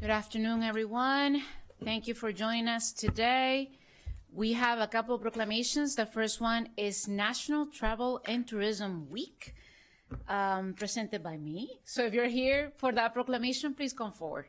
Good afternoon, everyone. Thank you for joining us today. We have a couple of proclamations. The first one is National Travel and Tourism Week, presented by me. So if you're here for that proclamation, please come forward.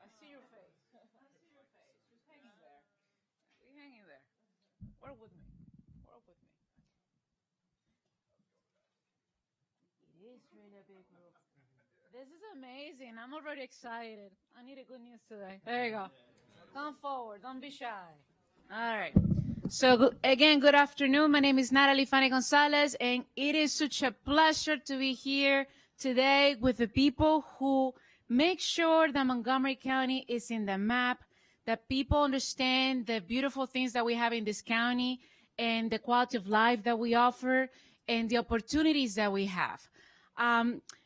I see your face. I see your face. Just hanging there. You're hanging there. Work with me. Work with me. It is really a big group. This is amazing. I'm already excited. I need a good news today. There you go. Come forward. Don't be shy. All right. So again, good afternoon. My name is Natalie Fanny Gonzalez, and it is such a pleasure to be here today with the people who make sure that Montgomery County is in the map, that people understand the beautiful things that we have in this county and the quality of life that we offer and the opportunities that we have.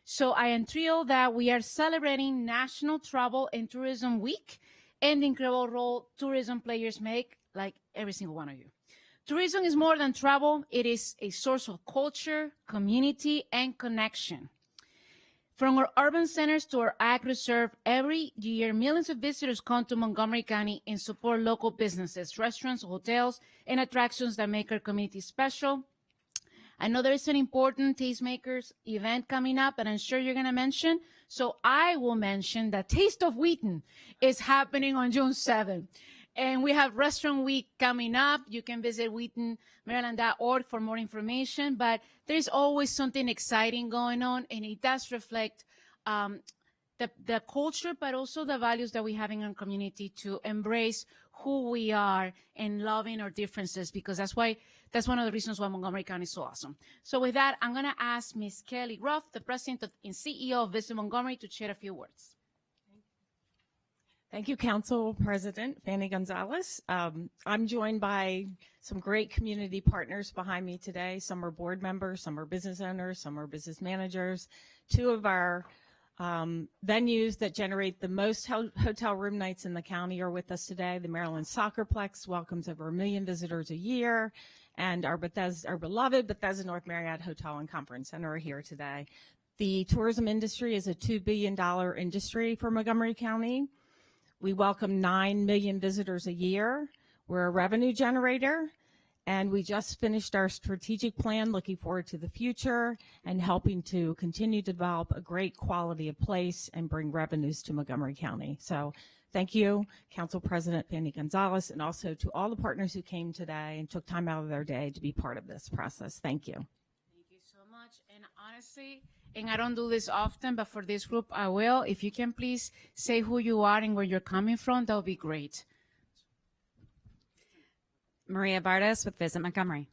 So I am thrilled that we are celebrating National Travel and Tourism Week and the incredible role tourism players make, like every single one of you. Tourism is more than travel. It is a source of culture, community, and connection. From our urban centers to our ag reserve, every year, millions of visitors come to Montgomery County and support local businesses, restaurants, hotels, and attractions that make our community special. I know there is an important Tastemakers event coming up, and I'm sure you're going to mention. So I will mention that Taste of Wheaton is happening on June 7th. And we have Restaurant Week coming up. You can visit WheatonMaryland.org for more information. But there's always something exciting going on, and it does reflect the culture, but also the values that we have in our community to embrace who we are and loving our differences, because that's one of the reasons why Montgomery County is so awesome. So with that, I'm going to ask Ms. Kelly Ruff, the President and CEO of Visit Montgomery, to share a few words. Thank you, Council President Fanny Gonzalez. I'm joined by some great community partners behind me today. Some are board members, some are business owners, some are business managers. Two of our venues that generate the most hotel room nights in the county are with us today. The Maryland Soccerplex welcomes over 1 million visitors a year, and our beloved Bethesda North Marriott Hotel and Conference Center are here today. The tourism industry is a $2 billion industry for Montgomery County. We welcome 9 million visitors a year. We're a revenue generator, and we just finished our strategic plan, looking forward to the future and helping to continue to develop a great quality of place and bring revenues to Montgomery County. So thank you, Council President Fanny Gonzalez, and also to all the partners who came today and took time out of their day to be part of this process. Thank you. Thank you so much. And honestly, and I don't do this often, but for this group, I will. If you can please say who you are and where you're coming from, that would be great. Maria Vardas with Visit Montgomery.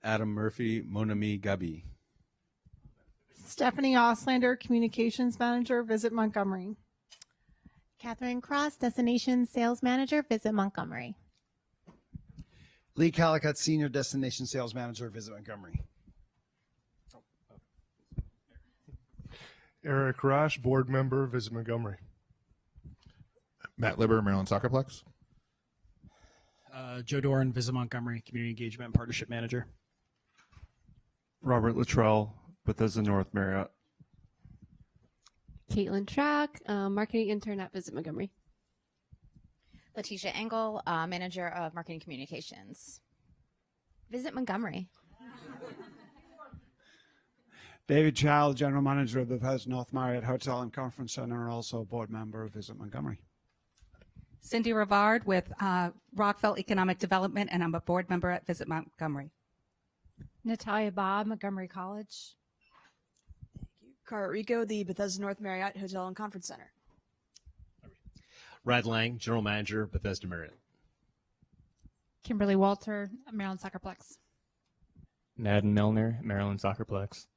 Adam Murphy, Monami Gabi. Stephanie Oslander, Communications Manager, Visit Montgomery. Catherine Cross, Destination Sales Manager, Visit Montgomery. Lee Calicut, Senior Destination Sales Manager, Visit Montgomery. Eric Rosh, Board Member, Visit Montgomery. Matt Libber, Maryland Soccerplex. Joe Doran, Visit Montgomery, Community Engagement and Partnership Manager. Robert Luttrell, Bethesda North Marriott. Caitlin Track, Marketing Intern at Visit Montgomery. Letitia Engel, Manager of Marketing Communications. Visit Montgomery. David Child, General Manager of the Bethesda North Marriott Hotel and Conference Center, and also a board member of Visit Montgomery. Cindy Rivard with Rockville Economic Development, and I'm a board member at Visit Montgomery. Natalia Bob, Montgomery College. Thank you. Cara Rico, the Bethesda North Marriott Hotel and Conference Center. Brad Lang, General Manager, Bethesda Marriott. Kimberly Walter, Maryland Soccerplex. Madden Milner, Maryland Soccerplex.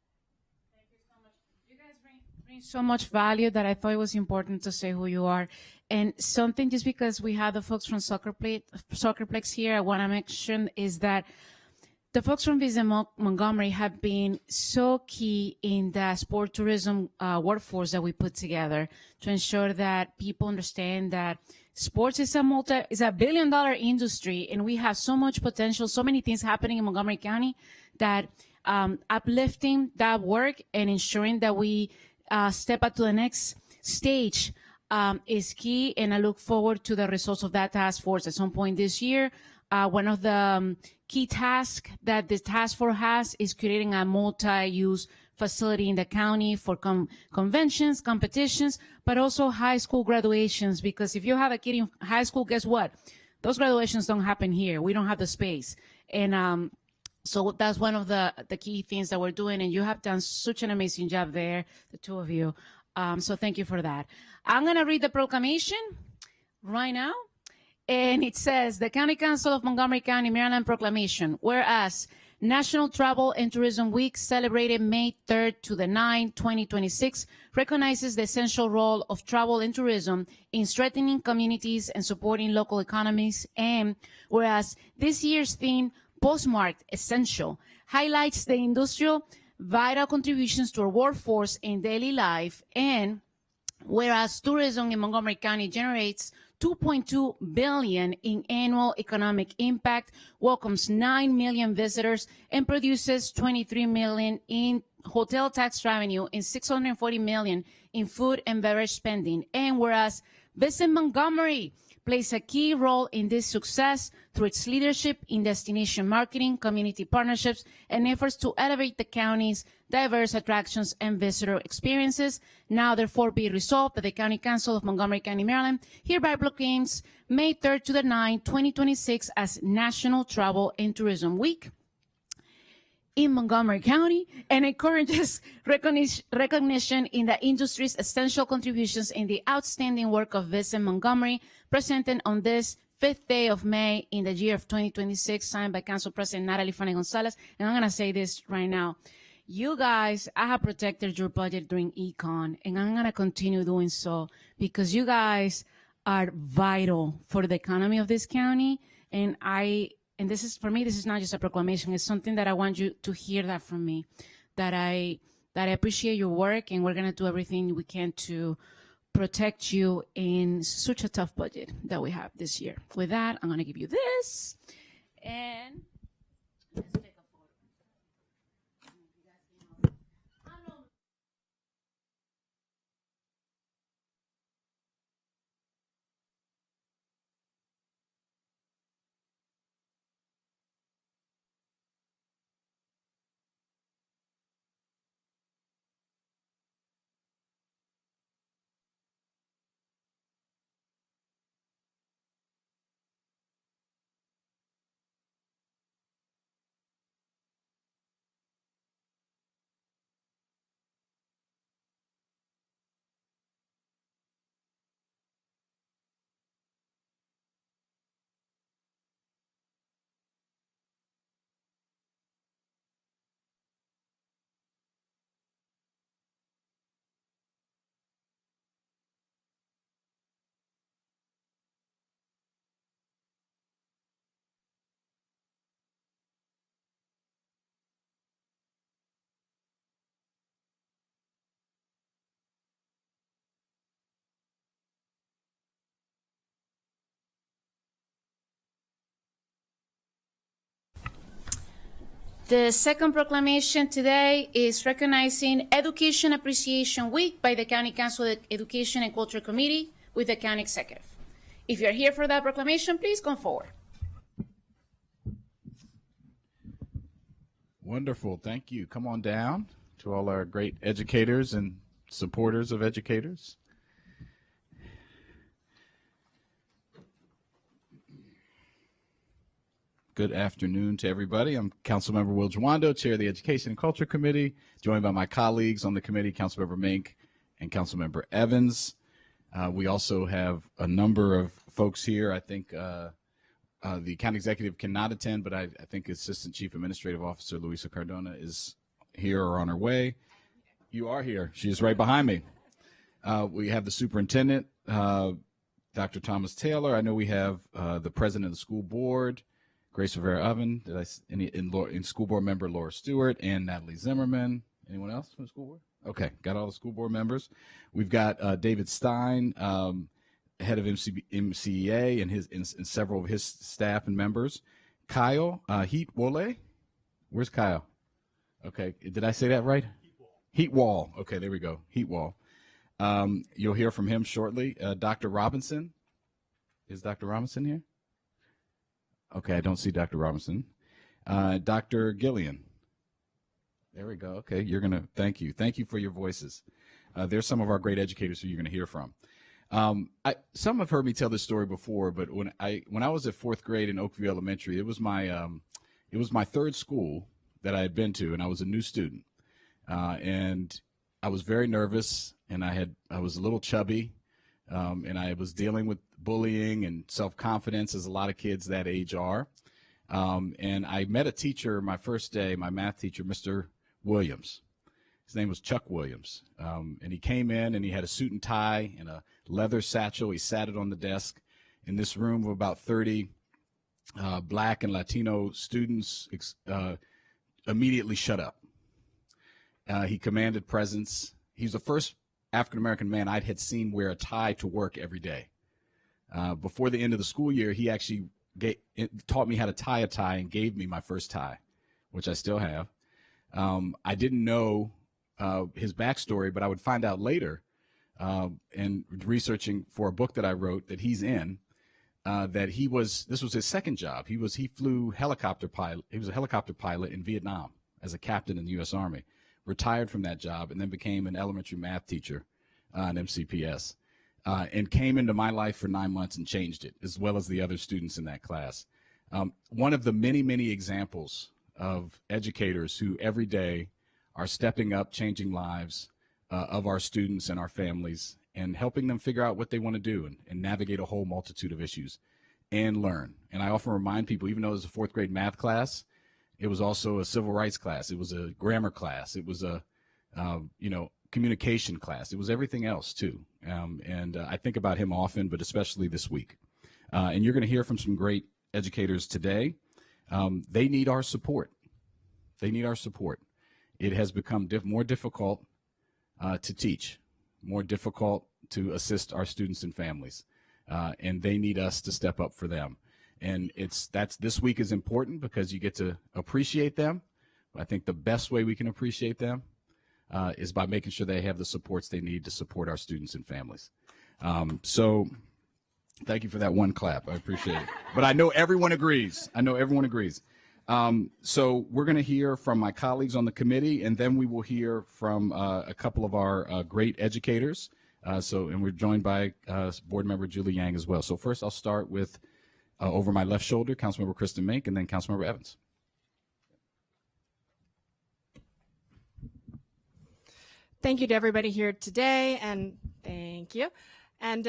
Bring so much value that I thought it was important to say who you are. And something, just because we have the folks from Soccerplex here, I want to mention is that the folks from Visit Montgomery have been so key in the sport tourism workforce that we put together to ensure that people understand that sports is a $1 billion industry, and we have so much potential, so many things happening in Montgomery County that uplifting that work and ensuring that we step up to the next stage is key. And I look forward to the results of that task force at some point this year. One of the key tasks that the task force has is creating a multi-use facility in the county for conventions, competitions, but also high school graduations. Because if you have a kid in high school, guess what? Those graduations don't happen here. We don't have the space. And so that's one of the key things that we're doing. And you have done such an amazing job there, the two of you. So thank you for that. I'm going to read the proclamation right now. And it says, the County Council of Montgomery County, Maryland proclamation. Whereas National Travel and Tourism Week, celebrated May 3rd to the 9th, 2026, recognizes the essential role of travel and tourism in strengthening communities and supporting local economies. And whereas this year's theme, Postmarked Essential, highlights the industrial vital contributions to our workforce in daily life. And whereas tourism in Montgomery County generates $2.2 billion in annual economic impact, welcomes 9 million visitors, and produces $23 million in hotel tax revenue and $640 million in food and beverage spending. And whereas Visit Montgomery plays a key role in this success through its leadership in destination marketing, community partnerships, and efforts to elevate the county's diverse attractions and visitor experiences. Now, therefore, be resolved that the County Council of Montgomery County, Maryland, hereby proclaims May 3rd to the 9th, 2026 as National Travel and Tourism Week in Montgomery County, and encourages recognition in the industry's essential contributions in the outstanding work of Visit Montgomery, presented on this 5th day of May in the year of 2026, signed by Council President Natalie Fanny Gonzalez. And I'm going to say this right now. You guys, I have protected your budget during Econ, and I'm going to continue doing so because you guys are vital for the economy of this county. And this is, for me, this is not just a proclamation. It's something that I want you to hear that from me, that I appreciate your work, and we're going to do everything we can to protect you in such a tough budget that we have this year. With that, I'm going to give you this. And let's take a photo. The second proclamation today is recognizing Education Appreciation Week by the County Council Education and Culture Committee with the County Executive. If you're here for that proclamation, please come forward. Wonderful. Thank you. Come on down to all our great educators and supporters of educators. Good afternoon to everybody. I'm Councilmember Will Jawando, Chair of the Education and Culture Committee, joined by my colleagues on the committee, Councilmember Mink and Councilmember Evans. We also have a number of folks here. I think the county executive cannot attend, but I think Assistant Chief Administrative Officer Luisa Cardona is here or on her way. You are here. She is right behind me. We have the superintendent, Dr. Thomas Taylor. I know we have the president of the school board, Grace Rivera Oven. Did I in school board member Laura Stewart and Natalie Zimmerman. Anyone else from the school board? Okay, got all the school board members. We've got David Stein, head of MCEA, and several of his staff and members. Kyle Heat Wole. Where's Kyle? Okay, did I say that right? Heat Wall. Okay, there we go. Heat Wall. You'll hear from him shortly. Dr. Robinson. Is Dr. Robinson here? Okay, I don't see Dr. Robinson. Dr. Gillian. There we go. Okay, thank you. Thank you for your voices. There's some of our great educators who you're going to hear from. Some have heard me tell this story before, but when I was at 4th grade in Oakview Elementary, it was my third school that I had been to, and I was a new student. And I was very nervous, and I was a little chubby, and I was dealing with bullying and self-confidence, as a lot of kids that age are. And I met a teacher my first day, my math teacher, Mr. Williams. His name was Chuck Williams. And he came in, and he had a suit and tie and a leather satchel. He sat it on the desk. In this room of about 30 Black and Latino students, immediately shut up. He commanded presence. He's the first African-American man I had seen wear a tie to work every day. Before the end of the school year, he actually taught me how to tie a tie and gave me my first tie, which I still have. I didn't know his backstory, but I would find out later, and researching for a book that I wrote that he's in, that this was his second job. He flew helicopter pilot. He was a helicopter pilot in Vietnam as a captain in the U.S. Army, retired from that job, and then became an elementary math teacher in MCPS, and came into my life for 9 months and changed it, as well as the other students in that class. One of the many, many examples of educators who every day are stepping up, changing lives of our students and our families, and helping them figure out what they want to do and navigate a whole multitude of issues and learn. And I often remind people, even though it was a 4th grade math class, it was also a civil rights class. It was a grammar class. It was a, communication class. It was everything else too. And I think about him often, but especially this week. And you're going to hear from some great educators today. They need our support. They need our support. It has become more difficult to teach, more difficult to assist our students and families. And they need us to step up for them. And this week is important because you get to appreciate them. I think the best way we can appreciate them is by making sure they have the supports they need to support our students and families. So thank you for that one clap. I appreciate it. But I know everyone agrees. So we're going to hear from my colleagues on the committee, and then we will hear from a couple of our great educators. And we're joined by Board Member Julie Yang as well. So first I'll start with over my left shoulder, Councilmember Kristen Mink, and then Councilmember Evans. Thank you to everybody here today, and thank you. And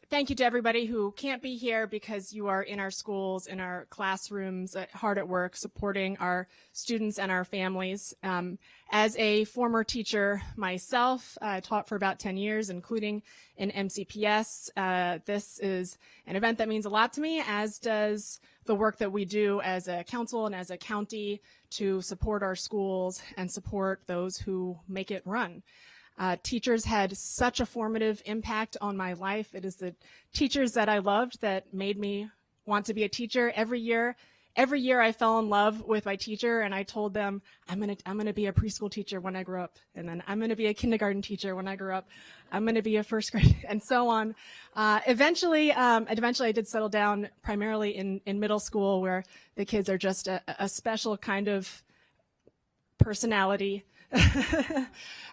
thank you to everybody who can't be here because you are in our schools, in our classrooms, hard at work, supporting our students and our families. As a former teacher myself, I taught for about 10 years, including in MCPS. This is an event that means a lot to me, as does the work that we do as a council and as a county to support our schools and support those who make it run. Teachers had such a formative impact on my life. It is the teachers that I loved that made me want to be a teacher. Every year I fell in love with my teacher, and I told them, I'm gonna be a preschool teacher when I grow up, and then I'm gonna be a kindergarten teacher when I grow up. I'm gonna be a first grade, and so on. Eventually I did settle down primarily in middle school, where the kids are just a special kind of personality.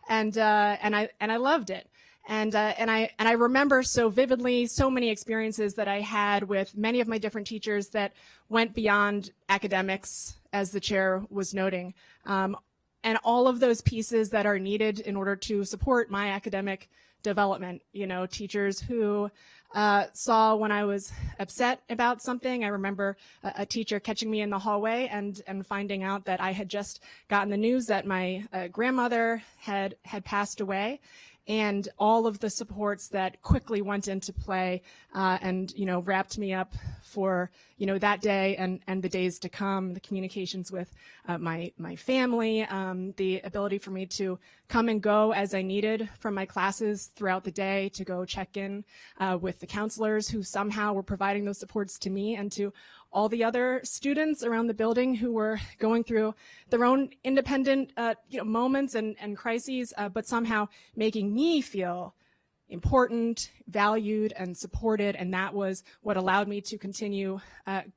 And I loved it. And I remember so vividly so many experiences that I had with many of my different teachers that went beyond academics, as the chair was noting. And all of those pieces that are needed in order to support my academic development. You know, teachers who saw when I was upset about something. I remember a teacher catching me in the hallway and finding out that I had just gotten the news that my grandmother had passed away. and all of the supports that quickly went into play and, wrapped me up for, that day and the days to come, the communications with my family, the ability for me to come and go as I needed from my classes throughout the day, to go check in with the counselors who somehow were providing those supports to me, and to all the other students around the building who were going through their own independent moments and crises, but somehow making me feel important, valued, and supported. And that was what allowed me to continue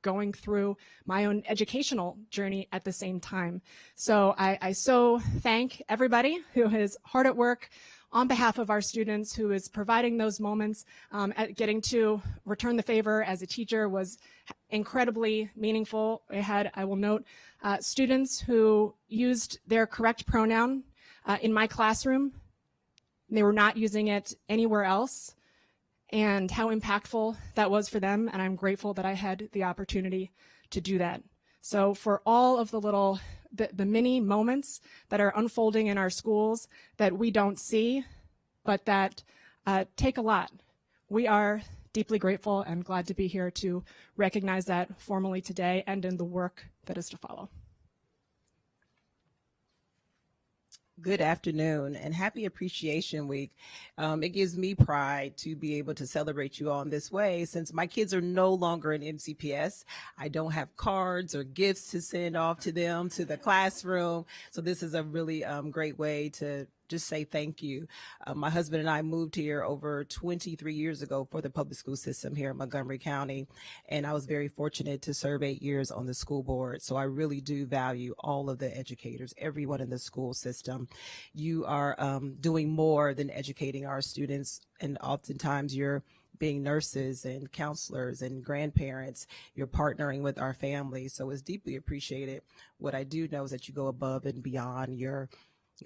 going through my own educational journey at the same time. So I so thank everybody who is hard at work on behalf of our students, who is providing those moments. At getting to return the favor as a teacher was incredibly meaningful. I will note, students who used their correct pronoun in my classroom. They were not using it anywhere else, and how impactful that was for them. And I'm grateful that I had the opportunity to do that. So for all of the many moments that are unfolding in our schools that we don't see, but that take a lot, we are deeply grateful and glad to be here to recognize that formally today and in the work that is to follow. Good afternoon and happy Appreciation Week. It gives me pride to be able to celebrate you all in this way, since my kids are no longer in MCPS. I don't have cards or gifts to send off to them to the classroom. So this is a really great way to just say thank you. My husband and I moved here over 23 years ago for the public school system here in Montgomery County, and I was very fortunate to serve 8 years on the school board. So I really do value all of the educators, everyone in the school system. You are doing more than educating our students, and oftentimes you're being nurses and counselors and grandparents. You're partnering with our families, so it's deeply appreciated. What I do know is that you go above and beyond your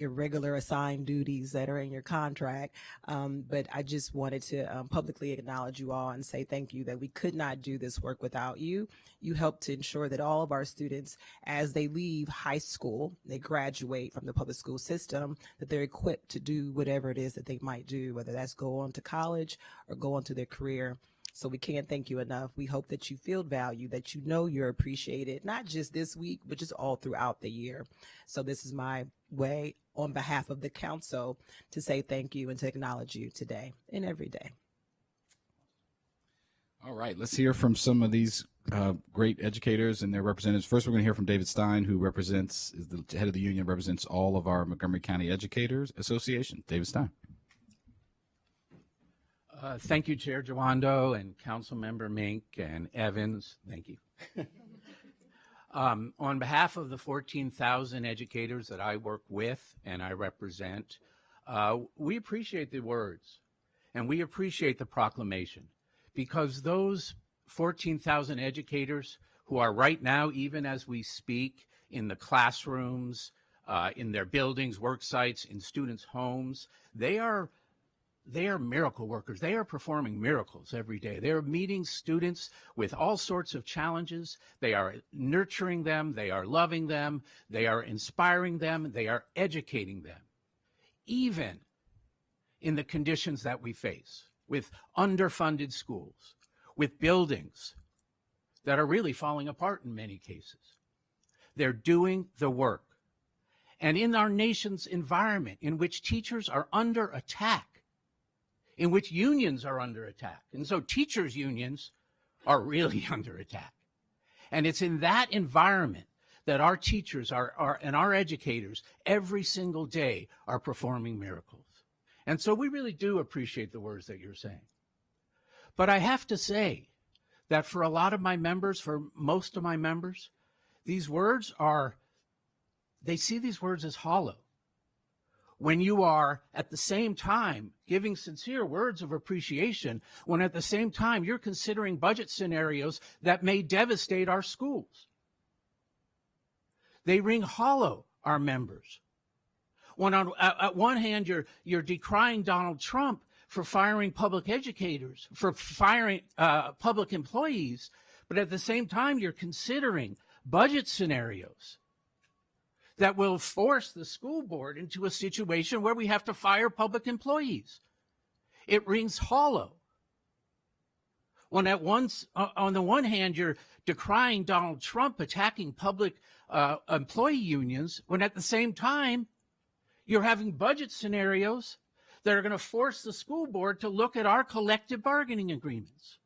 regular assigned duties that are in your contract. But I just wanted to publicly acknowledge you all and say thank you, that we could not do this work without you. You help to ensure that all of our students, as they leave high school, they graduate from the public school system, that they're equipped to do whatever it is that they might do, whether that's go on to college or go on to their career. So we can't thank you enough. We hope that you feel valued, that you know you're appreciated, not just this week, but just all throughout the year. So this is my way on behalf of the council to say thank you and to acknowledge you today and every day. All right, let's hear from some of these great educators and their representatives. First, we're going to hear from David Stein, who is the head of the union, represents all of our Montgomery County Educators Association. David Stein. Thank you, Chair Jawando and Council Member Mink and Evans. Thank you. On behalf of the 14,000 educators that I work with and I represent, we appreciate the words and we appreciate the proclamation, because those 14,000 educators who are right now, even as we speak, in the classrooms, in their buildings, work sites, in students' homes, they are miracle workers. They are performing miracles every day. They are meeting students with all sorts of challenges. They are nurturing them. They are loving them. They are inspiring them. They are educating them, even in the conditions that we face, with underfunded schools, with buildings that are really falling apart in many cases. They're doing the work. And in our nation's environment, in which teachers are under attack, in which unions are under attack. And so teachers' unions are really under attack. And it's in that environment that our teachers and our educators every single day are performing miracles. And so we really do appreciate the words that you're saying. But I have to say that for a lot of my members, for most of my members, these words they see these words as hollow. When you are at the same time giving sincere words of appreciation, when at the same time you're considering budget scenarios that may devastate our schools. They ring hollow, our members. When at one hand you're decrying Donald Trump for firing public educators, for firing public employees, but at the same time you're considering budget scenarios that will force the school board into a situation where we have to fire public employees. It rings hollow. When on the one hand, you're decrying Donald Trump attacking public employee unions, when at the same time, you're having budget scenarios that are going to force the school board to look at our collective bargaining agreements.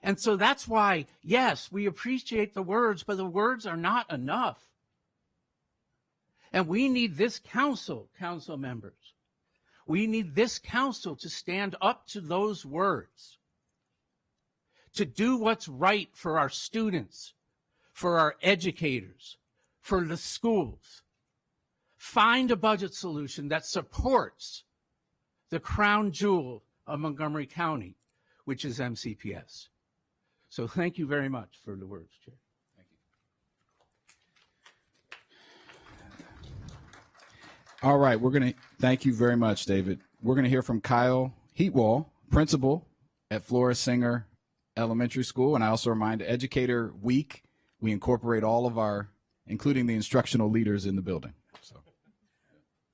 And so that's why, yes, we appreciate the words, but the words are not enough. And we need this council members. We need this council to stand up to those words, to do what's right for our students, for our educators, for the schools. Find a budget solution that supports the crown jewel of Montgomery County, which is MCPS. So thank you very much for the words, Chair. All right, thank you very much, David. We're going to hear from Kyle Heatwall, principal at Flora Singer Elementary School. And I also remind Educator Week, we incorporate all of our, including the instructional leaders in the building. So.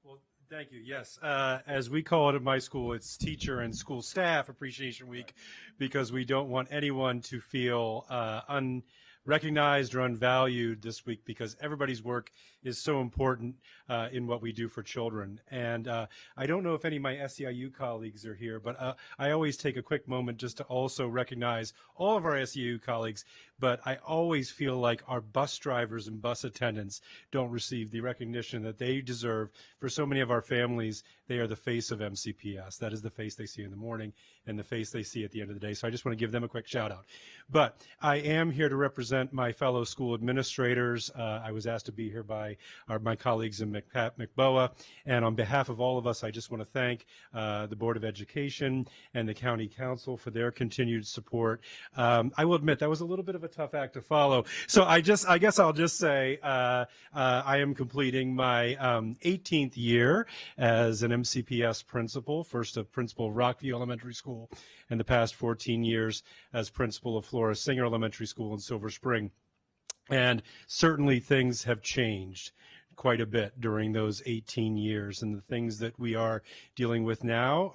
Well, thank you. Yes, as we call it at my school, it's Teacher and School Staff Appreciation Week, because we don't want anyone to feel unrecognized or unvalued this week, because everybody's work is so important in what we do for children. And I don't know if any of my SEIU colleagues are here, but I always take a quick moment just to also recognize all of our SEIU colleagues, but I always feel like our bus drivers and bus attendants don't receive the recognition that they deserve. For so many of our families, they are the face of MCPS. That is the face they see in the morning and the face they see at the end of the day. So I just want to give them a quick shout out. But I am here to represent my fellow school administrators. I was asked to be here by my colleagues in McBoa. And on behalf of all of us, I just want to thank the Board of Education and the County Council for their continued support. I will admit that was a little bit of a tough act to follow. So I guess I'll just say I am completing my 18th year as an MCPS principal, first a principal of Rockview Elementary School, and the past 14 years as principal of Flora Singer Elementary School in Silver Spring. And certainly things have changed quite a bit during those 18 years, and the things that we are dealing with now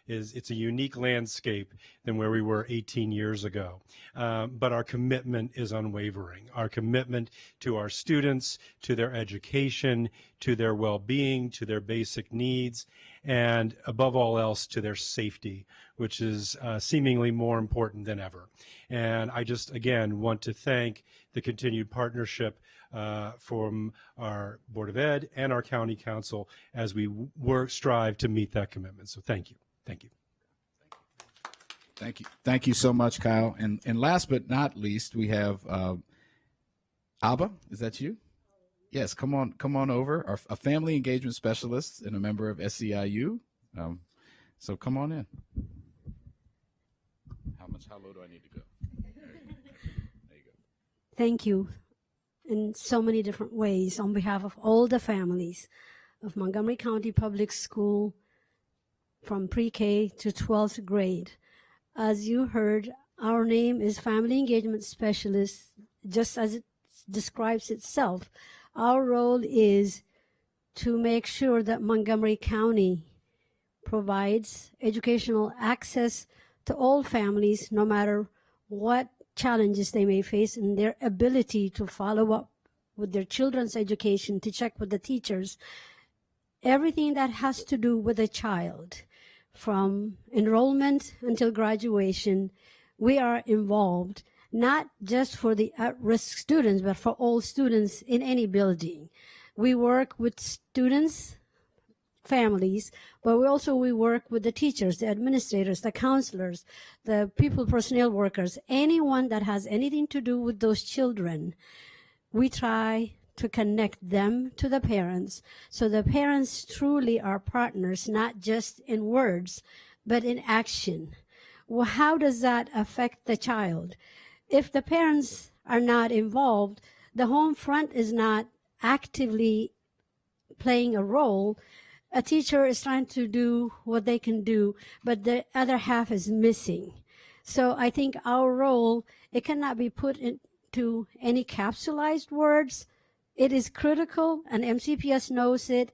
it's a unique landscape than where we were 18 years ago. But our commitment is unwavering. Our commitment to our students, to their education, to their well-being, to their basic needs, and above all else, to their safety, which is seemingly more important than ever. And I just, again, want to thank the continued partnership from our Board of Ed and our County Council as we strive to meet that commitment. So thank you. Thank you. Thank you. Thank you so much, Kyle. And last but not least, we have Abba. Is that you? Yes, come on over. A family engagement specialist and a member of SEIU. So come on in. How low do I need to go? There you go. Thank you in so many different ways on behalf of all the families of Montgomery County Public School from pre-K to 12th grade. As you heard, our name is Family Engagement Specialist, just as it describes itself. Our role is to make sure that Montgomery County provides educational access to all families, no matter what challenges they may face, and their ability to follow up with their children's education, to check with the teachers, everything that has to do with a child, from enrollment until graduation. We are involved, not just for the at-risk students, but for all students in any building. We work with students, families, but we work with the teachers, the administrators, the counselors, the personnel workers, anyone that has anything to do with those children. We try to connect them to the parents, so the parents truly are partners, not just in words, but in action. Well, how does that affect the child? If the parents are not involved, the home front is not actively playing a role. A teacher is trying to do what they can do, but the other half is missing. So I think our role, it cannot be put into any capsulized words. It is critical, and MCPS knows it.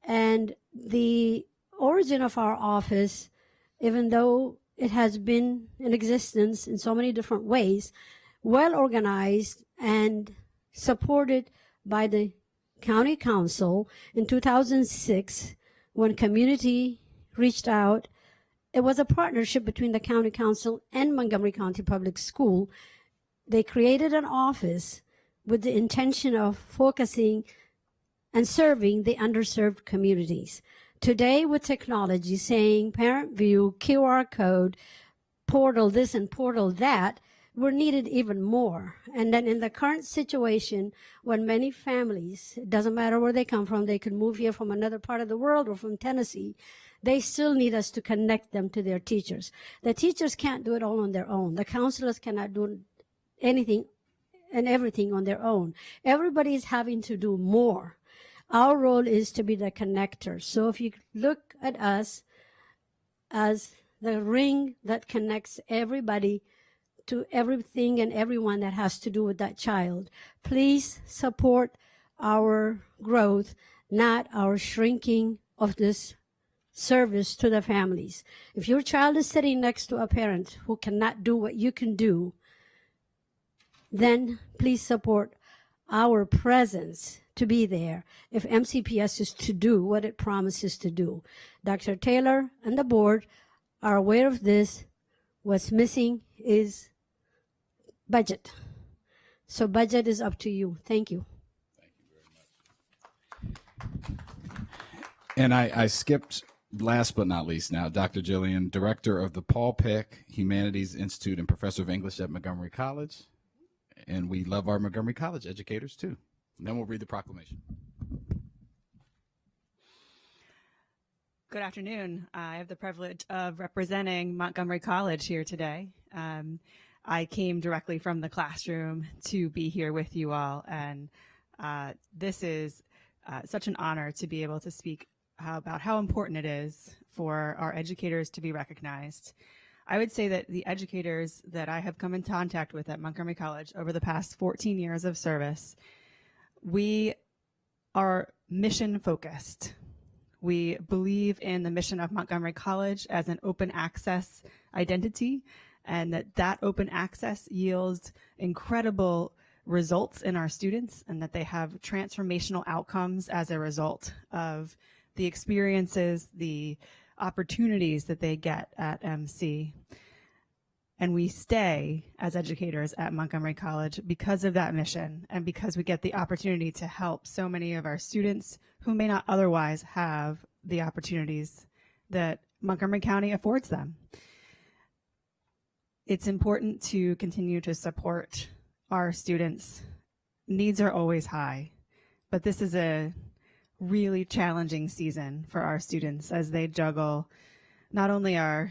And the origin of our office, even though it has been in existence in so many different ways, well organized and supported by the county council in 2006, when community reached out. It was a partnership between the county council and Montgomery County Public School. They created an office with the intention of focusing and serving the underserved communities. Today, with technology saying parent view, QR code, portal this and portal that, we're needed even more. And then in the current situation, when many families, it doesn't matter where they come from, they could move here from another part of the world or from Tennessee, they still need us to connect them to their teachers. The teachers can't do it all on their own. The counselors cannot do anything and everything on their own. Everybody is having to do more. Our role is to be the connector. So if you look at us as the ring that connects everybody to everything and everyone that has to do with that child, please support our growth, not our shrinking of this service to the families. If your child is sitting next to a parent who cannot do what you can do, then please support our presence to be there if MCPS is to do what it promises to do. Dr. Taylor and the board are aware of this. What's missing is budget. So budget is up to you. Thank you. And I skipped, last but not least now, Dr. Jillian, director of the Paul Peck Humanities Institute and professor of English at Montgomery College. And we love our Montgomery College educators too. And then we'll read the proclamation. Good afternoon. I have the privilege of representing Montgomery College here today. I came directly from the classroom to be here with you all, and this is such an honor to be able to speak about how important it is for our educators to be recognized. I would say that the educators that I have come in contact with at Montgomery College over the past 14 years of service, we are mission focused. We believe in the mission of Montgomery College as an open access identity, and that open access yields incredible results in our students, and that they have transformational outcomes as a result of the experiences, the opportunities that they get at MC. And we stay as educators at Montgomery College because of that mission, and because we get the opportunity to help so many of our students who may not otherwise have the opportunities that Montgomery County affords them. It's important to continue to support our students. Needs are always high, but this is a really challenging season for our students as they juggle not only our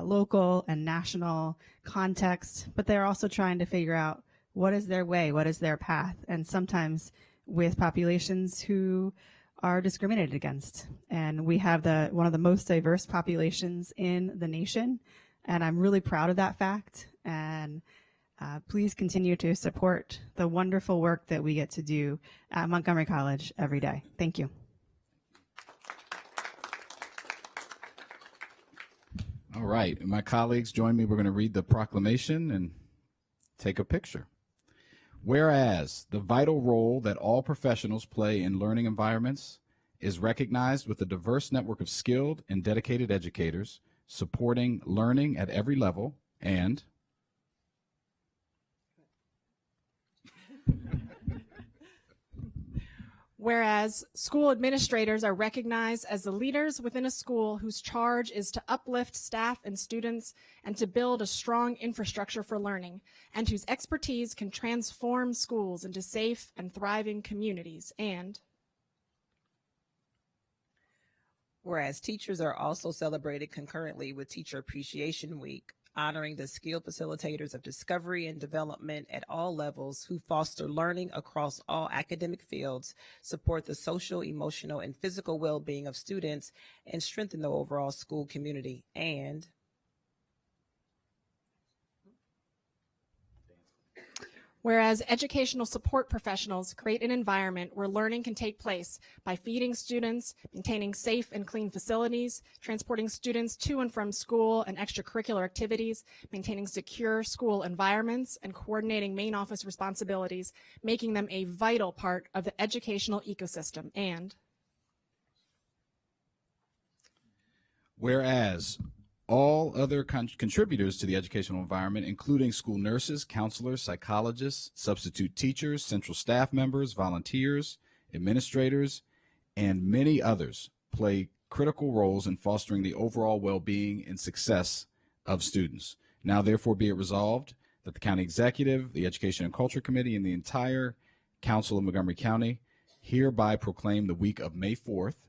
local and national context, but they're also trying to figure out what is their way, what is their path, and sometimes with populations who are discriminated against. And we have one of the most diverse populations in the nation, and I'm really proud of that fact. And please continue to support the wonderful work that we get to do at Montgomery College every day. Thank you. All right, my colleagues, join me. We're going to read the proclamation and take a picture. Whereas the vital role that all professionals play in learning environments is recognized with a diverse network of skilled and dedicated educators supporting learning at every level, and whereas school administrators are recognized as the leaders within a school whose charge is to uplift staff and students and to build a strong infrastructure for learning, and whose expertise can transform schools into safe and thriving communities. And whereas teachers are also celebrated concurrently with Teacher Appreciation Week, honoring the skilled facilitators of discovery and development at all levels who foster learning across all academic fields, support the social, emotional, and physical well-being of students, and strengthen the overall school community. And Whereas educational support professionals create an environment where learning can take place by feeding students, maintaining safe and clean facilities, transporting students to and from school and extracurricular activities, maintaining secure school environments, and coordinating main office responsibilities, making them a vital part of the educational ecosystem. And whereas all other contributors to the educational environment, including school nurses, counselors, psychologists, substitute teachers, central staff members, volunteers, administrators, and many others, play critical roles in fostering the overall well-being and success of students. Now, therefore, be it resolved that the county executive, the Education and Culture Committee, and the entire Council of Montgomery County hereby proclaim the week of May 4th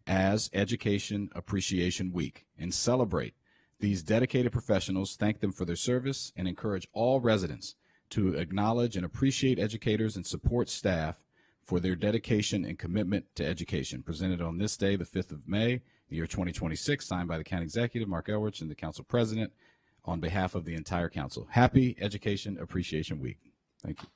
as Education Appreciation Week and celebrate these dedicated professionals, thank them for their service, and encourage all residents to acknowledge and appreciate educators and support staff for their dedication and commitment to education. Presented on this day, the 5th of May, the year 2026, signed by the County Executive, Mark Elrich, and the Council President on behalf of the entire Council. Happy Education Appreciation Week. Thank you.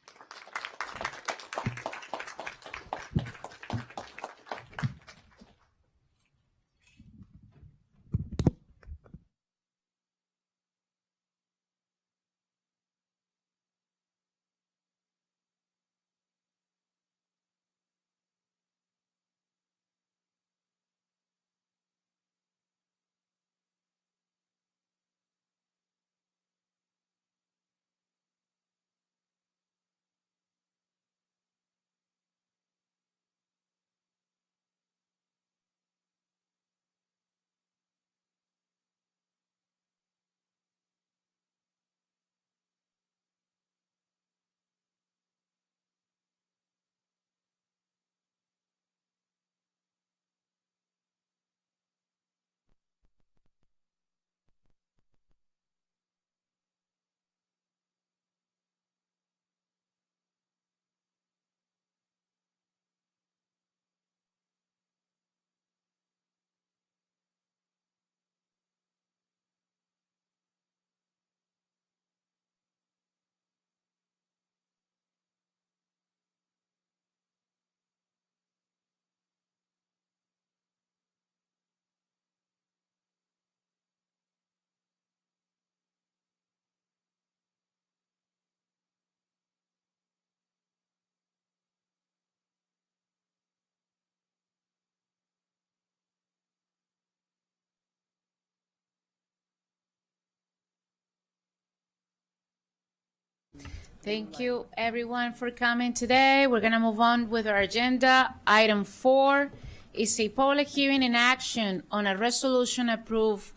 Thank you, everyone, for coming today. We're going to move on with our agenda. Item 4 is a public hearing in action on a resolution approve.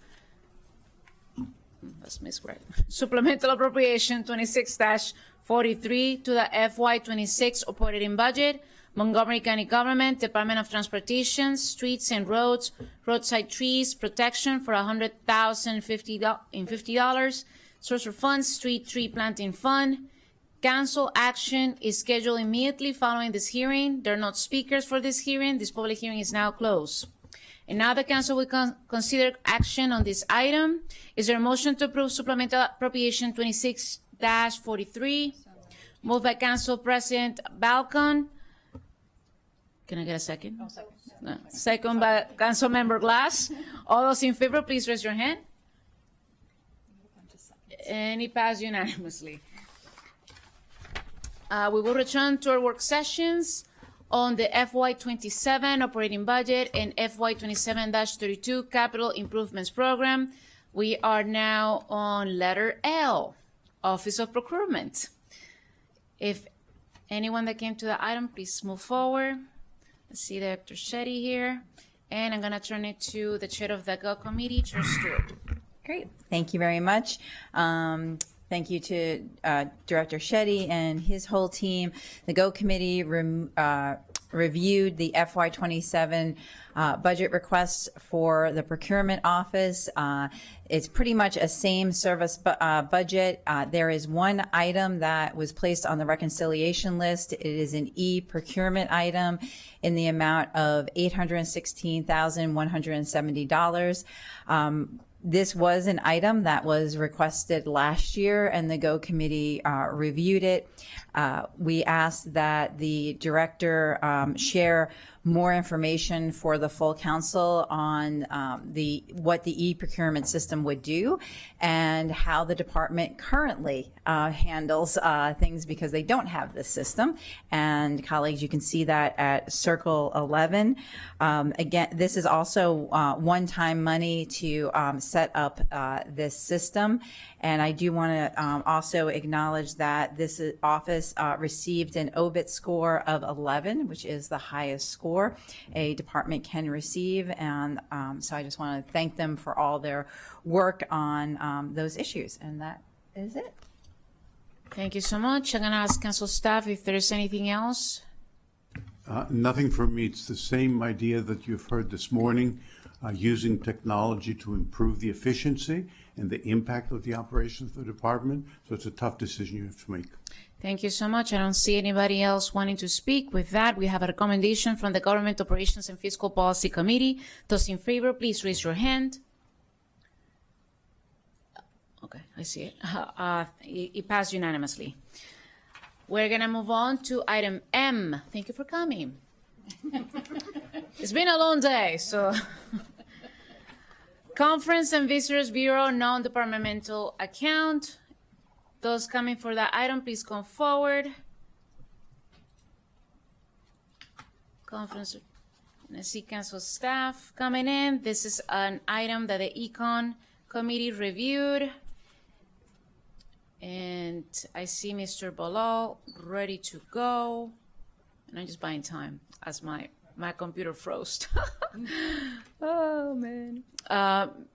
Let's misread. Supplemental appropriation 26-43 to the FY26 operating budget, Montgomery County Government, Department of Transportation, Streets and Roads, Roadside Trees Protection for $100,050. Source of funds, Street Tree Planting Fund. Council action is scheduled immediately following this hearing. There are not speakers for this hearing. This public hearing is now closed. And now the council will consider action on this item. Is there a motion to approve supplemental appropriation 26-43? Moved by Council President Balcon. Can I get a second? No. Second by Council Member Glass. All those in favor, please raise your hand. And it passed unanimously. We will return to our work sessions on the FY27 operating budget and FY27-32 capital improvements program. We are now on letter L, Office of Procurement. If anyone that came to the item, please move forward. Let's see Dr. Shetty here. And I'm going to turn it to the chair of the GO committee, Chair Stewart. Great. Thank you very much. Thank you to Director Shetty and his whole team. The GO committee reviewed the FY27 budget requests for the procurement office. It's pretty much a same service budget. There is one item that was placed on the reconciliation list. It is an e-procurement item in the amount of $816,170. This was an item that was requested last year, and the GO committee reviewed it. We asked that the director share more information for the full council on what the e-procurement system would do and how the department currently handles things, because they don't have this system. And colleagues, you can see that at Circle 11. Again, this is also one-time money to set up this system. And I do want to also acknowledge that this office received an OBIT score of 11, which is the highest score a department can receive. And so I just want to thank them for all their work on those issues. And that is it. Thank you so much. I'm going to ask council staff if there is anything else. Nothing from me. It's the same idea that you've heard this morning, using technology to improve the efficiency and the impact of the operations of the department. So it's a tough decision you have to make. Thank you so much. I don't see anybody else wanting to speak. With that, we have a recommendation from the Government Operations and Fiscal Policy Committee. Those in favor, please raise your hand. Okay, I see it. It passed unanimously. We're going to move on to item M. Thank you for coming. It's been a long day, so. Conference and Visitors Bureau non-departmental account. Those coming for that item, please come forward. Conference, I see council staff coming in. This is an item that the Econ Committee reviewed. And I see Mr. Balal ready to go. And I'm just buying time as my computer froze. Oh, man.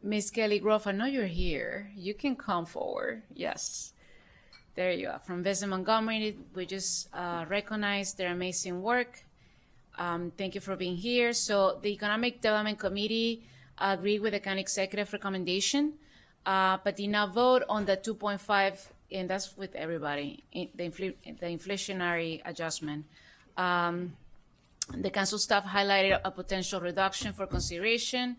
Ms. Kelly Grove, I know you're here. You can come forward. Yes. There you are. From Visit Montgomery, we just recognize their amazing work. Thank you for being here. So the Economic Development Committee agreed with the county executive recommendation, but did not vote on the 2.5, and that's with everybody, the inflationary adjustment. The council staff highlighted a potential reduction for consideration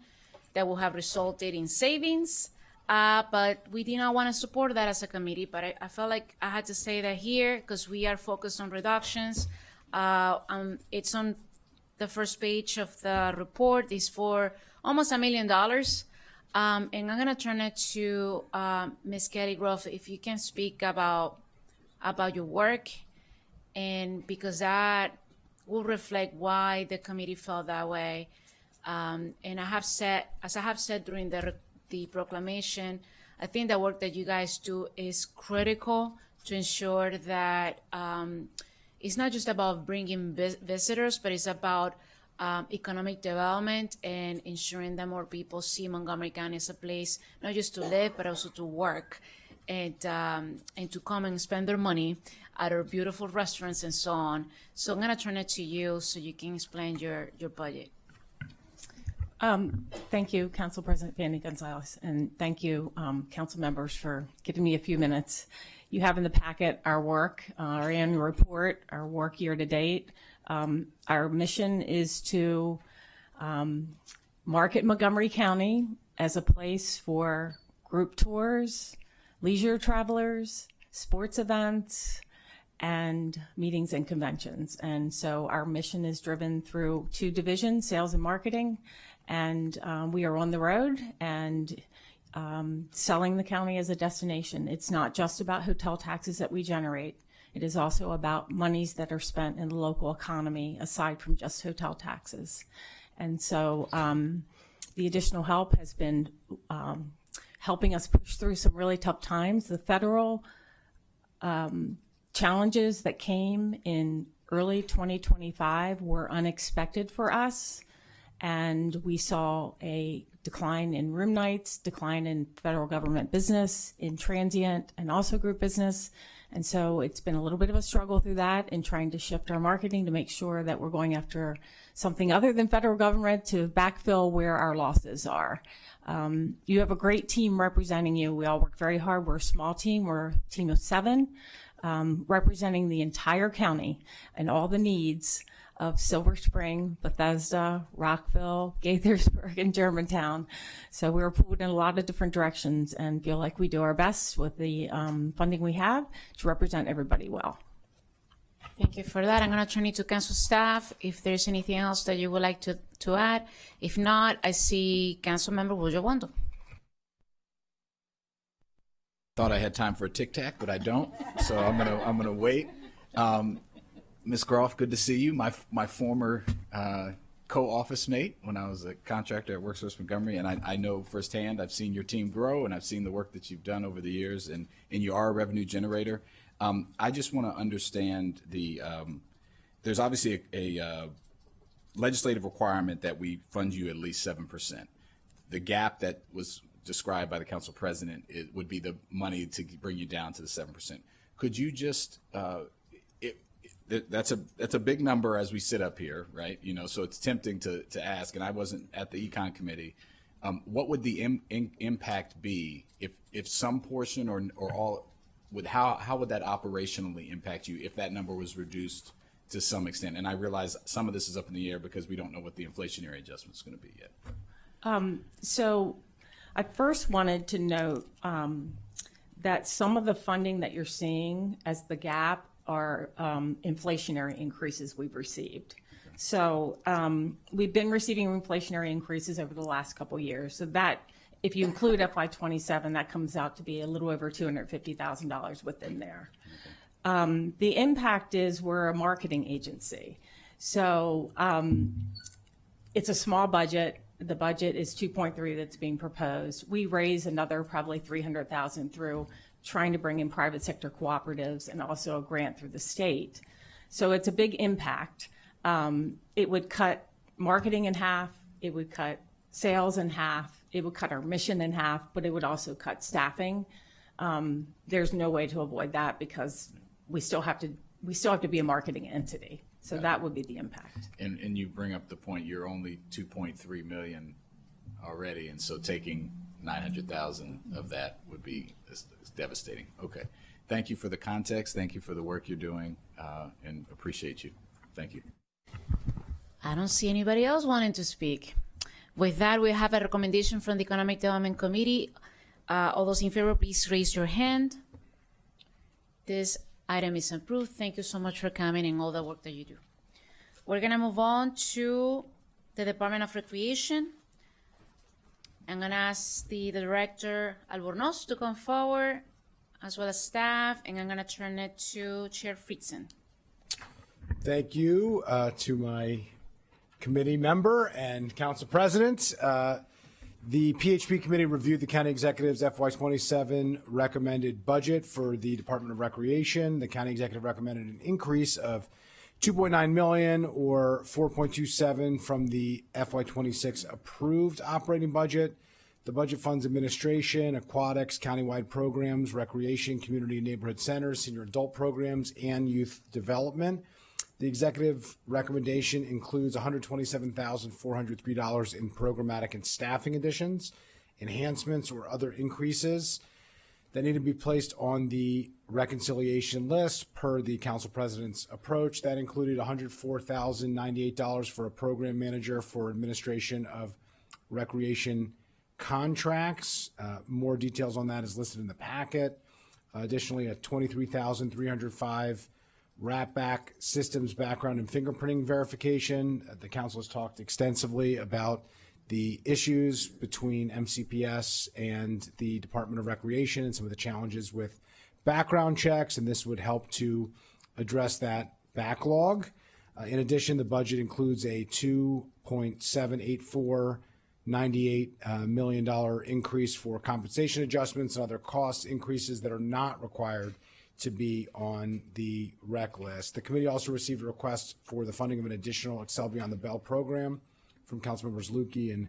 that will have resulted in savings. But we did not want to support that as a committee, but I felt like I had to say that here because we are focused on reductions. It's on the first page of the report. It's for almost $1 million. And I'm going to turn it to Ms. Kelly Grove, if you can speak about your work, and because that will reflect why the committee felt that way. And I have said, as I have said during the proclamation, I think the work that you guys do is critical to ensure that it's not just about bringing visitors, but it's about economic development and ensuring that more people see Montgomery County as a place not just to live, but also to work and to come and spend their money at our beautiful restaurants and so on. So I'm going to turn it to you so you can explain your budget. Thank you, Council President Fanny Gonzalez, and thank you, council members, for giving me a few minutes. You have in the packet our work, our annual report, our work year to date. Our mission is to market Montgomery County as a place for group tours, leisure travelers, sports events, and meetings and conventions. And so our mission is driven through two divisions, sales and marketing, and we are on the road and selling the county as a destination. It's not just about hotel taxes that we generate. It is also about monies that are spent in the local economy aside from just hotel taxes. And so the additional help has been helping us push through some really tough times. The federal challenges that came in early 2025 were unexpected for us. And we saw a decline in room nights, decline in federal government business, in transient, and also group business. And so it's been a little bit of a struggle through that in trying to shift our marketing to make sure that we're going after something other than federal government to backfill where our losses are. You have a great team representing you. We all work very hard. We're a small team. We're a team of 7, representing the entire county and all the needs. of Silver Spring, Bethesda, Rockville, Gaithersburg, and Germantown. So we're pulled in a lot of different directions and feel like we do our best with the funding we have to represent everybody well. Thank you for that. I'm going to turn it to council staff if there's anything else that you would like to add. If not, I see Councilmember Wiljo Wando. Thought I had time for a tic tac, but I don't. So I'm gonna wait. Ms. Groff, good to see you. My former co-office mate when I was a contractor at Worksource Montgomery, and I know firsthand. I've seen your team grow, and I've seen the work that you've done over the years, and you are a revenue generator. I just want to understand there's obviously a legislative requirement that we fund you at least 7%. The gap that was described by the council president, it would be the money to bring you down to the 7%. Could you just, that's a big number as we sit up here, right? You know, so it's tempting to ask, and I wasn't at the econ committee. What would the impact be if some portion or all how would that operationally impact you if that number was reduced to some extent? And I realize some of this is up in the air because we don't know what the inflationary adjustment is going to be yet. So I first wanted to note that some of the funding that you're seeing as the gap are inflationary increases we've received. So we've been receiving inflationary increases over the last couple of years. So that, if you include FY27, that comes out to be a little over $250,000 within there. The impact is we're a marketing agency. So it's a small budget. The budget is 2.3 that's being proposed. We raise another probably 300,000 through trying to bring in private sector cooperatives and also a grant through the state. So it's a big impact. It would cut marketing in half. It would cut sales in half. It would cut our mission in half, but it would also cut staffing. There's no way to avoid that because we still have to be a marketing entity. So that would be the impact. And you bring up the point, you're only 2.3 million already, and so taking 900,000 of that would be devastating. Okay. Thank you for the context. Thank you for the work you're doing, and appreciate you. Thank you. I don't see anybody else wanting to speak. With that, we have a recommendation from the Economic Development Committee. All those in favor, please raise your hand. This item is approved. Thank you so much for coming and all the work that you do. We're going to move on to the Department of Recreation. I'm going to ask the Director Albornoz to come forward, as well as staff, and I'm going to turn it to Chair Friedson. Thank you to my committee member and council president. The PHP committee reviewed the county executive's FY27 recommended budget for the Department of Recreation. The county executive recommended an increase of $2.9 million or 4.27 from the FY26 approved operating budget. The budget funds administration, aquatics, countywide programs, recreation, community and neighborhood centers, senior adult programs, and youth development. The executive recommendation includes $127,403 in programmatic and staffing additions, enhancements, or other increases that need to be placed on the reconciliation list per the council president's approach. That included $104,098 for a program manager for administration of recreation contracts. More details on that is listed in the packet. Additionally, a $23,305 wrap-back systems background and fingerprinting verification. The council has talked extensively about the issues between MCPS and the Department of Recreation and some of the challenges with background checks, and this would help to address that backlog. In addition, the budget includes a $2.78498 million increase for compensation adjustments and other cost increases that are not required to be on the rec list. The committee also received a request for the funding of an additional Excel Beyond the Bell program from Councilmembers Lukey and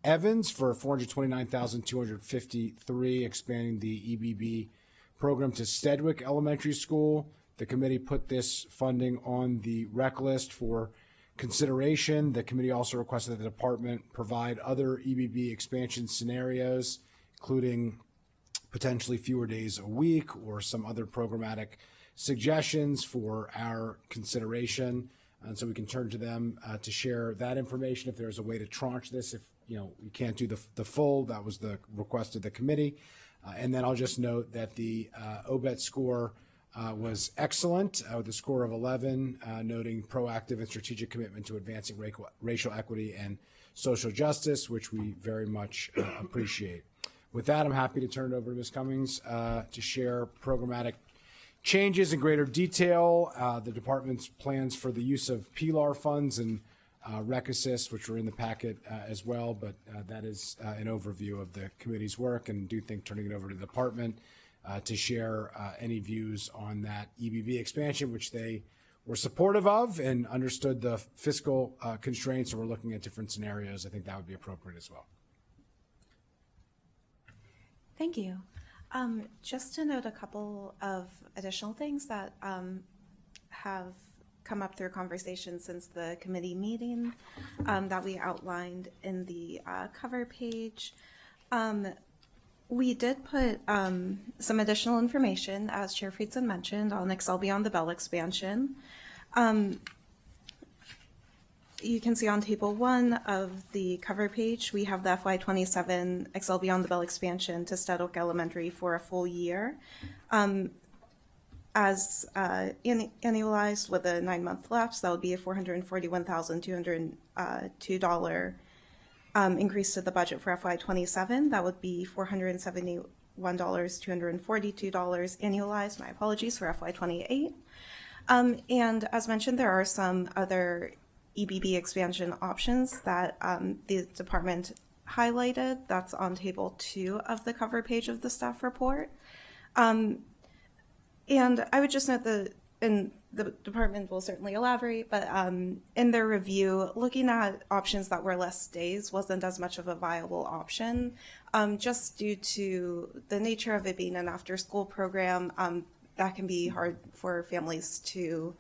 Evans for $429,253, expanding the EBB program to Stedwick Elementary School. The committee put this funding on the rec list for consideration. The committee also requested that the department provide other EBB expansion scenarios, including potentially fewer days a week or some other programmatic suggestions for our consideration. And so we can turn to them to share that information. If there's a way to tranche this, if you can't do the full, that was the request of the committee. And then I'll just note that the OBET score was excellent with a score of 11, noting proactive and strategic commitment to advancing racial equity and social justice, which we very much appreciate. With that, I'm happy to turn it over to Ms. Cummings to share programmatic changes in greater detail, the department's plans for the use of PLAR funds and Rec Assist, which are in the packet as well, but that is an overview of the committee's work, and do think turning it over to the department to share any views on that EBB expansion, which they were supportive of and understood the fiscal constraints, and we're looking at different scenarios. I think that would be appropriate as well. Thank you. Just to note a couple of additional things that have come up through conversations since the committee meeting that we outlined in the cover page. We did put some additional information, as Chair Friedson mentioned, on Excel Beyond the Bell expansion. You can see on table 1 of the cover page, we have the FY27 Excel Beyond the Bell expansion to Stedwick Elementary for a full year. As annualized with a 9-month lapse, that would be a $441,202 increase to the budget for FY27. That would be $471,242 annualized, my apologies, for FY28. And as mentioned, there are some other EBB expansion options that the department highlighted. That's on table 2 of the cover page of the staff report. And I would just note that, and the department will certainly elaborate, but in their review, looking at options that were less days wasn't as much of a viable option, just due to the nature of it being an after-school program. That can be hard for families to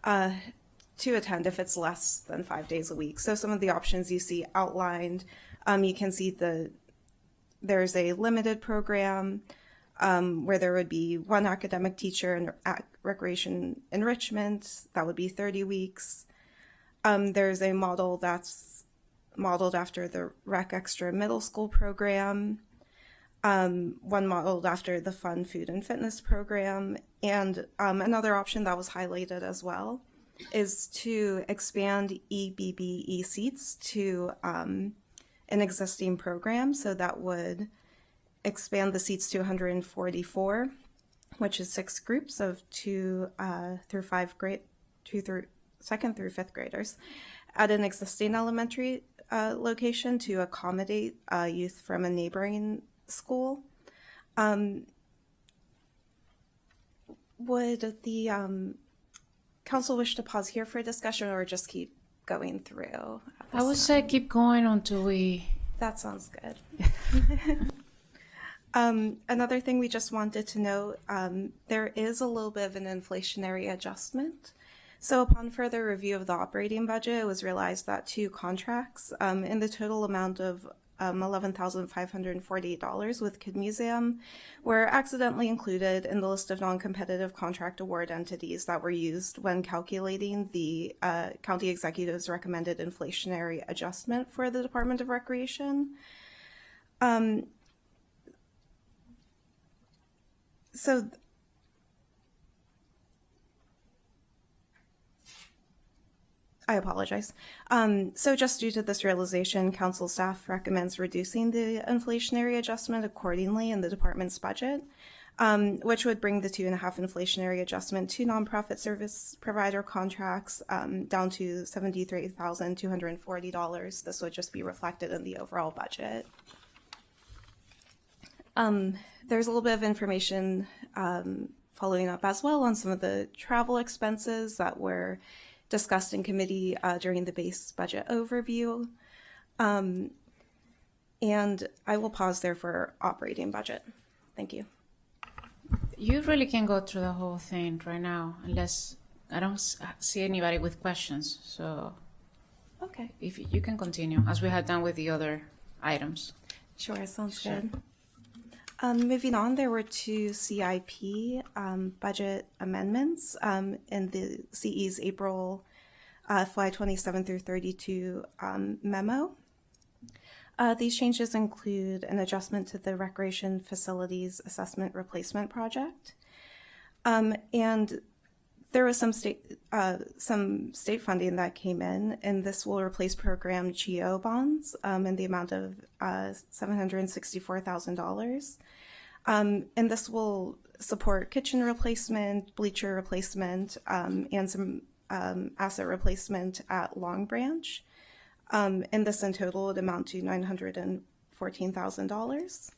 attend if it's less than 5 days a week. So some of the options you see outlined, you can see there's a limited program where there would be 1 academic teacher and recreation enrichment. That would be 30 weeks. There's a model that's modeled after the Rec Extra middle school program, one modeled after the Fun Food and Fitness program, and another option that was highlighted as well is to expand EBBE seats to an existing program. So that would expand the seats to 144, which is 6 groups of 2 through 2nd through 5th graders at an existing elementary location to accommodate youth from a neighboring school. Would the council wish to pause here for a discussion, or just keep going through? I would say keep going until we... That sounds good. Another thing we just wanted to note, there is a little bit of an inflationary adjustment. So upon further review of the operating budget, it was realized that 2 contracts in the total amount of $11,548 with Kid Museum were accidentally included in the list of non-competitive contract award entities that were used when calculating the county executive's recommended inflationary adjustment for the Department of Recreation. So I apologize. So just due to this realization, council staff recommends reducing the inflationary adjustment accordingly in the department's budget, which would bring the 2.5 inflationary adjustment to nonprofit service provider contracts down to $73,240. This would just be reflected in the overall budget. There's a little bit of information following up as well on some of the travel expenses that were discussed in committee during the base budget overview. And I will pause there for operating budget. Thank you. You really can go through the whole thing right now, unless I don't see anybody with questions. So, okay, if you can continue as we had done with the other items. Sure, sounds good. Moving on, there were 2 CIP budget amendments in the CE's April FY 27 through 32 memo. These changes include an adjustment to the Recreation Facilities Assessment Replacement Project. And there was some state funding that came in, and this will replace program GO bonds in the amount of $764,000. And this will support kitchen replacement, bleacher replacement, and some asset replacement at Long Branch. And this in total would amount to $914,000.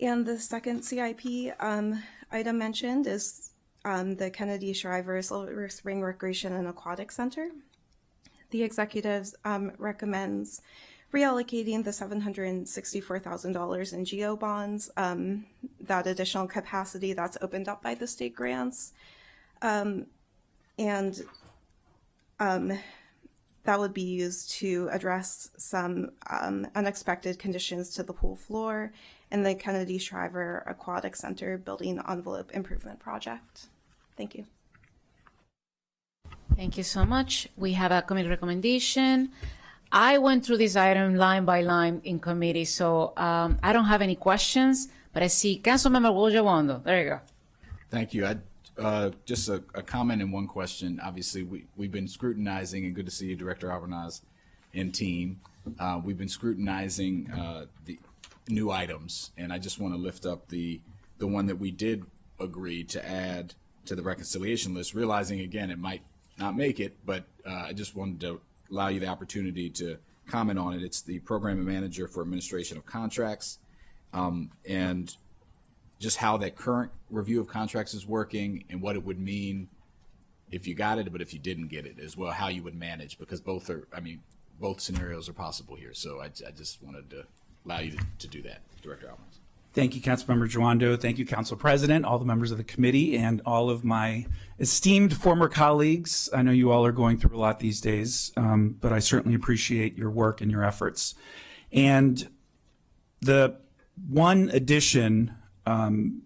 And the second CIP item mentioned is the Kennedy Shriver Silver Spring Recreation and Aquatic Center. The executives recommends reallocating the $764,000 in GO bonds, that additional capacity that's opened up by the state grants, and that would be used to address some unexpected conditions to the pool floor in the Kennedy Shriver Aquatic Center building envelope improvement project. Thank you. Thank you so much. We have a committee recommendation. I went through this item line by line in committee, so I don't have any questions, but I see Councilmember Wojo-Wando. There you go. Thank you. Just a comment and one question. Obviously, we've been scrutinizing, and good to see you, Director Albanaz and team. We've been scrutinizing the new items, and I just want to lift up the one that we did agree to add to the reconciliation list, realizing, again, it might not make it, but I just wanted to allow you the opportunity to comment on it. It's the Program Manager for Administration of Contracts, and just how that current review of contracts is working and what it would mean if you got it, but if you didn't get it as well, how you would manage, because both scenarios are possible here. So I just wanted to allow you to do that, Director Albanaz. Thank you, Councilmember Joando. Thank you, Council President, all the members of the committee, and all of my esteemed former colleagues. I know you all are going through a lot these days, but I certainly appreciate your work and your efforts. And the one addition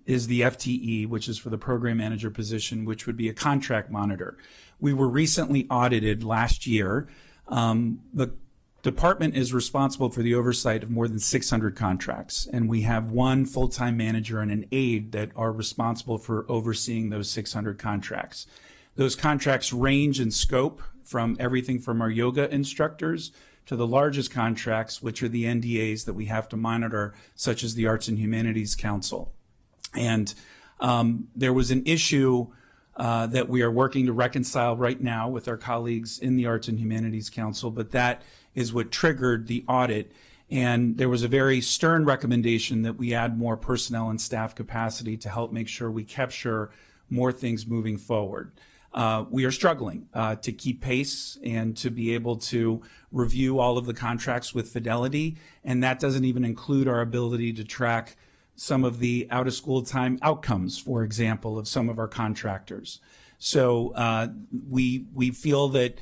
is the FTE, which is for the program manager position, which would be a contract monitor. We were recently audited last year. The department is responsible for the oversight of more than 600 contracts, and we have one full-time manager and an aide that are responsible for overseeing those 600 contracts. Those contracts range in scope from everything from our yoga instructors to the largest contracts, which are the NDAs that we have to monitor, such as the Arts and Humanities Council. And there was an issue that we are working to reconcile right now with our colleagues in the Arts and Humanities Council, but that is what triggered the audit. And there was a very stern recommendation that we add more personnel and staff capacity to help make sure we capture more things moving forward. We are struggling to keep pace and to be able to review all of the contracts with fidelity, and that doesn't even include our ability to track some of the out-of-school time outcomes, for example, of some of our contractors. So we feel that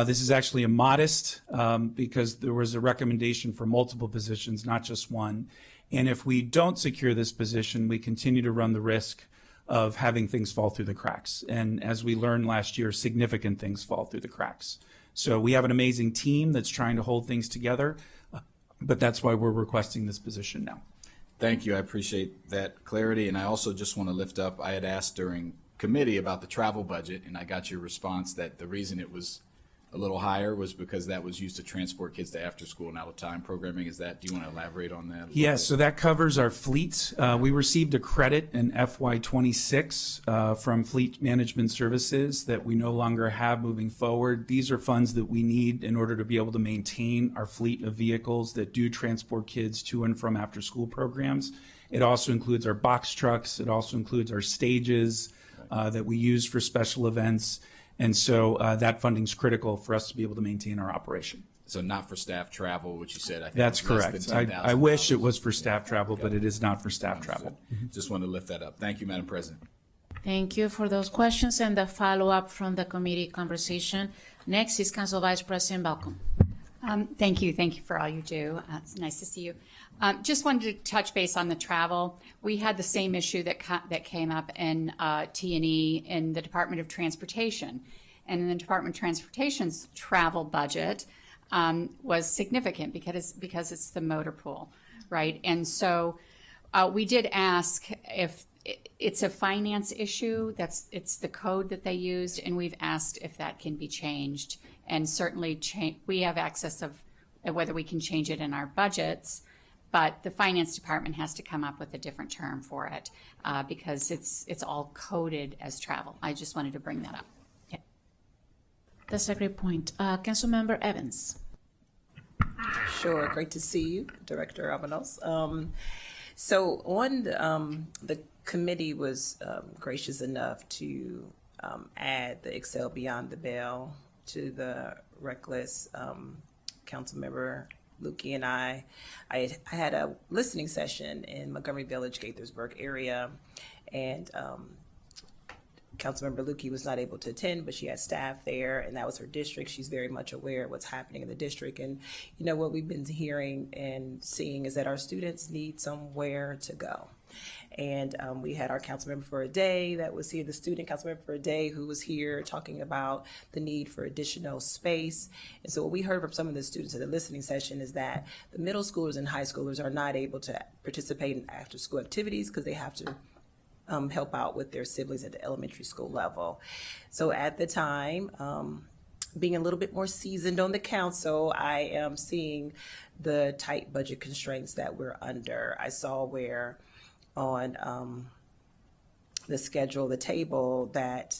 this is actually a modest, because there was a recommendation for multiple positions, not just one. And if we don't secure this position, we continue to run the risk of having things fall through the cracks. And as we learned last year, significant things fall through the cracks. So we have an amazing team that's trying to hold things together, but that's why we're requesting this position now. Thank you. I appreciate that clarity. And I also just want to lift up, I had asked during committee about the travel budget, and I got your response that the reason it was a little higher was because that was used to transport kids to after school and out of time programming. Is that, do you want to elaborate on that? Yes, so that covers our fleet. We received a credit in FY26 from Fleet Management Services that we no longer have moving forward. These are funds that we need in order to be able to maintain our fleet of vehicles that do transport kids to and from after school programs. It also includes our box trucks. It also includes our stages that we use for special events. And so that funding is critical for us to be able to maintain our operation. So not for staff travel, which you said, I think that's was less correct. than I wish it was for staff travel, but it is not for staff travel. Just wanted to lift that up. Thank you, Madam President. Thank you for those questions and the follow-up from the committee conversation. Next is Council Vice President Balcom. Thank you. Thank you for all you do. It's nice to see you. Just wanted to touch base on the travel. We had the same issue that came up in T&E in the Department of Transportation. And in the Department of Transportation's travel budget was significant because it's the motor pool, right? And so we did ask if it's a finance issue. It's the code that they used, and we've asked if that can be changed. And certainly, we have access of whether we can change it in our budgets. But the finance department has to come up with a different term for it because it's all coded as travel. I just wanted to bring that up. Yeah. That's a great point. Councilmember Evans. Sure, great to see you, Director Avanos. So on the committee was gracious enough to add the Excel Beyond the Bell to the rec list. Councilmember Lukey and I had a listening session in Montgomery Village, Gaithersburg area, and Councilmember Lukey was not able to attend, but she had staff there, and that was her district. She's very much aware of what's happening in the district. And, you know, what we've been hearing and seeing is that our students need somewhere to go. And we had our council member for a day that was here, the student council member for a day who was here talking about the need for additional space. And so what we heard from some of the students at the listening session is that the middle schoolers and high schoolers are not able to participate in after school activities because they have to help out with their siblings at the elementary school level. So at the time, being a little bit more seasoned on the council, I am seeing the tight budget constraints that we're under. I saw where on the schedule, the table, that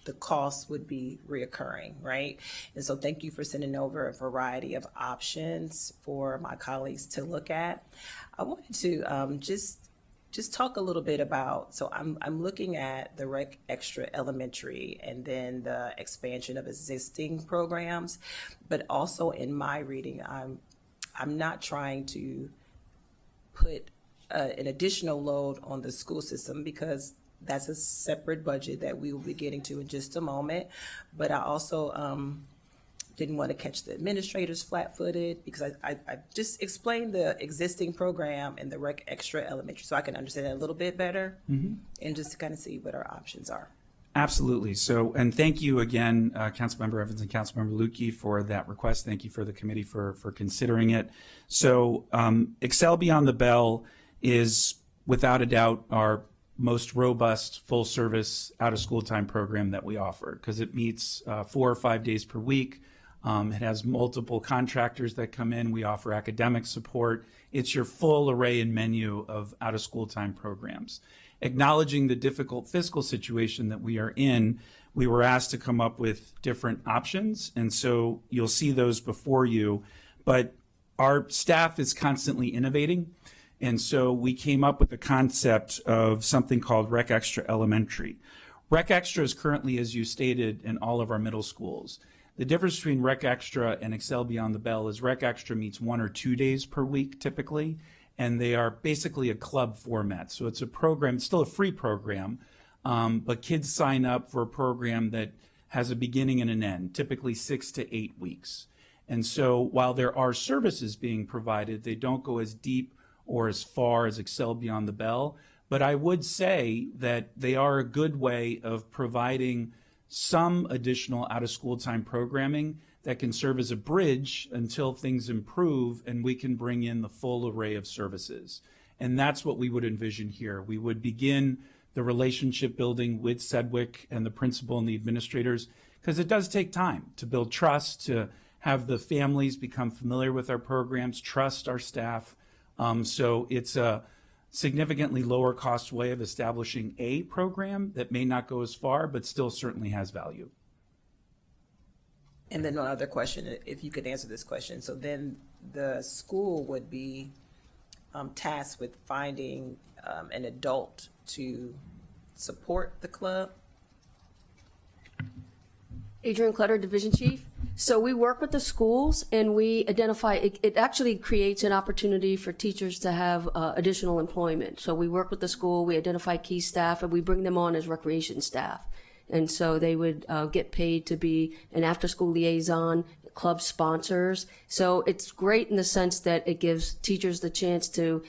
the costs would be reoccurring, right? And so thank you for sending over a variety of options for my colleagues to look at. I wanted to just talk a little bit about, so I'm looking at the Rec Extra Elementary and then the expansion of existing programs, but also in my reading, I'm not trying to put an additional load on the school system because that's a separate budget that we will be getting to in just a moment. But I also didn't want to catch the administrators flat-footed because I just explained the existing program in the Rec Extra Elementary so I can understand it a little bit better and just to kind of see what our options are. Absolutely. So, and thank you again, Councilmember Evans and Councilmember Lukey, for that request. Thank you for the committee for considering it. So, Excel Beyond the Bell is without a doubt our most robust full-service out-of-school time program that we offer because it meets 4 or 5 days per week. It has multiple contractors that come in. We offer academic support. It's your full array and menu of out-of-school time programs. Acknowledging the difficult fiscal situation that we are in, we were asked to come up with different options, and so you'll see those before you. But our staff is constantly innovating, and so we came up with the concept of something called Rec Extra Elementary. Rec Extra is currently, as you stated, in all of our middle schools. The difference between Rec Extra and Excel Beyond the Bell is Rec Extra meets 1 or 2 days per week typically, and they are basically a club format. So it's a program, it's still a free program, but kids sign up for a program that has a beginning and an end, typically 6 to 8 weeks. And so while there are services being provided, they don't go as deep or as far as Excel Beyond the Bell, but I would say that they are a good way of providing some additional out-of-school time programming that can serve as a bridge until things improve and we can bring in the full array of services. And that's what we would envision here. We would begin the relationship building with Sedgwick and the principal and the administrators, because it does take time to build trust, to have the families become familiar with our programs, trust our staff. So it's a significantly lower cost way of establishing a program that may not go as far, but still certainly has value. And then one other question, if you could answer this question. So then the school would be tasked with finding an adult to support the club? Adrian Clutter, Division Chief. So we work with the schools and we identify, it actually creates an opportunity for teachers to have additional employment. So we work with the school, we identify key staff, and we bring them on as recreation staff. And so they would get paid to be an after-school liaison, club sponsors. So it's great in the sense that it gives teachers the chance to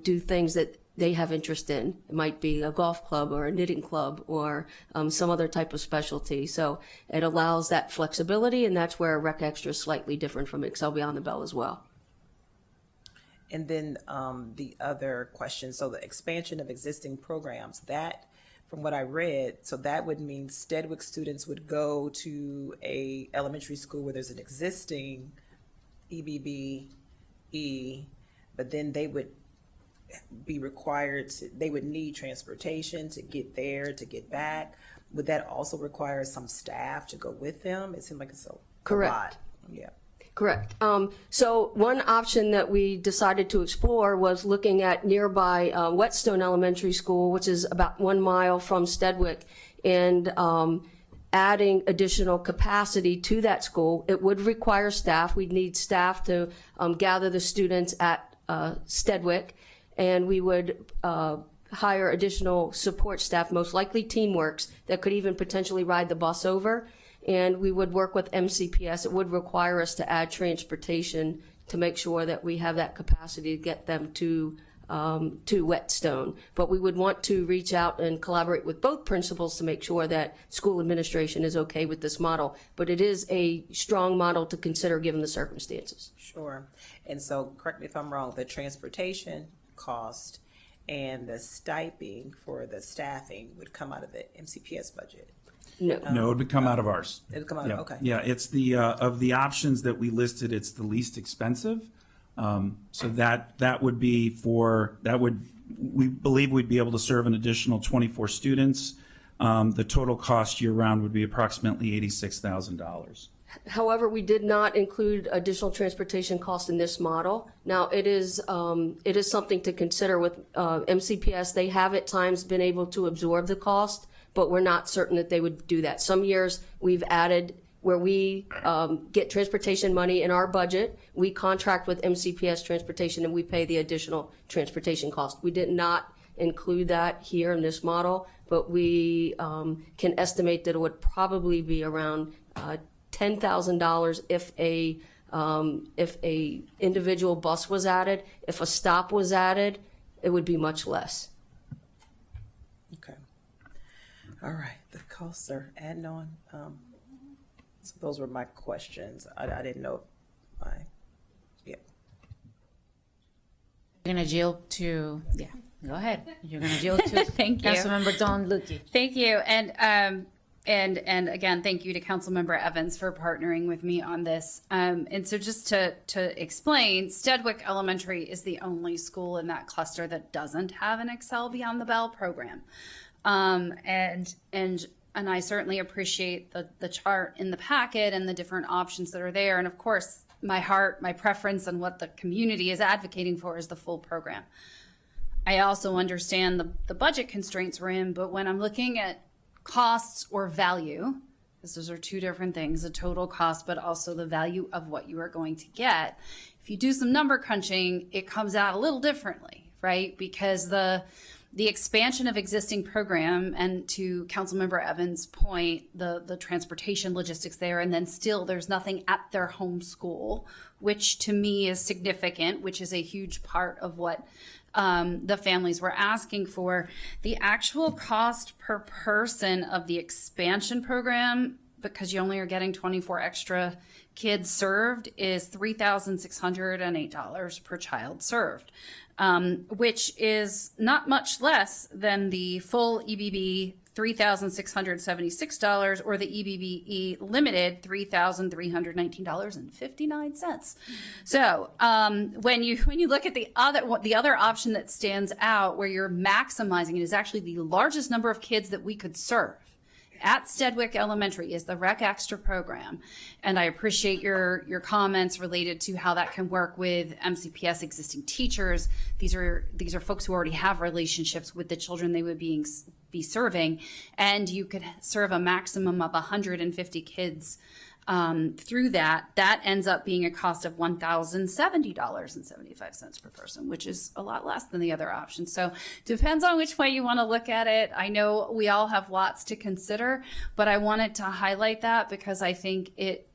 do things that they have interest in. It might be a golf club or a knitting club or some other type of specialty. So it allows that flexibility, and that's where Rec Extra is slightly different from Excel Beyond the Bell as well. And then the other question, so the expansion of existing programs, that, from what I read, so that would mean Steadwick students would go to a elementary school where there's an existing EBBE, but then they would be required to, they would need transportation to get there, to get back. Would that also require some staff to go with them? It seemed like it's a lot. Yeah. Correct. So one option that we decided to explore was looking at nearby Whetstone Elementary School, which is about 1 mile from Steadwick, and adding additional capacity to that school. It would require staff. We'd need staff to gather the students at Steadwick, and we would hire additional support staff, most likely TeamWorks, that could even potentially ride the bus over. And we would work with MCPS. It would require us to add transportation to make sure that we have that capacity to get them to Whetstone. But we would want to reach out and collaborate with both principals to make sure that school administration is okay with this model. But it is a strong model to consider given the circumstances. Sure. And so, correct me if I'm wrong, the transportation cost and the stipend for the staffing would come out of the MCPS budget. No, no, it would come out of ours. It would come out. Yeah. Okay. Yeah, it's the of the options that we listed, it's the least expensive. So that would be for we believe we'd be able to serve an additional 24 students. The total cost year round would be approximately $86,000. However, we did not include additional transportation costs in this model. Now, it is something to consider with MCPS. They have at times been able to absorb the cost, but we're not certain that they would do that. Some years we've added where we get transportation money in our budget, we contract with MCPS Transportation and we pay the additional transportation cost. We did not include that here in this model, but we can estimate that it would probably be around $10,000 if a individual bus was added. If a stop was added, it would be much less. Okay. All right. The costs are adding on. So those were my questions. I didn't know. Yeah. You're going to yield to, yeah, go ahead. You're going to yield to Thank you. Councilmember Dawn Lukey. Thank you. And again, thank you to Councilmember Evans for partnering with me on this. And so just to explain, Steadwick Elementary is the only school in that cluster that doesn't have an Excel Beyond the Bell program. And I certainly appreciate the chart in the packet and the different options that are there. And of course, my heart, my preference, and what the community is advocating for is the full program. I also understand the budget constraints we're in, but when I'm looking at costs or value, because those are two different things, the total cost, but also the value of what you are going to get. If you do some number crunching, it comes out a little differently, right? Because the expansion of existing program, and to Councilmember Evans' point, the transportation logistics there, and then still there's nothing at their home school, which to me is significant, which is a huge part of what the families were asking for. The actual cost per person of the expansion program, because you only are getting 24 extra kids served, is $3,608 per child served. Which is not much less than the full EBB $3,676 or the EBBE limited $3,319.59. So when you look at the other option that stands out, where you're maximizing it, is actually the largest number of kids that we could serve at Steadwick Elementary is the Rec Extra program. And I appreciate your comments related to how that can work with MCPS existing teachers. These are folks who already have relationships with the children they would be serving. And you could serve a maximum of 150 kids through that. That ends up being a cost of $1,070.75 per person, which is a lot less than the other option. So depends on which way you want to look at it. I know we all have lots to consider, but I wanted to highlight that because I think it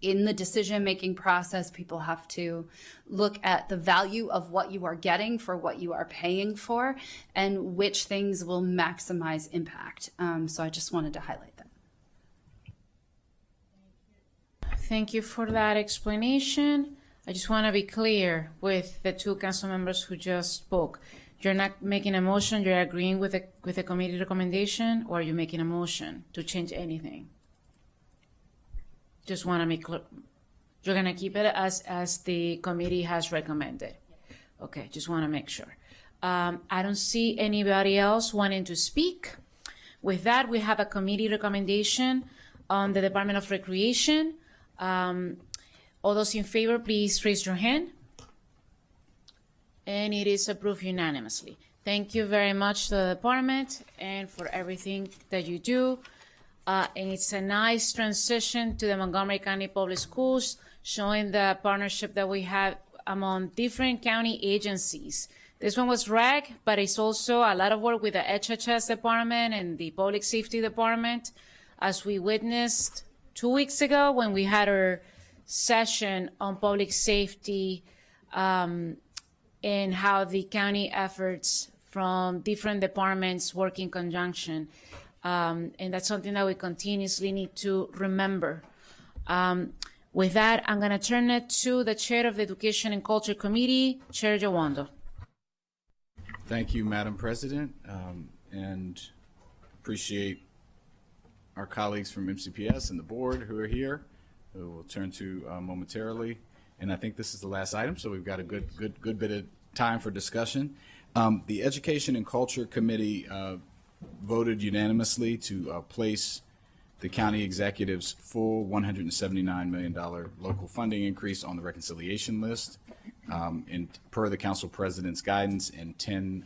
in the decision-making process, people have to look at the value of what you are getting for what you are paying for and which things will maximize impact. So I just wanted to highlight that. Thank you for that explanation. I just want to be clear with the two council members who just spoke. You're not making a motion, you're agreeing with the committee recommendation, or are you making a motion to change anything? Just want to make clear. You're going to keep it as the committee has recommended. Okay, just want to make sure. I don't see anybody else wanting to speak. With that, we have a committee recommendation on the Department of Recreation. All those in favor, please raise your hand. And it is approved unanimously. Thank you very much to the department and for everything that you do. And it's a nice transition to the Montgomery County Public Schools, showing the partnership that we have among different county agencies. This one was REG, but it's also a lot of work with the HHS department and the Public Safety Department, as we witnessed 2 weeks ago when we had our session on public safety, and how the county efforts from different departments work in conjunction. And that's something that we continuously need to remember. With that, I'm going to turn it to the chair of the Education and Culture Committee, Chair Jawando. Thank you, Madam President, and appreciate our colleagues from MCPS and the board who are here, who we'll turn to momentarily. And I think this is the last item, so we've got a good bit of time for discussion. The Education and Culture Committee voted unanimously to place the county executive's full $179 million local funding increase on the reconciliation list, and per the council president's guidance, in 10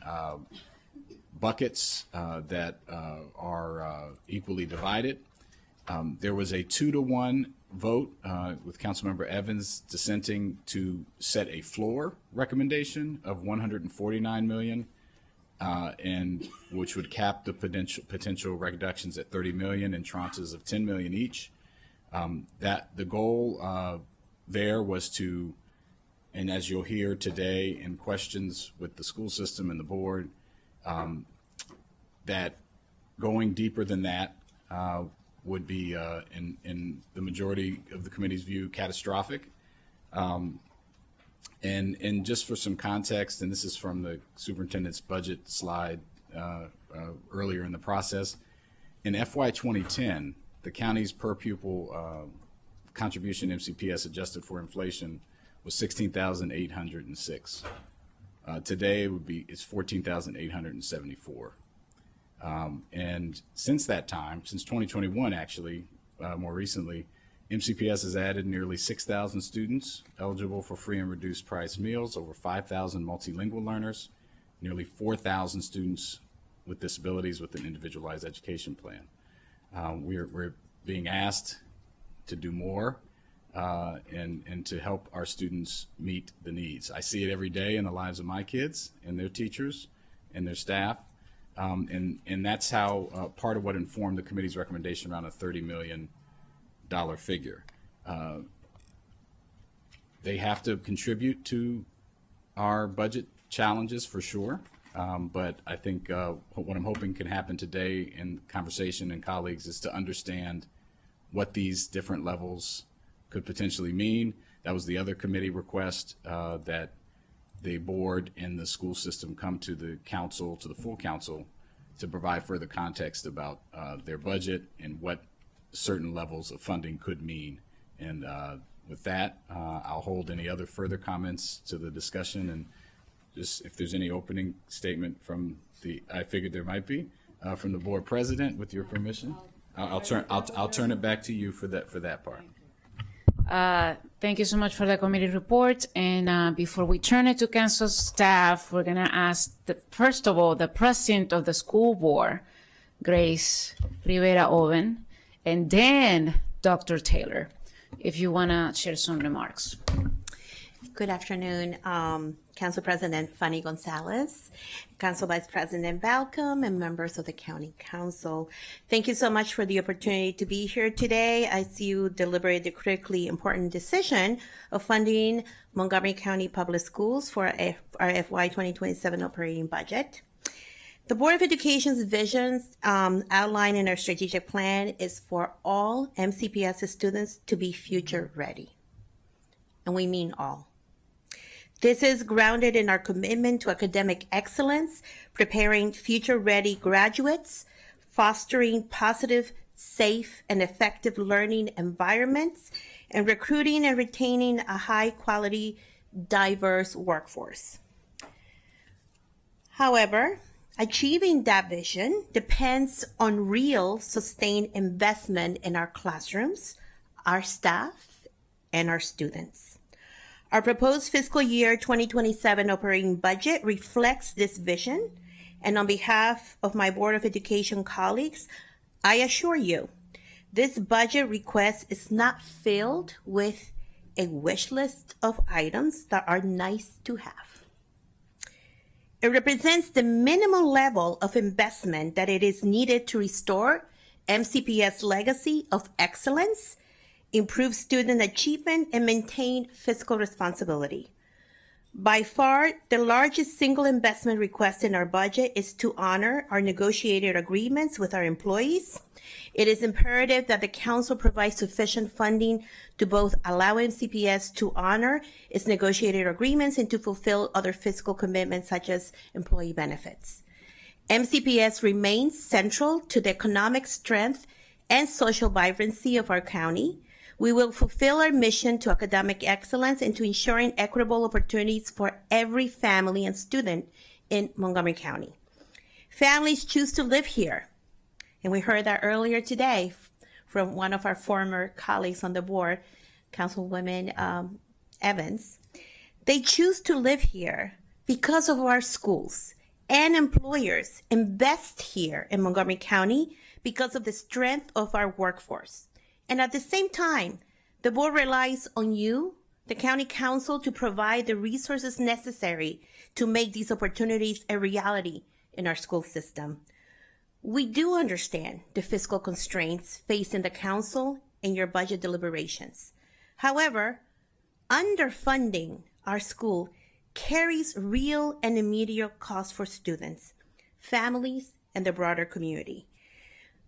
buckets that are equally divided. There was a 2-to-1 vote with Councilmember Evans dissenting to set a floor recommendation of $149 million, and which would cap the potential reductions at $30 million in tranches of $10 million each. That the goal there was to, and as you'll hear today in questions with the school system and the board, that going deeper than that would be, in the majority of the committee's view, catastrophic. And just for some context, and this is from the superintendent's budget slide earlier in the process, in FY 2010, the county's per pupil contribution MCPS adjusted for inflation was $16,806. Today it's $14,874. And since that time, since 2021 actually, more recently, MCPS has added nearly 6,000 students eligible for free and reduced price meals, over 5,000 multilingual learners, nearly 4,000 students with disabilities with an individualized education plan. We're being asked to do more and to help our students meet the needs. I see it every day in the lives of my kids and their teachers and their staff. And that's how part of what informed the committee's recommendation around a $30 million figure. They have to contribute to our budget challenges for sure. But I think what I'm hoping can happen today in conversation and colleagues is to understand what these different levels could potentially mean. That was the other committee request, that the board and the school system come to the council, to the full council, to provide further context about their budget and what certain levels of funding could mean. And with that, I'll hold any other further comments to the discussion, and just if there's any opening statement from I figured there might be, from the board president, with your permission. I'll turn it back to you for that part. Thank you so much for the committee report. And before we turn it to council staff, we're going to ask, first of all, the president of the school board, Grace Rivera Oven, and then Dr. Taylor, if you want to share some remarks. Good afternoon, Council President Fanny Gonzalez, Council Vice President Balcom, and members of the County Council. Thank you so much for the opportunity to be here today as you deliberate the critically important decision of funding Montgomery County Public Schools for our FY 2027 operating budget. The Board of Education's visions outlined in our strategic plan is for all MCPS students to be future ready. And we mean all. This is grounded in our commitment to academic excellence, preparing future-ready graduates, fostering positive, safe, and effective learning environments, and recruiting and retaining a high-quality, diverse workforce. However, achieving that vision depends on real, sustained investment in our classrooms, our staff, and our students. Our proposed fiscal year 2027 operating budget reflects this vision, and on behalf of my Board of Education colleagues, I assure you, this budget request is not filled with a wish list of items that are nice to have. It represents the minimum level of investment that it is needed to restore MCPS legacy of excellence, improve student achievement, and maintain fiscal responsibility. By far, the largest single investment request in our budget is to honor our negotiated agreements with our employees. It is imperative that the Council provide sufficient funding to both allow MCPS to honor its negotiated agreements and to fulfill other fiscal commitments such as employee benefits. MCPS remains central to the economic strength and social vibrancy of our county. We will fulfill our mission to academic excellence and to ensuring equitable opportunities for every family and student in Montgomery County. Families choose to live here, and we heard that earlier today from one of our former colleagues on the board, Councilwoman Evans. They choose to live here because of our schools, and employers invest here in Montgomery County because of the strength of our workforce. And at the same time, the board relies on you, the County Council, to provide the resources necessary to make these opportunities a reality in our school system. We do understand the fiscal constraints facing the Council in your budget deliberations. However, underfunding our school carries real and immediate costs for students, families, and the broader community.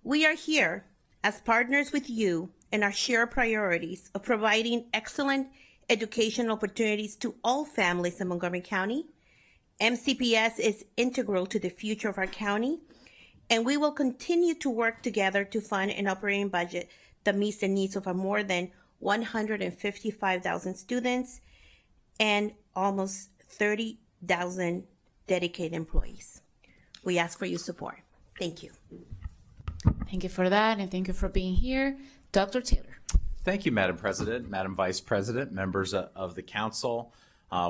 We are here as partners with you in our shared priorities of providing excellent educational opportunities to all families in Montgomery County. MCPS is integral to the future of our county, and we will continue to work together to fund an operating budget that meets the needs of our more than 155,000 students and almost 30,000 dedicated employees. We ask for your support. Thank you. Thank you for that, and thank you for being here. Dr. Taylor. Thank you, Madam President, Madam Vice President, members of the Council.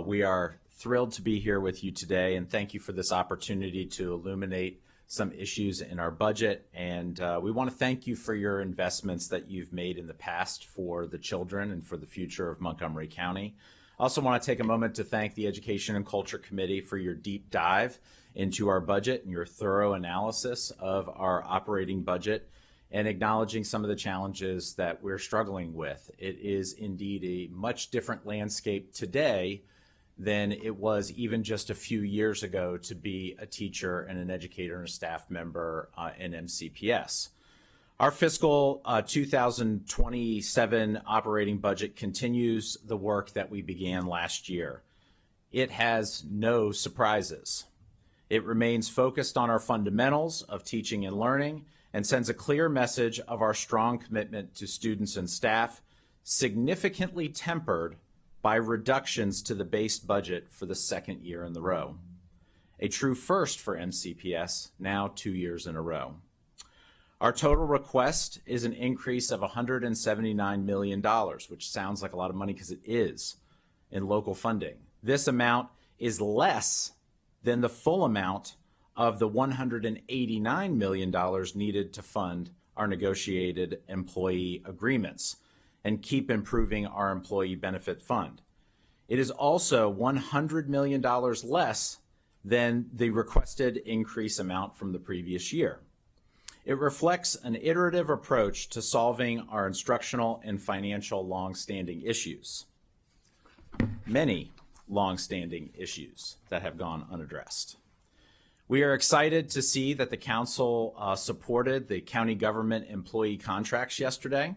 We are thrilled to be here with you today, and thank you for this opportunity to illuminate some issues in our budget. And we want to thank you for your investments that you've made in the past for the children and for the future of Montgomery County. I also want to take a moment to thank the Education and Culture Committee for your deep dive into our budget and your thorough analysis of our operating budget and acknowledging some of the challenges that we're struggling with. It is indeed a much different landscape today than it was even just a few years ago to be a teacher and an educator and a staff member in MCPS. Our fiscal 2027 operating budget continues the work that we began last year. It has no surprises. It remains focused on our fundamentals of teaching and learning and sends a clear message of our strong commitment to students and staff, significantly tempered by reductions to the base budget for the second year in a row. A true first for MCPS, now 2 years in a row. Our total request is an increase of $179 million, which sounds like a lot of money because it is, in local funding. This amount is less than the full amount of the $189 million needed to fund our negotiated employee agreements and keep improving our employee benefit fund. It is also $100 million less than the requested increase amount from the previous year. It reflects an iterative approach to solving our instructional and financial long-standing issues. Many long-standing issues that have gone unaddressed. We are excited to see that the council supported the county government employee contracts yesterday,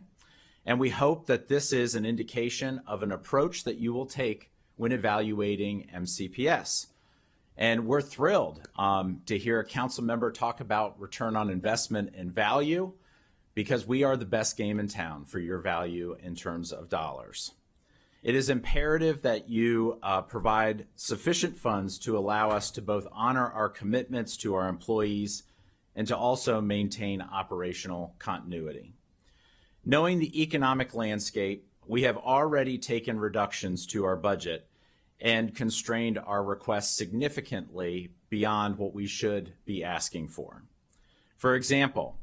and we hope that this is an indication of an approach that you will take when evaluating MCPS. And we're thrilled to hear a council member talk about return on investment and value, because we are the best game in town for your value in terms of dollars. It is imperative that you provide sufficient funds to allow us to both honor our commitments to our employees and to also maintain operational continuity. Knowing the economic landscape, we have already taken reductions to our budget and constrained our requests significantly beyond what we should be asking for. For example,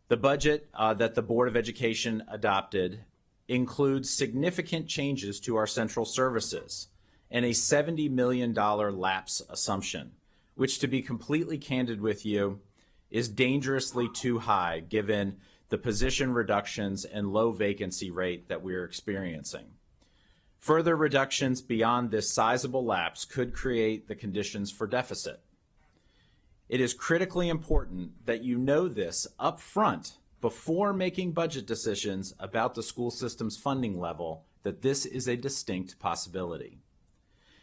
the budget that the Board of Education adopted includes significant changes to our central services and a $70 million lapse assumption, which, to be completely candid with you, is dangerously too high given the position reductions and low vacancy rate that we're experiencing. Further reductions beyond this sizable lapse could create the conditions for deficit. It is critically important that you know this up front before making budget decisions about the school system's funding level, that this is a distinct possibility.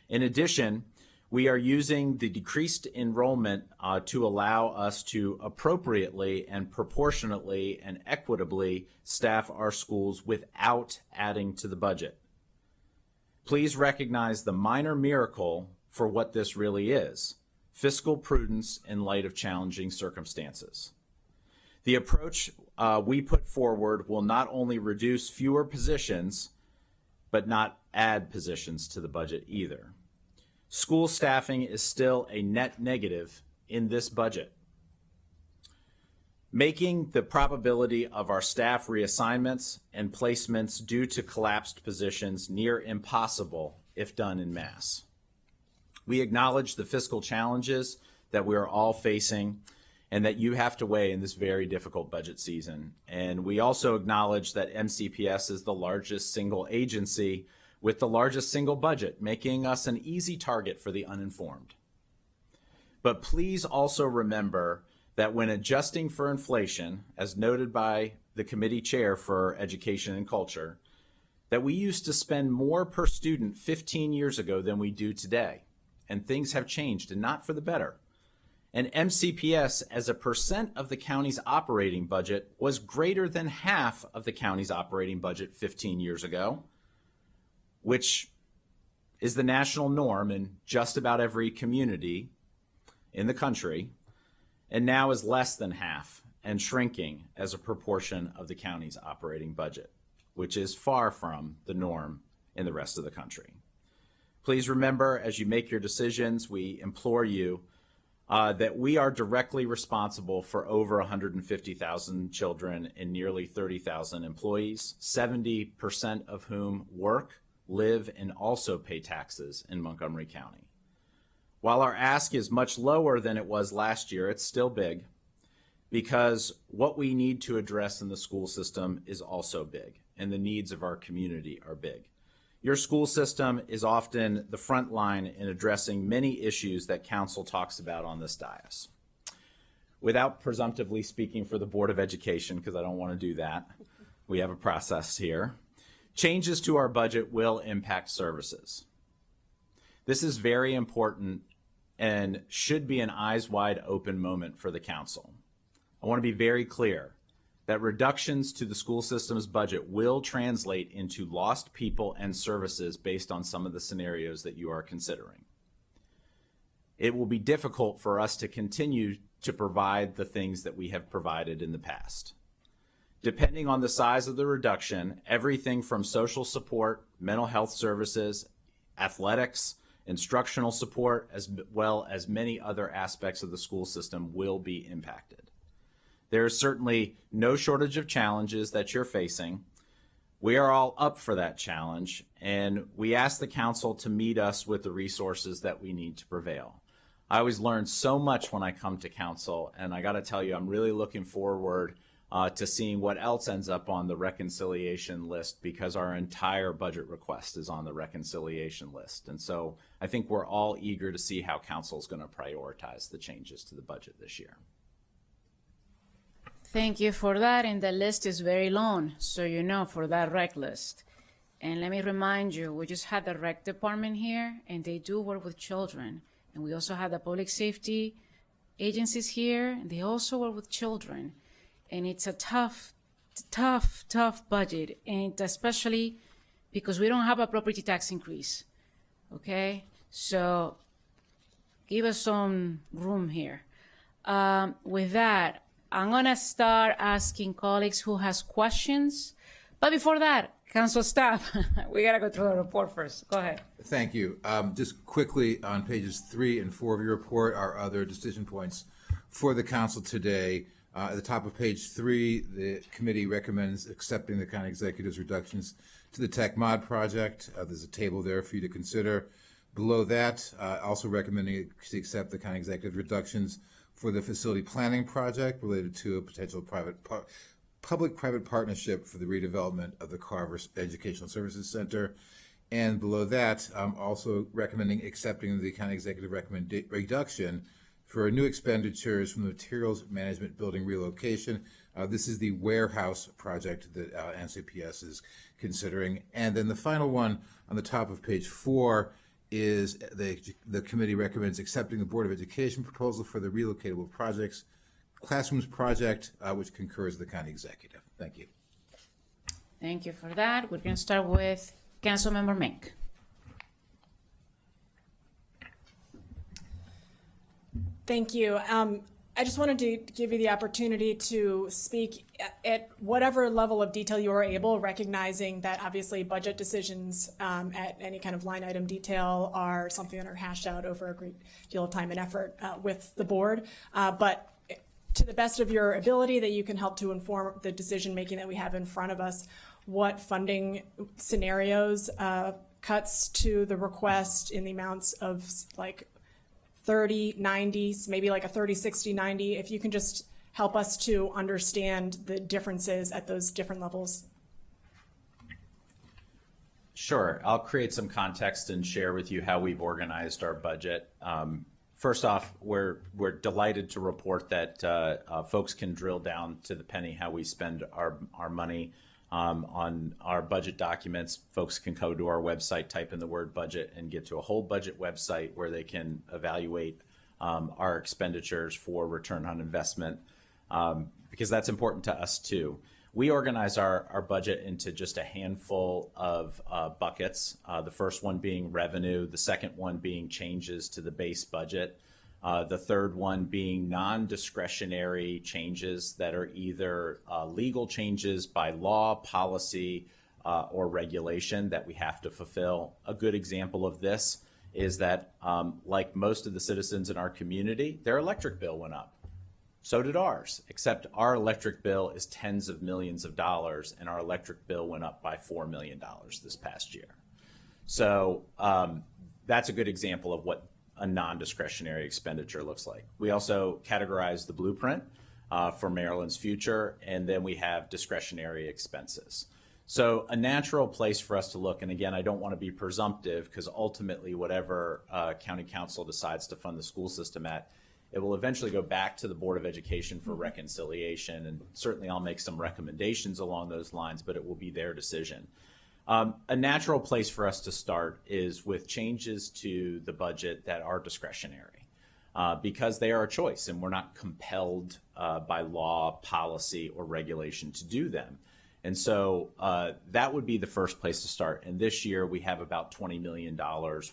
In addition, we are using the decreased enrollment to allow us to appropriately and proportionately and equitably staff our schools without adding to the budget. Please recognize the minor miracle for what this really is: fiscal prudence in light of challenging circumstances. The approach we put forward will not only reduce fewer positions, but not add positions to the budget either. School staffing is still a net negative in this budget, making the probability of our staff reassignments and placements due to collapsed positions near impossible if done en masse. We acknowledge the fiscal challenges that we are all facing and that you have to weigh in this very difficult budget season. And we also acknowledge that MCPS is the largest single agency with the largest single budget, making us an easy target for the uninformed. But please also remember that when adjusting for inflation, as noted by the committee chair for Education and Culture, that we used to spend more per student 15 years ago than we do today. And things have changed, and not for the better. And MCPS, as a percent of the county's operating budget, was greater than half of the county's operating budget 15 years ago, which is the national norm in just about every community in the country, and now is less than half and shrinking as a proportion of the county's operating budget, which is far from the norm in the rest of the country. Please remember, as you make your decisions, we implore you that we are directly responsible for over 150,000 children and nearly 30,000 employees, 70% of whom work, live, and also pay taxes in Montgomery County. While our ask is much lower than it was last year, it's still big, because what we need to address in the school system is also big, and the needs of our community are big. Your school system is often the front line in addressing many issues that council talks about on this dais. Without presumptively speaking for the Board of Education, because I don't want to do that, we have a process here. Changes to our budget will impact services. This is very important and should be an eyes wide open moment for the council. I want to be very clear that reductions to the school system's budget will translate into lost people and services based on some of the scenarios that you are considering. It will be difficult for us to continue to provide the things that we have provided in the past. Depending on the size of the reduction, everything from social support, mental health services, athletics, instructional support, as well as many other aspects of the school system will be impacted. There is certainly no shortage of challenges that you're facing. We are all up for that challenge, and we ask the council to meet us with the resources that we need to prevail. I always learn so much when I come to council, and I got to tell you, I'm really looking forward to seeing what else ends up on the reconciliation list, because our entire budget request is on the reconciliation list. And so I think we're all eager to see how council is going to prioritize the changes to the budget this year. Thank you for that, and the list is very long, so you know, for that rec list. And let me remind you, we just had the rec department here, and they do work with children. And we also have the public safety agencies here, and they also work with children. And it's a tough budget, and especially because we don't have a property tax increase, okay? So give us some room here. With that, I'm gonna start asking colleagues who has questions. But before that, council staff, we gotta go through the report first. Go ahead. Thank you. Just quickly, on pages 3 and 4 of your report are other decision points for the council today. At the top of page 3, the committee recommends accepting the county executive's reductions to the Tech Mod project. There's a table there for you to consider. Below that, also recommending to accept the county executive reductions for the facility planning project related to a potential public-private partnership for the redevelopment of the Carver Educational Services Center. And below that, also recommending accepting the county executive reduction for new expenditures from the materials management building relocation. This is the warehouse project that NCPS is considering. And then the final one on the top of page 4 is the committee recommends accepting the Board of Education proposal for the relocatable projects classrooms project, which concurs the county executive. Thank you. Thank you for that. We're going to start with Councilmember Mink. Thank you. I just wanted to give you the opportunity to speak at whatever level of detail you are able, recognizing that obviously budget decisions at any kind of line item detail are something that are hashed out over a great deal of time and effort with the board. But to the best of your ability, that you can help to inform the decision making that we have in front of us, what funding scenarios, cuts to the request in the amounts of like 30, 90, maybe like a 30, 60, 90, if you can just help us to understand the differences at those different levels. Sure. I'll create some context and share with you how we've organized our budget. First off, we're delighted to report that folks can drill down to the penny how we spend our money on our budget documents. Folks can go to our website, type in the word budget, and get to a whole budget website where they can evaluate our expenditures for return on investment, because that's important to us too. We organize our budget into just a handful of buckets. The first one being revenue, the second one being changes to the base budget, the third one being non-discretionary changes that are either legal changes by law, policy, or regulation that we have to fulfill. A good example of this is that, like most of the citizens in our community, their electric bill went up. So did ours, except our electric bill is tens of millions of dollars, and our electric bill went up by $4 million this past year. So that's a good example of what a non-discretionary expenditure looks like. We also categorize the blueprint for Maryland's future, and then we have discretionary expenses. So a natural place for us to look, and again, I don't want to be presumptive, because ultimately whatever county council decides to fund the school system at, it will eventually go back to the Board of Education for reconciliation, and certainly I'll make some recommendations along those lines, but it will be their decision. A natural place for us to start is with changes to the budget that are discretionary, because they are a choice and we're not compelled by law, policy, or regulation to do them. And so that would be the first place to start. And this year we have about $20 million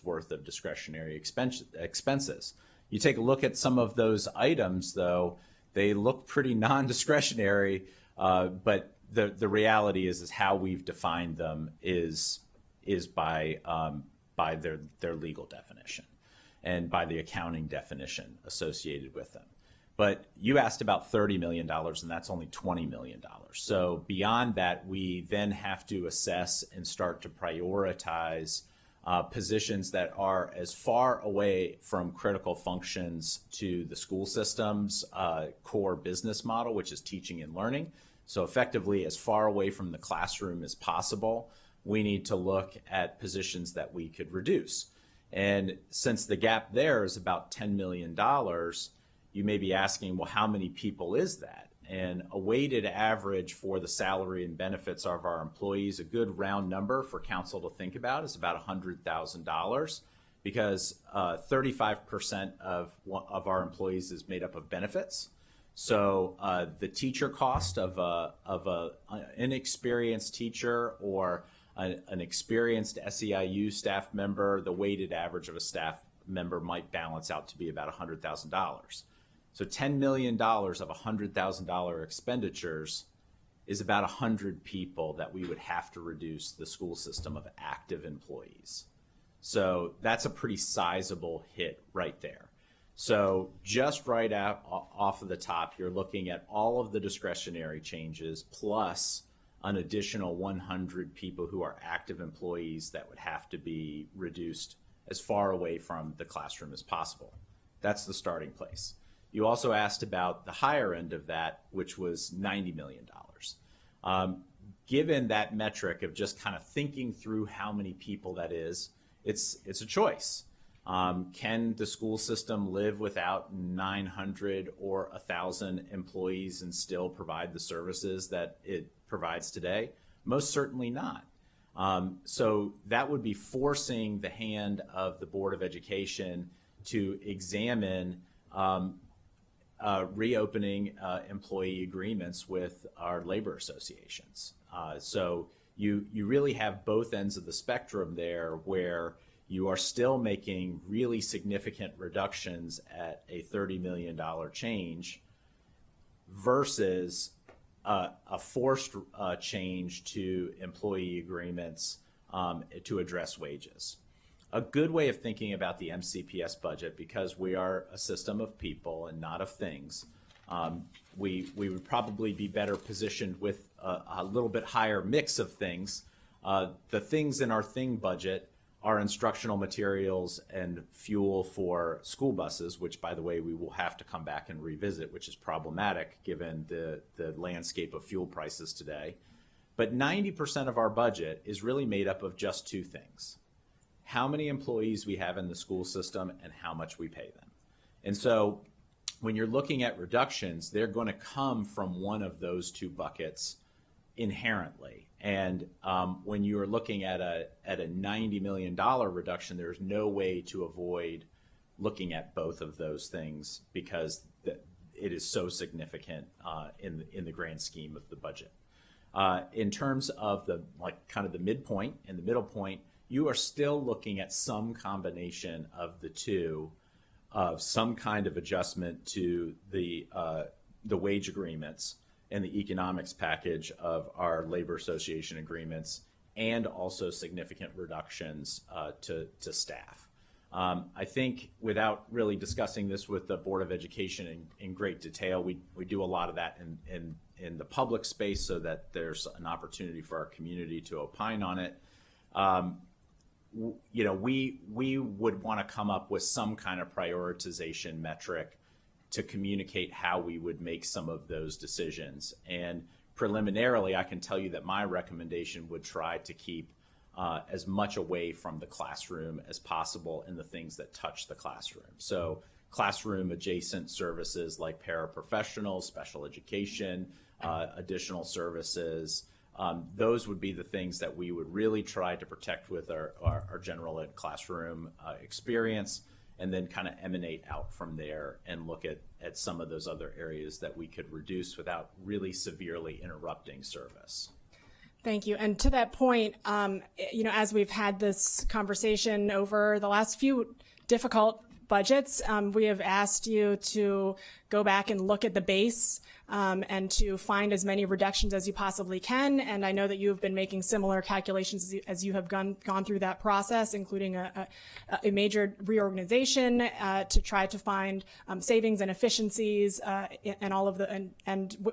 worth of discretionary expenses. You take a look at some of those items, though, they look pretty non-discretionary, but the reality is how we've defined them is by their legal definition and by the accounting definition associated with them. But you asked about $30 million, and that's only $20 million. So beyond that, we then have to assess and start to prioritize positions that are as far away from critical functions to the school system's core business model, which is teaching and learning. So effectively, as far away from the classroom as possible, we need to look at positions that we could reduce. And since the gap there is about $10 million, you may be asking, well, how many people is that? And a weighted average for the salary and benefits of our employees, a good round number for council to think about, is about $100,000, because 35% of our employees is made up of benefits. So the teacher cost of an inexperienced teacher or an experienced SEIU staff member, the weighted average of a staff member might balance out to be about $100,000. So $10 million of $100,000 expenditures is about 100 people that we would have to reduce the school system of active employees. So that's a pretty sizable hit right there. So just right out off of the top, you're looking at all of the discretionary changes plus an additional 100 people who are active employees that would have to be reduced as far away from the classroom as possible. That's the starting place. You also asked about the higher end of that, which was $90 million. Given that metric of just kind of thinking through how many people that is, it's a choice. Can the school system live without 900 or 1,000 employees and still provide the services that it provides today? Most certainly not. So that would be forcing the hand of the Board of Education to examine reopening employee agreements with our labor associations. So you really have both ends of the spectrum there, where you are still making really significant reductions at a $30 million change versus a forced change to employee agreements to address wages. A good way of thinking about the MCPS budget, because we are a system of people and not of things, we would probably be better positioned with a little bit higher mix of things. The things in our thing budget are instructional materials and fuel for school buses, which, by the way, we will have to come back and revisit, which is problematic given the landscape of fuel prices today. But 90% of our budget is really made up of just two things: how many employees we have in the school system and how much we pay them. And so when you're looking at reductions, they're going to come from one of those two buckets inherently. And when you're looking at a $90 million reduction, there's no way to avoid looking at both of those things, because it is so significant in the grand scheme of the budget. In terms of the midpoint and the middle point, you are still looking at some combination of the two, of some kind of adjustment to the wage agreements and the economics package of our labor association agreements, and also significant reductions to staff. I think, without really discussing this with the Board of Education in great detail, we do a lot of that in the public space so that there's an opportunity for our community to opine on it. We would want to come up with some kind of prioritization metric to communicate how we would make some of those decisions. And preliminarily, I can tell you that my recommendation would try to keep as much away from the classroom as possible in the things that touch the classroom. So classroom adjacent services like paraprofessionals, special education, additional services, those would be the things that we would really try to protect with our general ed classroom experience, and then kind of emanate out from there and look at some of those other areas that we could reduce without really severely interrupting service. Thank you. And to that point, as we've had this conversation over the last few difficult budgets, we have asked you to go back and look at the base and to find as many reductions as you possibly can. And I know that you have been making similar calculations as you have gone through that process, including a major reorganization to try to find savings and efficiencies and all of the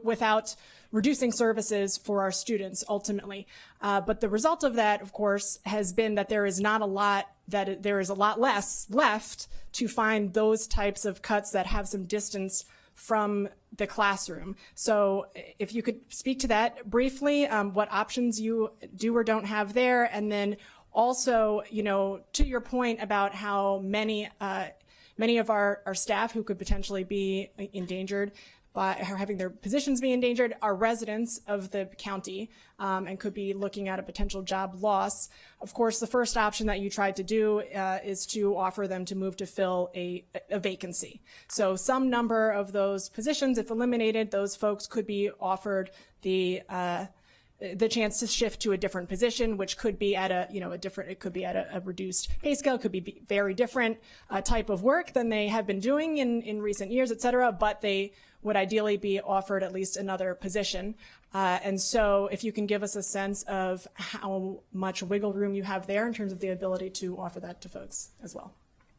without reducing services for our students ultimately. But the result of that, of course, has been that there is not a lot there is a lot less left to find those types of cuts that have some distance from the classroom. So if you could speak to that briefly, what options you do or don't have there, and then also, to your point about how many of our staff who could potentially be endangered by having their positions be endangered are residents of the county and could be looking at a potential job loss. Of course, the first option that you tried to do is to offer them to move to fill a vacancy. So some number of those positions, if eliminated, those folks could be offered the chance to shift to a different position, which could be at it could be at a reduced pay scale, could be very different type of work than they have been doing in recent years, et cetera, but they would ideally be offered at least another position. And so if you can give us a sense of how much wiggle room you have there in terms of the ability to offer that to folks as well.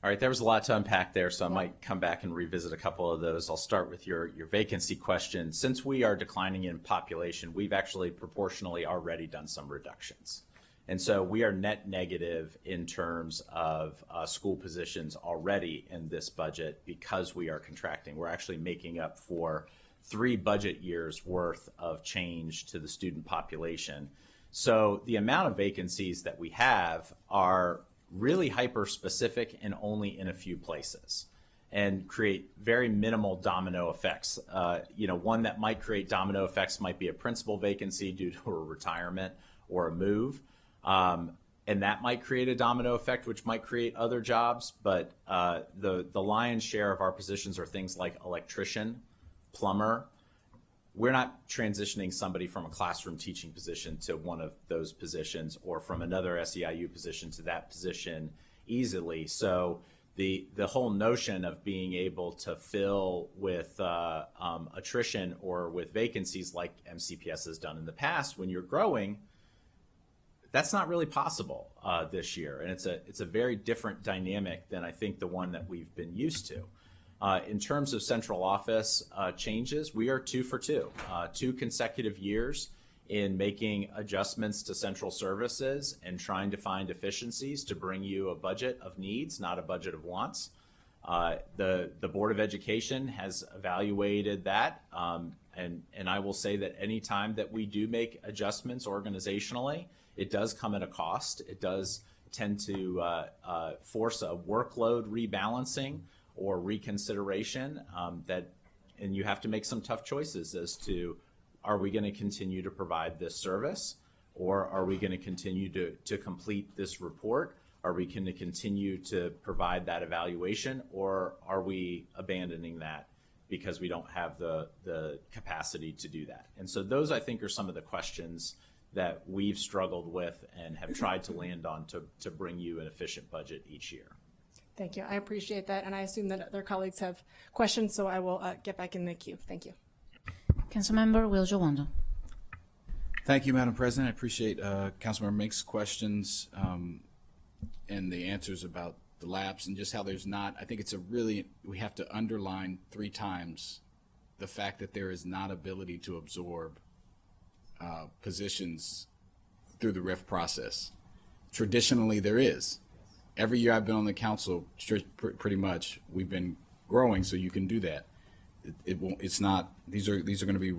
All right, there was a lot to unpack there, so I might come back and revisit a couple of those. I'll start with your vacancy question. Since we are declining in population, we've actually proportionally already done some reductions. And so we are net negative in terms of school positions already in this budget because we are contracting. We're actually making up for 3 budget years worth of change to the student population. So the amount of vacancies that we have are really hyper-specific and only in a few places and create very minimal domino effects. One that might create domino effects might be a principal vacancy due to a retirement or a move. And that might create a domino effect, which might create other jobs. But the lion's share of our positions are things like electrician, plumber. We're not transitioning somebody from a classroom teaching position to one of those positions or from another SEIU position to that position easily. So the whole notion of being able to fill with attrition or with vacancies like MCPS has done in the past when you're growing, that's not really possible this year. And it's a very different dynamic than I think the one that we've been used to. In terms of central office changes, we are 2 for 2, 2 consecutive years in making adjustments to central services and trying to find efficiencies to bring you a budget of needs, not a budget of wants. The Board of Education has evaluated that, and I will say that any time that we do make adjustments organizationally, it does come at a cost. It does tend to force a workload rebalancing or reconsideration and you have to make some tough choices as to, are we going to continue to provide this service, or are we going to continue to complete this report? Are we going to continue to provide that evaluation, or are we abandoning that because we don't have the capacity to do that? And so those, I think, are some of the questions that we've struggled with and have tried to land on to bring you an efficient budget each year. Thank you. I appreciate that. And I assume that other colleagues have questions, so I will get back in the queue. Thank you. Councilmember Will Jawando. Thank you, Madam President. I appreciate Councilmember Menk's questions and the answers about the lapse and just how there's not, I think we have to underline 3 times the fact that there is not ability to absorb positions through the RIF process. Traditionally, there is. Every year I've been on the council, pretty much, we've been growing, so you can do that. It's not, these are going to be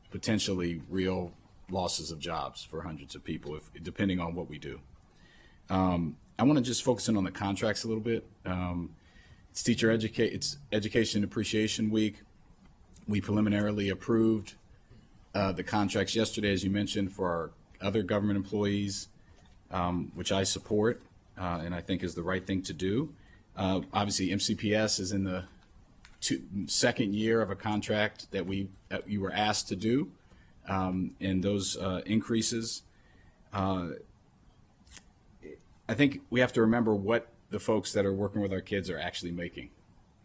potentially real losses of jobs for hundreds of people, depending on what we do. I want to just focus in on the contracts a little bit. It's Education Appreciation Week. We preliminarily approved the contracts yesterday, as you mentioned, for our other government employees, which I support and I think is the right thing to do. Obviously, MCPS is in the second year of a contract that you were asked to do, and those increases. I think we have to remember what the folks that are working with our kids are actually making.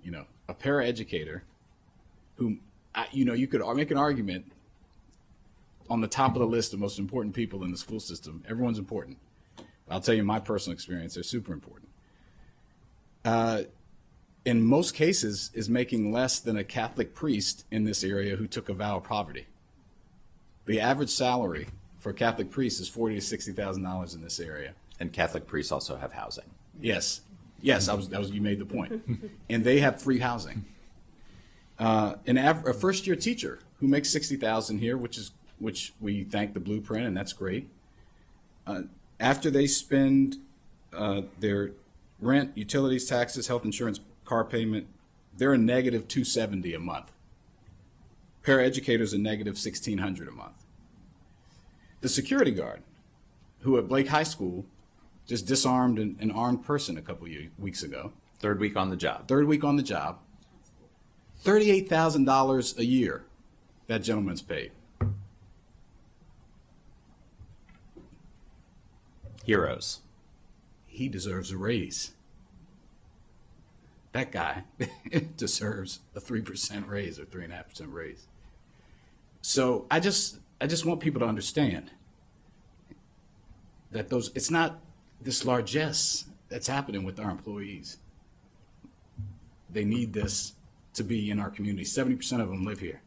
You know, a paraeducator who, you know, you could make an argument on the top of the list of most important people in the school system. Everyone's important. I'll tell you my personal experience, they're super important. In most cases is making less than a Catholic priest in this area who took a vow of poverty. The average salary for a Catholic priest is $40,000 to $60,000 in this area. And Catholic priests also have housing. Yes, you made the point. And they have free housing. A first-year teacher who makes $60,000 here, which we thank the Blueprint, and that's great. After they spend their rent, utilities, taxes, health insurance, car payment, they're a negative $270 a month. Paraeducators are negative $1,600 a month. The security guard, who at Blake High School just disarmed an armed person a couple weeks ago. Third week on the job. $38,000 a year that gentleman's paid. Heroes. He deserves a raise. That guy deserves a 3% raise or 3.5% raise. So I just want people to understand that it's not this largesse that's happening with our employees. They need this to be in our community. 70% of them live here.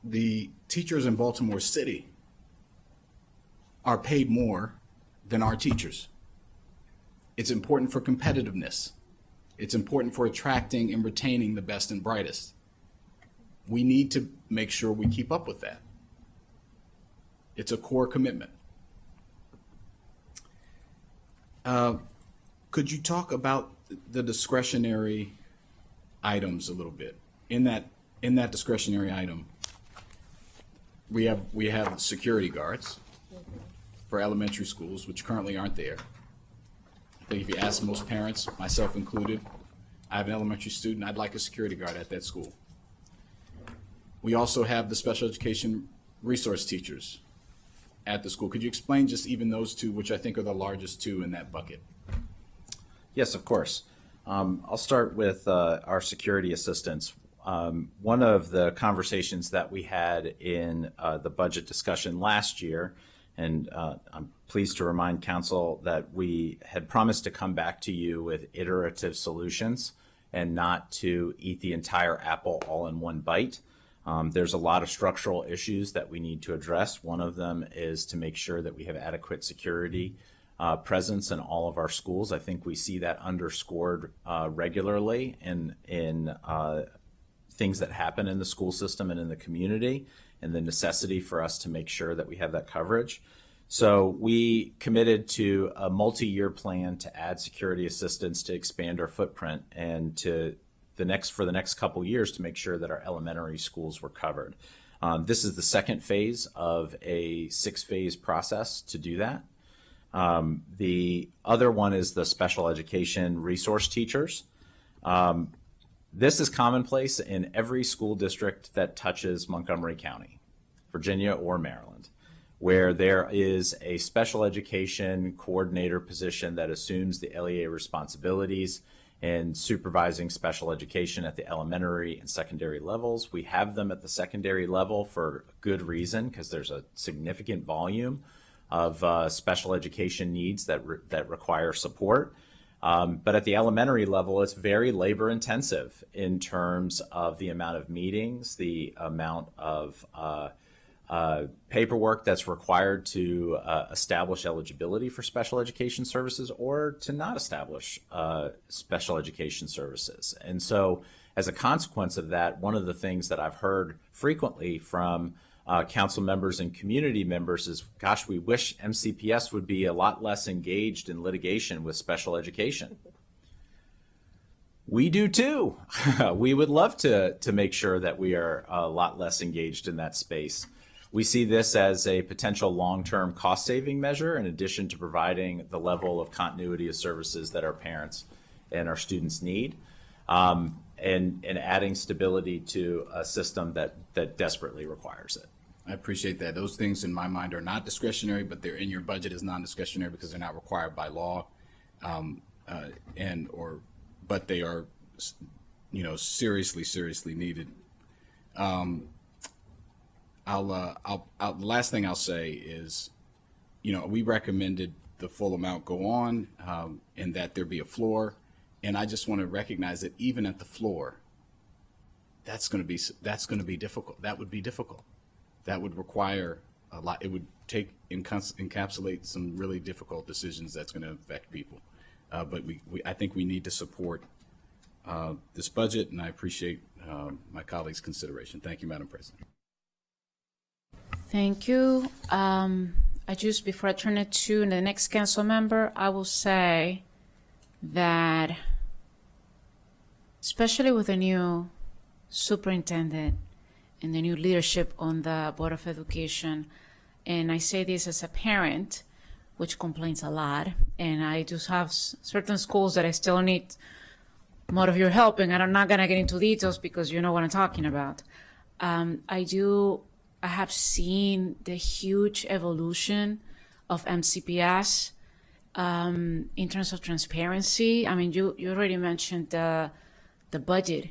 The teachers in Baltimore City are paid more than our teachers. It's important for competitiveness. It's important for attracting and retaining the best and brightest. We need to make sure we keep up with that. It's a core commitment. Could you talk about the discretionary items a little bit? In that discretionary item, we have security guards for elementary schools, which currently aren't there. I think if you ask most parents, myself included, I have an elementary student, I'd like a security guard at that school. We also have the special education resource teachers at the school. Could you explain just even those two, which I think are the largest two in that bucket? Yes, of course. I'll start with our security assistants. One of the conversations that we had in the budget discussion last year, and I'm pleased to remind council that we had promised to come back to you with iterative solutions and not to eat the entire apple all in one bite. There's a lot of structural issues that we need to address. One of them is to make sure that we have adequate security presence in all of our schools. I think we see that underscored regularly in things that happen in the school system and in the community, and the necessity for us to make sure that we have that coverage. So we committed to a multi-year plan to add security assistance, to expand our footprint, and for the next couple years to make sure that our elementary schools were covered. This is the second phase of a 6-phase process to do that. The other one is the special education resource teachers. This is commonplace in every school district that touches Montgomery County, Virginia or Maryland, where there is a special education coordinator position that assumes the LEA responsibilities in supervising special education at the elementary and secondary levels. We have them at the secondary level for good reason, because there's a significant volume of special education needs that require support. But at the elementary level, it's very labor intensive in terms of the amount of meetings, the amount of paperwork that's required to establish eligibility for special education services or to not establish special education services. And so as a consequence of that, one of the things that I've heard frequently from council members and community members is, gosh, we wish MCPS would be a lot less engaged in litigation with special education. We do too. We would love to make sure that we are a lot less engaged in that space. We see this as a potential long-term cost-saving measure in addition to providing the level of continuity of services that our parents and our students need, and adding stability to a system that desperately requires it. I appreciate that. Those things in my mind are not discretionary, but they're in your budget as non-discretionary because they're not required by law, but they are, seriously needed. The last thing I'll say is, we recommended the full amount go on, and that there be a floor, and I just want to recognize that even at the floor, that's going to be difficult. That would be difficult. That would require a lot. It would encapsulate some really difficult decisions that's going to affect people. But I think we need to support this budget, and I appreciate my colleagues' consideration. Thank you, Madam President. Thank you. Before I turn it to the next council member, I will say that, especially with the new superintendent and the new leadership on the Board of Education, and I say this as a parent, which complains a lot, and I just have certain schools that I still need more of your help, and I'm not gonna get into details because you know what I'm talking about. I have seen the huge evolution of MCPS in terms of transparency. I mean, you already mentioned the budget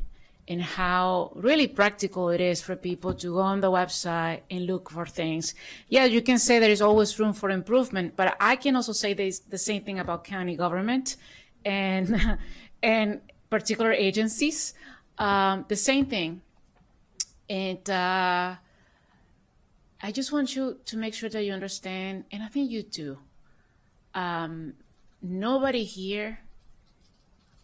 and how really practical it is for people to go on the website and look for things. Yeah, you can say there is always room for improvement, but I can also say the same thing about county government and and particular agencies. The same thing. And I just want you to make sure that you understand, and I think you do. Nobody here,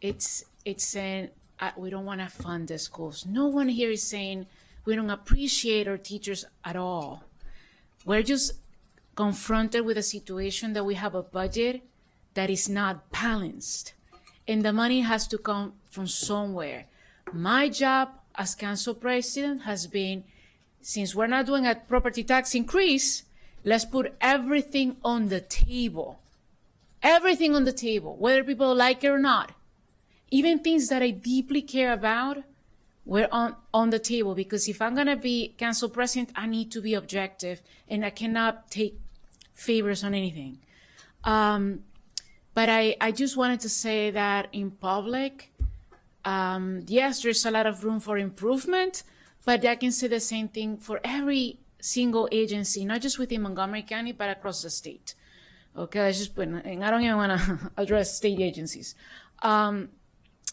it's saying we don't want to fund the schools. No one here is saying we don't appreciate our teachers at all. We're just confronted with a situation that we have a budget that is not balanced, and the money has to come from somewhere. My job as council president has been, since we're not doing a property tax increase, let's put everything on the table. Everything on the table, whether people like it or not. Even things that I deeply care about, we're on the table, because if I'm gonna be council president, I need to be objective and I cannot take favors on anything. But I just wanted to say that in public, yes, there's a lot of room for improvement, but I can say the same thing for every single agency, not just within Montgomery County, but across the state. Okay, let's just put, and I don't even want to address state agencies.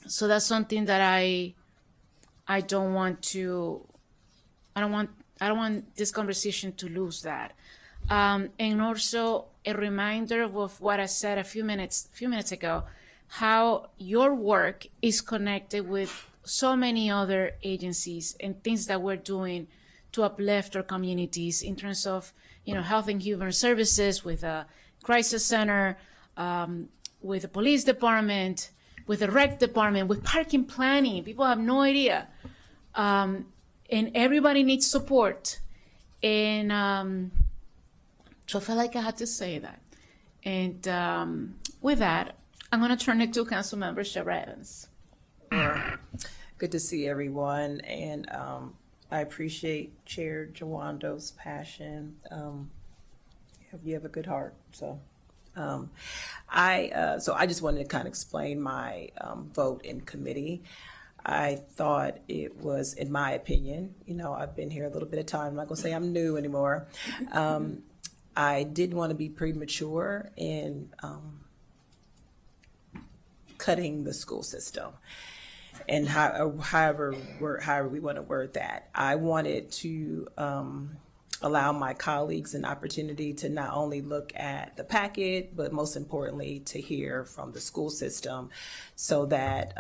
So that's something that I don't want this conversation to lose that. And also a reminder of what I said a few minutes ago, how your work is connected with so many other agencies and things that we're doing to uplift our communities in terms of, health and human services, with a crisis center, with the police department, with the rec department, with parking planning. People have no idea. And everybody needs support. And so I felt like I had to say that. And with that, I'm going to turn it to Councilmember Shara Evans. Good to see everyone, and I appreciate Chair Jawando's passion. You have a good heart, so I just wanted to kind of explain my vote in committee. I thought it was, in my opinion, I've been here a little bit of time. I'm not gonna say I'm new anymore. I didn't want to be premature in cutting the school system. And however we want to word that, I wanted to allow my colleagues an opportunity to not only look at the packet, but most importantly, to hear from the school system, so that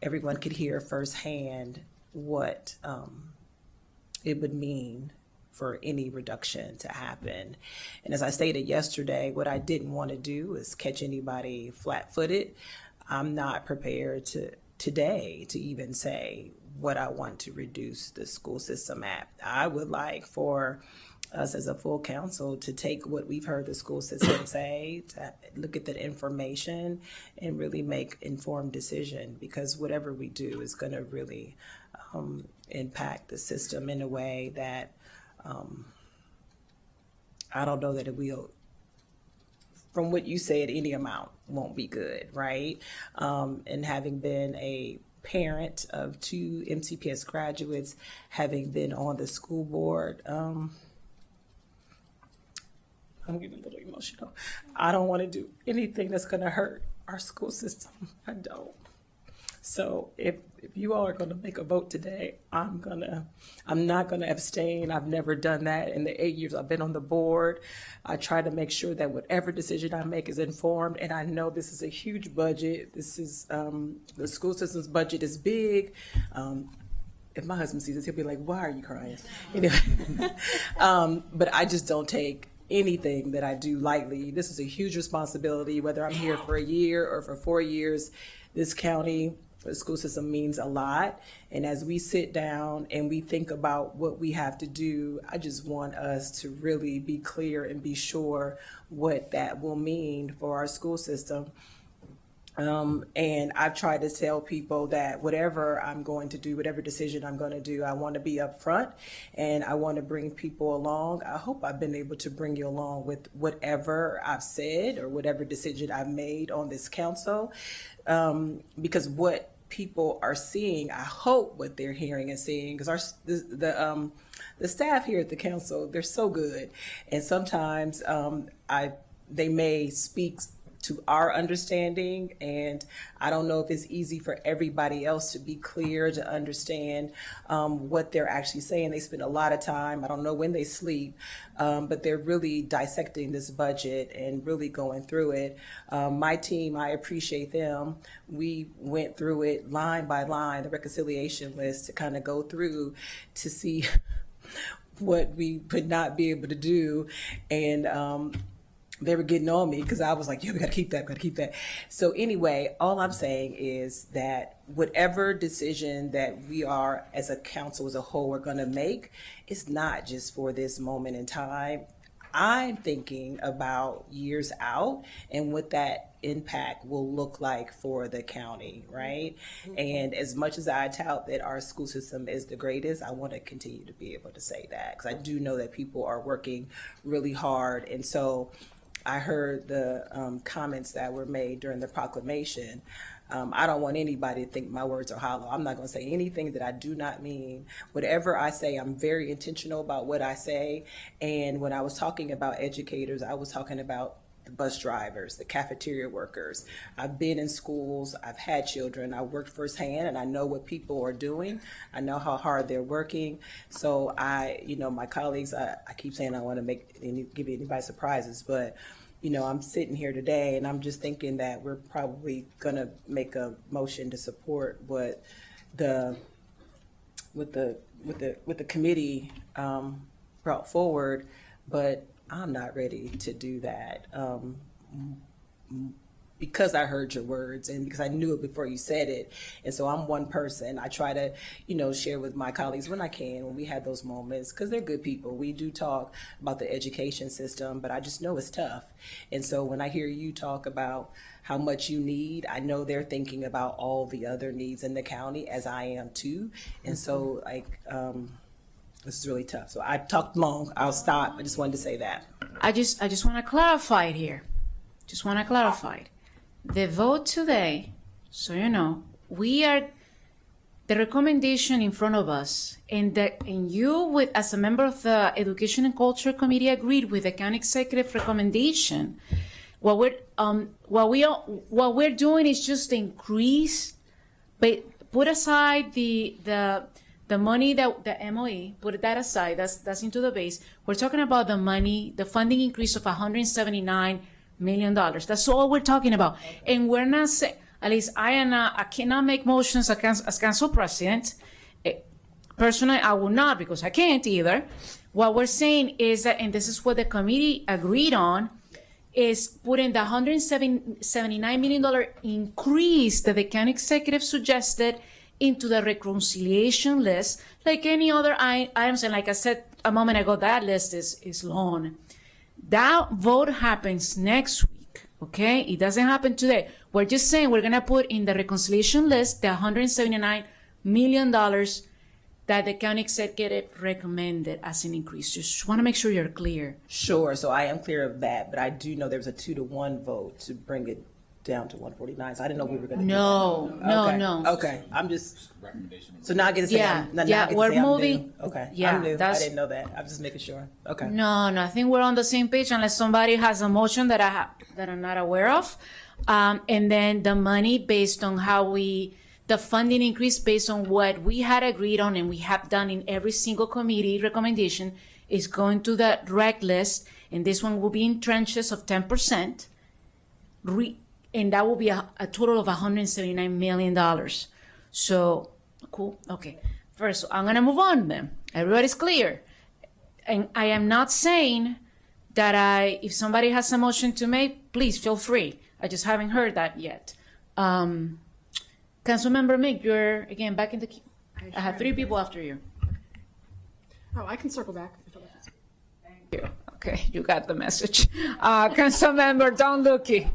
everyone could hear firsthand what it would mean for any reduction to happen. And as I stated yesterday, what I didn't want to do is catch anybody flat-footed. I'm not prepared today to even say what I want to reduce the school system at. I would like for us as a full council to take what we've heard the school system say, to look at the information and really make informed decision, because whatever we do is going to really impact the system in a way that I don't know that it will. From what you said, any amount won't be good, right? And having been a parent of 2 MCPS graduates, having been on the school board, I'm getting a little emotional. I don't want to do anything that's going to hurt our school system. I don't. So if you all are going to make a vote today, I'm not going to abstain. I've never done that in the 8 years I've been on the board. I try to make sure that whatever decision I make is informed, and I know this is a huge budget. This is, the school system's budget is big. If my husband sees this, he'll be like, why are you crying? But I just don't take anything that I do lightly. This is a huge responsibility, whether I'm here for a year or for 4 years. This county, the school system means a lot. And as we sit down and we think about what we have to do, I just want us to really be clear and be sure what that will mean for our school system. And I've tried to tell people that whatever I'm going to do, whatever decision I'm going to do, I want to be upfront and I want to bring people along. I hope I've been able to bring you along with whatever I've said or whatever decision I've made on this council. Because what people are seeing, I hope what they're hearing and seeing, because the staff here at the council, they're so good. And sometimes they may speak to our understanding, and I don't know if it's easy for everybody else to be clear to understand what they're actually saying. They spend a lot of time, I don't know when they sleep, but they're really dissecting this budget and really going through it. My team, I appreciate them. We went through it line by line, the reconciliation list, to kind of go through to see what we would not be able to do. And they were getting on me because I was like, yeah, we got to keep that. So anyway, all I'm saying is that whatever decision that we are as a council as a whole are going to make, it's not just for this moment in time. I'm thinking about years out and what that impact will look like for the county, right? And as much as I tout that our school system is the greatest, I want to continue to be able to say that because I do know that people are working really hard. And so I heard the comments that were made during the proclamation. I don't want anybody to think my words are hollow. I'm not going to say anything that I do not mean. Whatever I say, I'm very intentional about what I say. And when I was talking about educators, I was talking about the bus drivers, the cafeteria workers. I've been in schools, I've had children, I worked firsthand, and I know what people are doing. I know how hard they're working. So my colleagues, I keep saying I want to give anybody surprises, but I'm sitting here today and I'm just thinking that we're probably going to make a motion to support what the committee brought forward, but I'm not ready to do that because I heard your words and because I knew it before you said it. And so I'm one person. I try to, share with my colleagues when I can, when we have those moments, because they're good people. We do talk about the education system, but I just know it's tough. And so when I hear you talk about how much you need, I know they're thinking about all the other needs in the county, as I am too. And so this is really tough. So I talked long. I'll stop. I just wanted to say that. I just want to clarify it here. The vote today, so we are the recommendation in front of us, and you, as a member of the Education and Culture Committee, agreed with the county executive recommendation. What we're doing is just increase, but put aside the money that the MOE, put that aside, that's into the base. We're talking about the funding increase of $179 million. That's all we're talking about. And we're not saying, at least I cannot make motions as council president. Personally, I will not because I can't either. What we're saying is that, and this is what the committee agreed on, is putting the $179 million increase that the county executive suggested into the reconciliation list, like any other items. And like I said a moment ago, that list is long. That vote happens next week, okay? It doesn't happen today. We're just saying we're going to put in the reconciliation list the $179 million that that the county executive recommended as an increase. Just want to make sure you're clear. Sure, so I am clear of that, but I do know there was a 2-to-1 vote to bring it down to 149, so I didn't know we were going to No. Okay, I'm just, so now I get to say, we're moving. Okay, Yeah, I'm new, I that's- didn't know that, I'm just making sure, okay. No, I think we're on the same page unless somebody has a motion that I'm not aware of. And then the money based on the funding increase based on what we had agreed on and we have done in every single committee recommendation is going to the rec list. And this one will be in tranches of 10%. And that will be a total of $179 million. So, cool. Okay. First, I'm going to move on then. Everybody's clear. And I am not saying that if somebody has a motion to make, please feel free. I just haven't heard that yet. Councilmember Mick, you're again back in the queue. I have 3 people after you. Oh, I can circle back. Thank you. Okay, you got the message. Councilmember Don Lukey.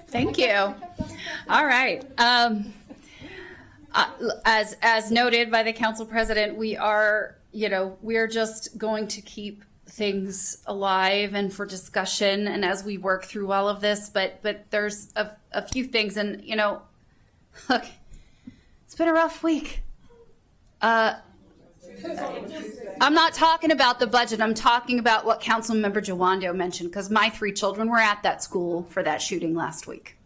Thank you. All right. As noted by the council president, we are just going to keep things alive and for discussion and as we work through all of this, but there's a few things, and look, it's been a rough week. I'm not talking about the budget. I'm talking about what Councilmember Jawando mentioned, because my 3 children were at that school for that shooting last week.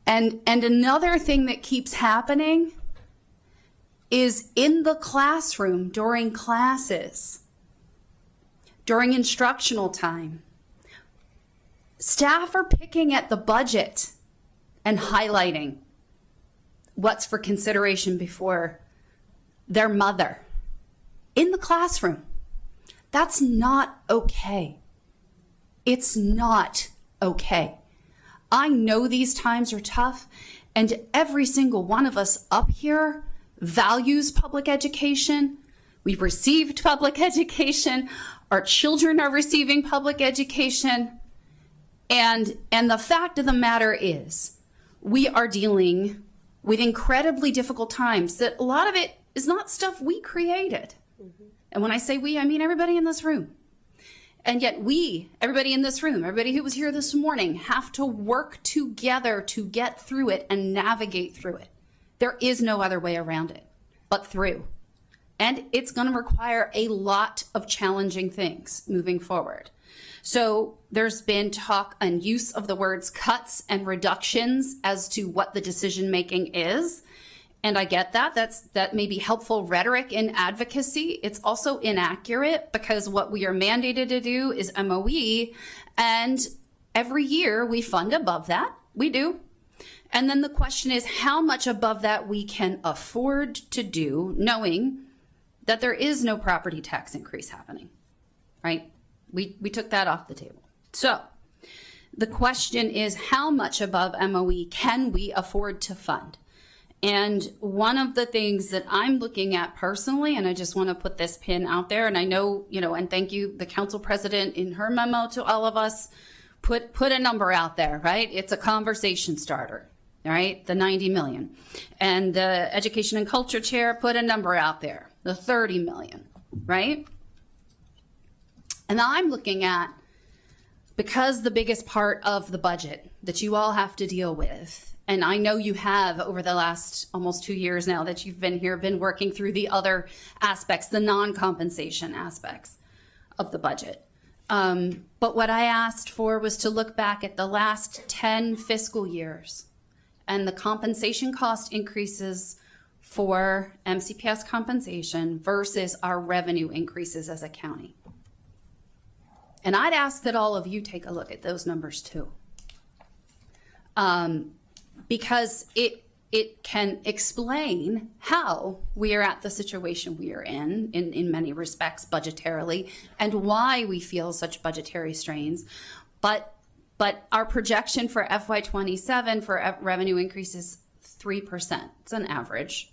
And another thing that keeps happening is in the classroom during classes, during instructional time, staff are picking at the budget and highlighting what's for consideration before their mother in the classroom. That's not okay. It's not okay. I know these times are tough, and every single one of us up here values public education. We've received public education. Our children are receiving public education. And the fact of the matter is, we are dealing with incredibly difficult times that a lot of it is not stuff we created. And when I say we, I mean everybody in this room. And yet everybody in this room, everybody who was here this morning, have to work together to get through it and navigate through it. There is no other way around it but through. And it's going to require a lot of challenging things moving forward. So there's been talk and use of the words cuts and reductions as to what the decision making is. And I get that. That may be helpful rhetoric in advocacy. It's also inaccurate, because what we are mandated to do is MOE, and every year we fund above that. We do. And then the question is how much above that we can afford to do, knowing that there is no property tax increase happening, right? We took that off the table. So the question is, how much above MOE can we afford to fund? And one of the things that I'm looking at personally, and I just want to put this pin out there, and I know, and thank you, the council president in her memo to all of us, put a number out there, right? It's a conversation starter, right? The 90 million. And the education and culture chair put a number out there, the 30 million, right? And I'm looking at, because the biggest part of the budget that you all have to deal with, and I know you have over the last almost 2 years now that you've been here, been working through the other aspects, the non-compensation aspects of the budget. But what I asked for was to look back at the last 10 fiscal years and the compensation cost increases for MCPS compensation versus our revenue increases as a county. And I'd ask that all of you take a look at those numbers too. Because it can explain how we are at the situation we are in many respects budgetarily, and why we feel such budgetary strains. But our projection for FY27 for revenue increase is 3%. It's an average,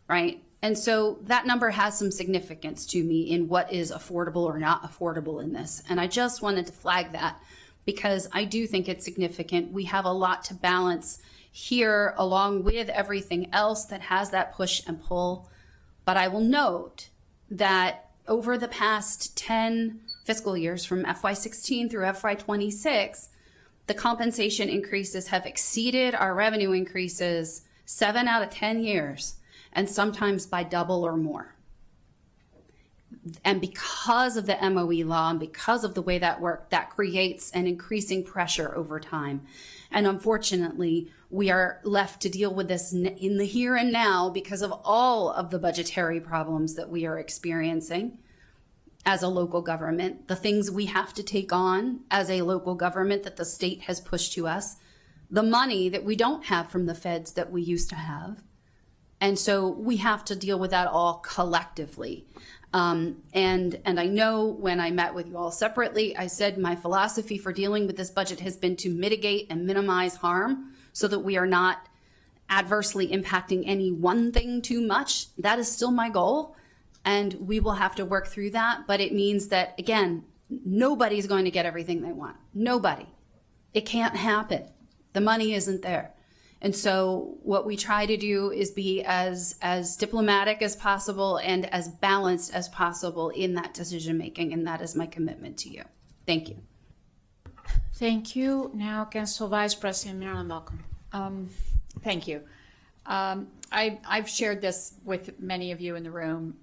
right? And so that number has some significance to me in what is affordable or not affordable in this. And I just wanted to flag that because I do think it's significant. We have a lot to balance here along with everything else that has that push and pull. But I will note that over the past 10 fiscal years, from FY16 through FY26, the compensation increases have exceeded our revenue increases 7 out of 10 years, and sometimes by double or more. And because of the MOE law and because of the way that worked, that creates an increasing pressure over time. And unfortunately, we are left to deal with this in the here and now because of all of the budgetary problems that we are experiencing as a local government, the things we have to take on as a local government that the state has pushed to us, the money that we don't have from the feds that we used to have. And so we have to deal with that all collectively. And I know when I met with you all separately, I said my philosophy for dealing with this budget has been to mitigate and minimize harm so that we are not adversely impacting any one thing too much. That is still my goal, and we will have to work through that. But it means that, again, nobody's going to get everything they want. Nobody. It can't happen. The money isn't there. And so what we try to do is be as diplomatic as possible and as balanced as possible in that decision making, and that is my commitment to you. Thank you. Thank you. Now, Council Vice President Marilyn Malcolm. Thank you. I've shared this with many of you in the room.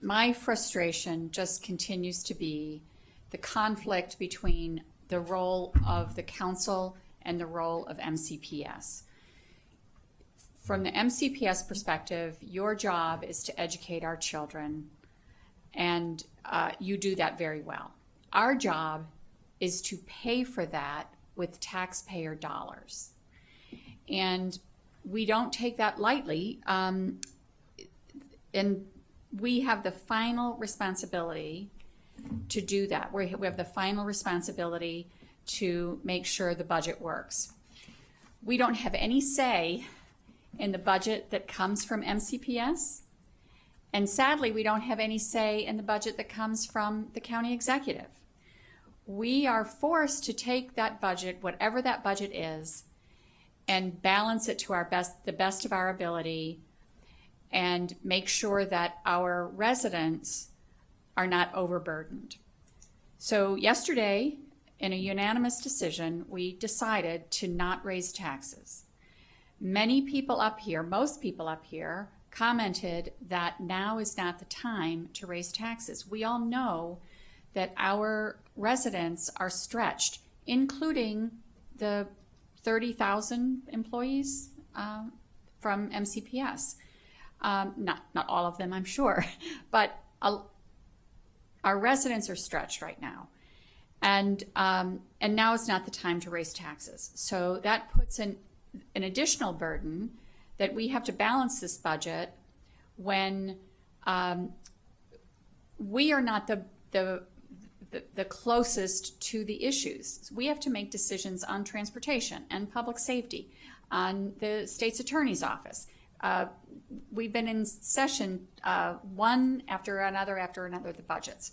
My frustration just continues to be the conflict between the role of the council and the role of MCPS. From the MCPS perspective, your job is to educate our children, and you do that very well. Our job is to pay for that with taxpayer dollars. And we don't take that lightly, and we have the final responsibility to do that. We have the final responsibility to make sure the budget works. We don't have any say in the budget that comes from MCPS, and sadly, we don't have any say in the budget that comes from the county executive. We are forced to take that budget, whatever that budget is, and balance it to the best of our ability, and make sure that our residents are not overburdened. So yesterday, in a unanimous decision, we decided to not raise taxes. Many people up here, most people up here, commented that now is not the time to raise taxes. We all know that our residents are stretched, including the 30,000 employees from MCPS. Not all of them, I'm sure, but our residents are stretched right now. And now is not the time to raise taxes. So that puts an additional burden that we have to balance this budget when we are not the closest to the issues. We have to make decisions on transportation and public safety, on the state's attorney's office. We've been in session one after another, the budgets.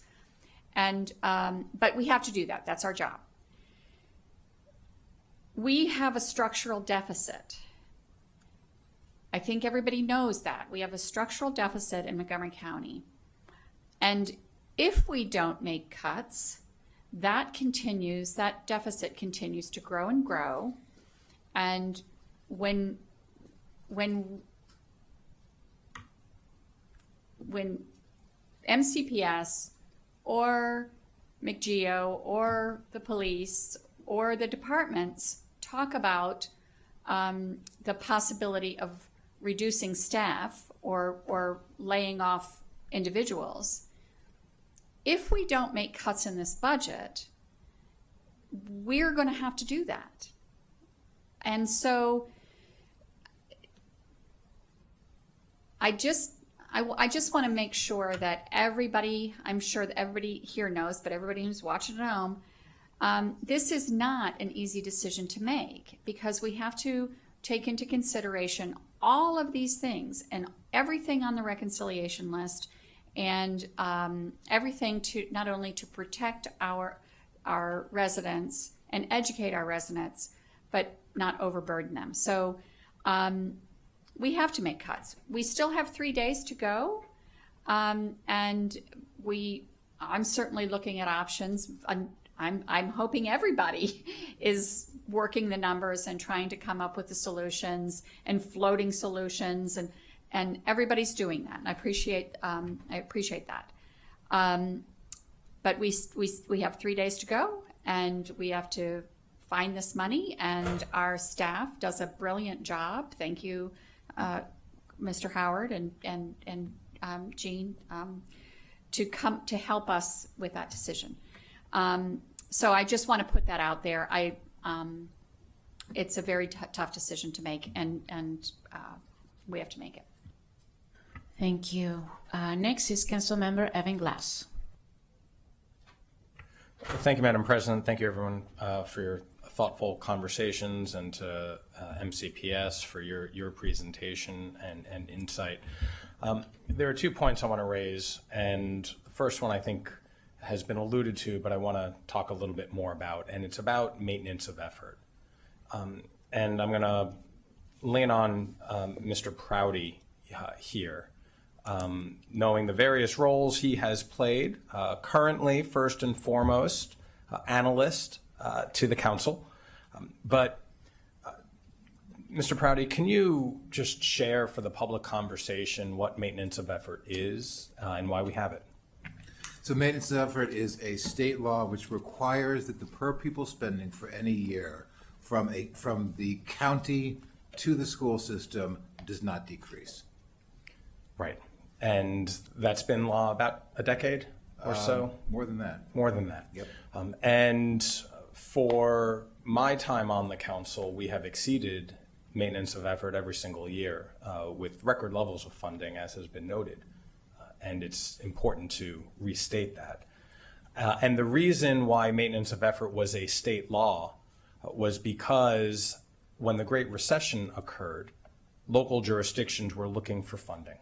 And but we have to do that. That's our job. We have a structural deficit. I think everybody knows that. We have a structural deficit in Montgomery County. And if we don't make cuts, that deficit continues to grow and grow. And when MCPS or McGeo or the police or the departments talk about the possibility of reducing staff or laying off individuals, if we don't make cuts in this budget, we're going to have to do that. And so I just want to make sure that everybody, I'm sure that everybody here knows, but everybody who's watching at home, this is not an easy decision to make, because we have to take into consideration all of these things and everything on the reconciliation list, and everything to not only to protect our residents and educate our residents, but not overburden them. So we have to make cuts. We still have 3 days to go, and I'm certainly looking at options. I'm hoping everybody is working the numbers and trying to come up with the solutions and floating solutions, and everybody's doing that. And I appreciate that. But we have 3 days to go, and we have to find this money. And our staff does a brilliant job. Thank you, Mr. Howard and Jean, to help us with that decision. So I just want to put that out there. It's a very tough decision to make, and we have to make it. Thank you. Next is Councilmember Evan Glass. Thank you, Madam President. Thank you, everyone, for your thoughtful conversations, and to MCPS for your presentation and insight. There are 2 points I want to raise, and the first one I think has been alluded to, but I want to talk a little bit more about, and it's about maintenance of effort. And I'm going to lean on Mr. Prouty here, knowing the various roles he has played, currently, first and foremost, analyst to the council. But Mr. Prouty, can you just share for the public conversation what maintenance of effort is and why we have it? So maintenance of effort is a state law which requires that the per pupil spending for any year from the county to the school system does not decrease. Right. And that's been law about a decade or so? More than that. More than that. Yep. And for my time on the council, we have exceeded maintenance of effort every single year with record levels of funding, as has been noted. And it's important to restate that. And the reason why maintenance of effort was a state law was because when the Great Recession occurred, local jurisdictions were looking for funding.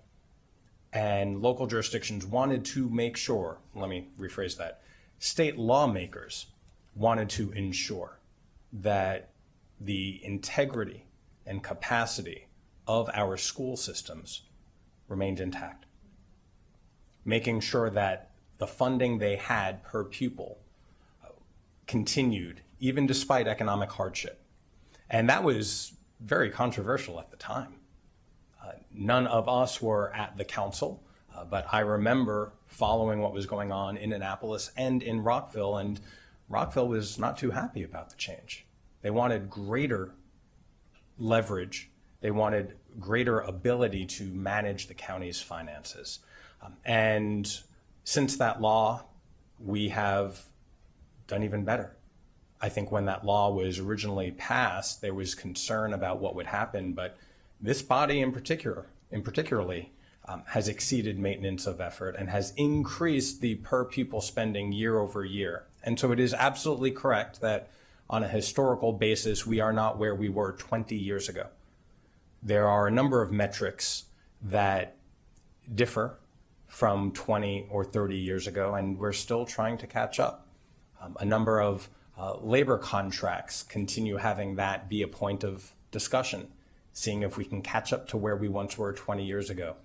And local jurisdictions wanted to make sure, let me rephrase that, state lawmakers wanted to ensure that the integrity and capacity of our school systems remained intact, making sure that the funding they had per pupil continued even despite economic hardship. And that was very controversial at the time. None of us were at the council, but I remember following what was going on in Annapolis and in Rockville, and Rockville was not too happy about the change. They wanted greater leverage. They wanted greater ability to manage the county's finances. And since that law, we have done even better. I think when that law was originally passed, there was concern about what would happen, but this body particularly has exceeded maintenance of effort and has increased the per pupil spending year over year. And so it is absolutely correct that on a historical basis, we are not where we were 20 years ago. There are a number of metrics that differ from 20 or 30 years ago, and we're still trying to catch up. A number of labor contracts continue having that be a point of discussion, seeing if we can catch up to where we once were 20 years ago.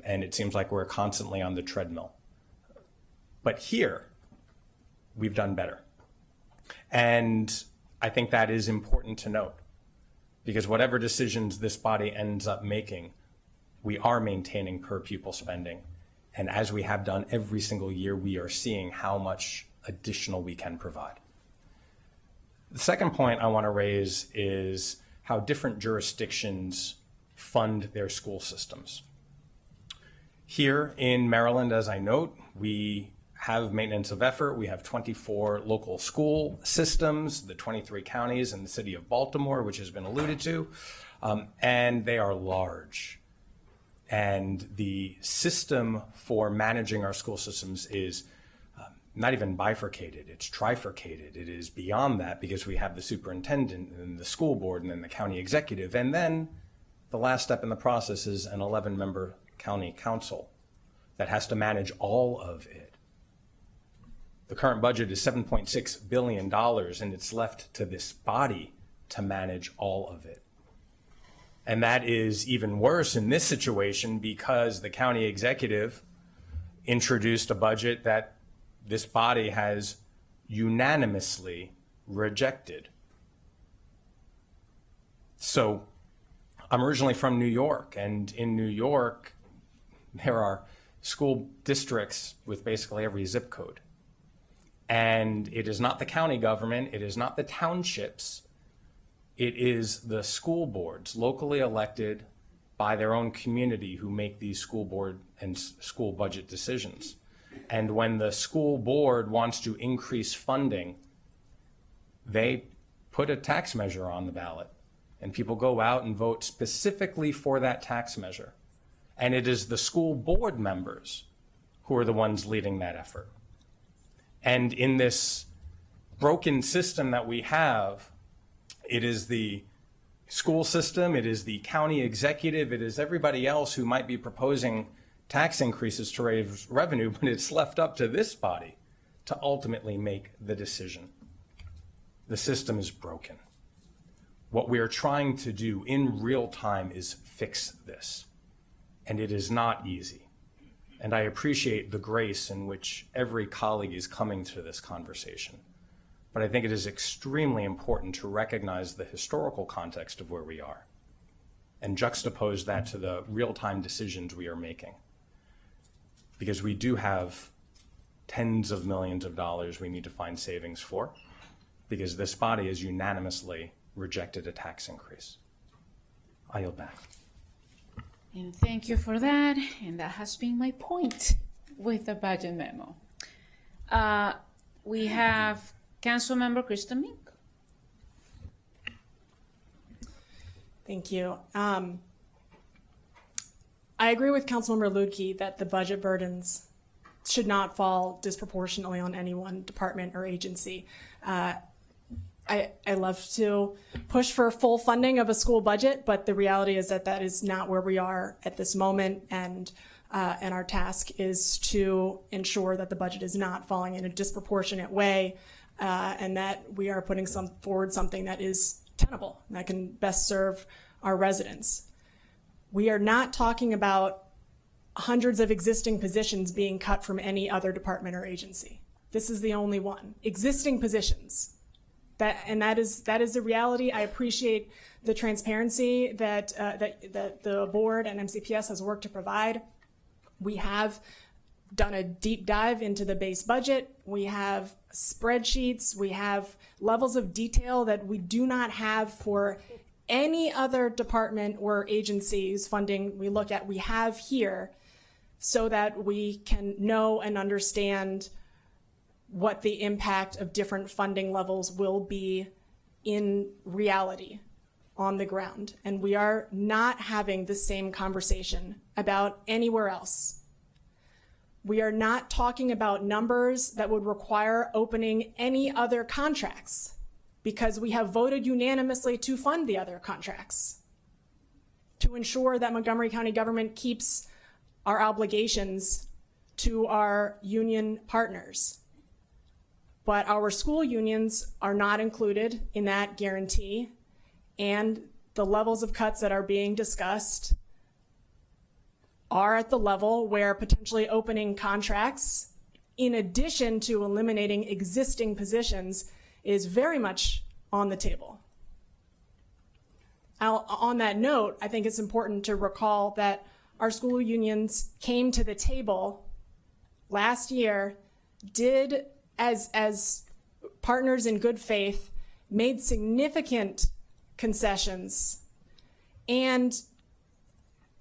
And it seems like we're constantly on the treadmill. But here, we've done better. And I think that is important to note, because whatever decisions this body ends up making, we are maintaining per pupil spending. And as we have done every single year, we are seeing how much additional we can provide. The second point I want to raise is how different jurisdictions fund their school systems. Here in Maryland, as I note, we have maintenance of effort. We have 24 local school systems, the 23 counties and the city of Baltimore, which has been alluded to, and they are large. And the system for managing our school systems is not even bifurcated, it's trifurcated. It is beyond that because we have the superintendent and the school board and then the county executive. And then the last step in the process is an 11-member county council that has to manage all of it. The current budget is $7.6 billion, and it's left to this body to manage all of it. And that is even worse in this situation because the county executive introduced a budget that this body has unanimously rejected. So I'm originally from New York, and in New York, there are school districts with basically every zip code. And it is not the county government, it is not the townships, it is the school boards, locally elected by their own community, who make these school board and school budget decisions. And when the school board wants to increase funding, they put a tax measure on the ballot, and people go out and vote specifically for that tax measure. And it is the school board members who are the ones leading that effort. And in this broken system that we have, it is the school system, it is the county executive, it is everybody else who might be proposing tax increases to raise revenue, but it's left up to this body to ultimately make the decision. The system is broken. What we are trying to do in real time is fix this, and it is not easy. And I appreciate the grace in which every colleague is coming to this conversation. But I think it is extremely important to recognize the historical context of where we are and juxtapose that to the real-time decisions we are making. Because we do have tens of millions of dollars we need to find savings for, because this body has unanimously rejected a tax increase. I yield back. And thank you for that. And that has been my point with the budget memo. We have Councilmember Krista Mink. Thank you. I agree with Councilmember Luedtke that the budget burdens should not fall disproportionately on any one department or agency. I love to push for full funding of a school budget, but the reality is that that is not where we are at this moment, and our task is to ensure that the budget is not falling in a disproportionate way, and that we are putting forward something that is tenable, that can best serve our residents. We are not talking about hundreds of existing positions being cut from any other department or agency. This is the only one. Existing positions. That is the reality. I appreciate the transparency that the board and MCPS has worked to provide. We have done a deep dive into the base budget. We have spreadsheets. We have levels of detail that we do not have for any other department or agency whose funding we look at. We have here so that we can know and understand what the impact of different funding levels will be in reality on the ground. And we are not having the same conversation about anywhere else. We are not talking about numbers that would require opening any other contracts because we have voted unanimously to fund the other contracts to ensure that Montgomery County government keeps our obligations to our union partners. But our school unions are not included in that guarantee, and the levels of cuts that are being discussed are at the level where potentially opening contracts, in addition to eliminating existing positions, is very much on the table. On that note, I think it's important to recall that our school unions came to the table last year, did as partners in good faith, made significant concessions and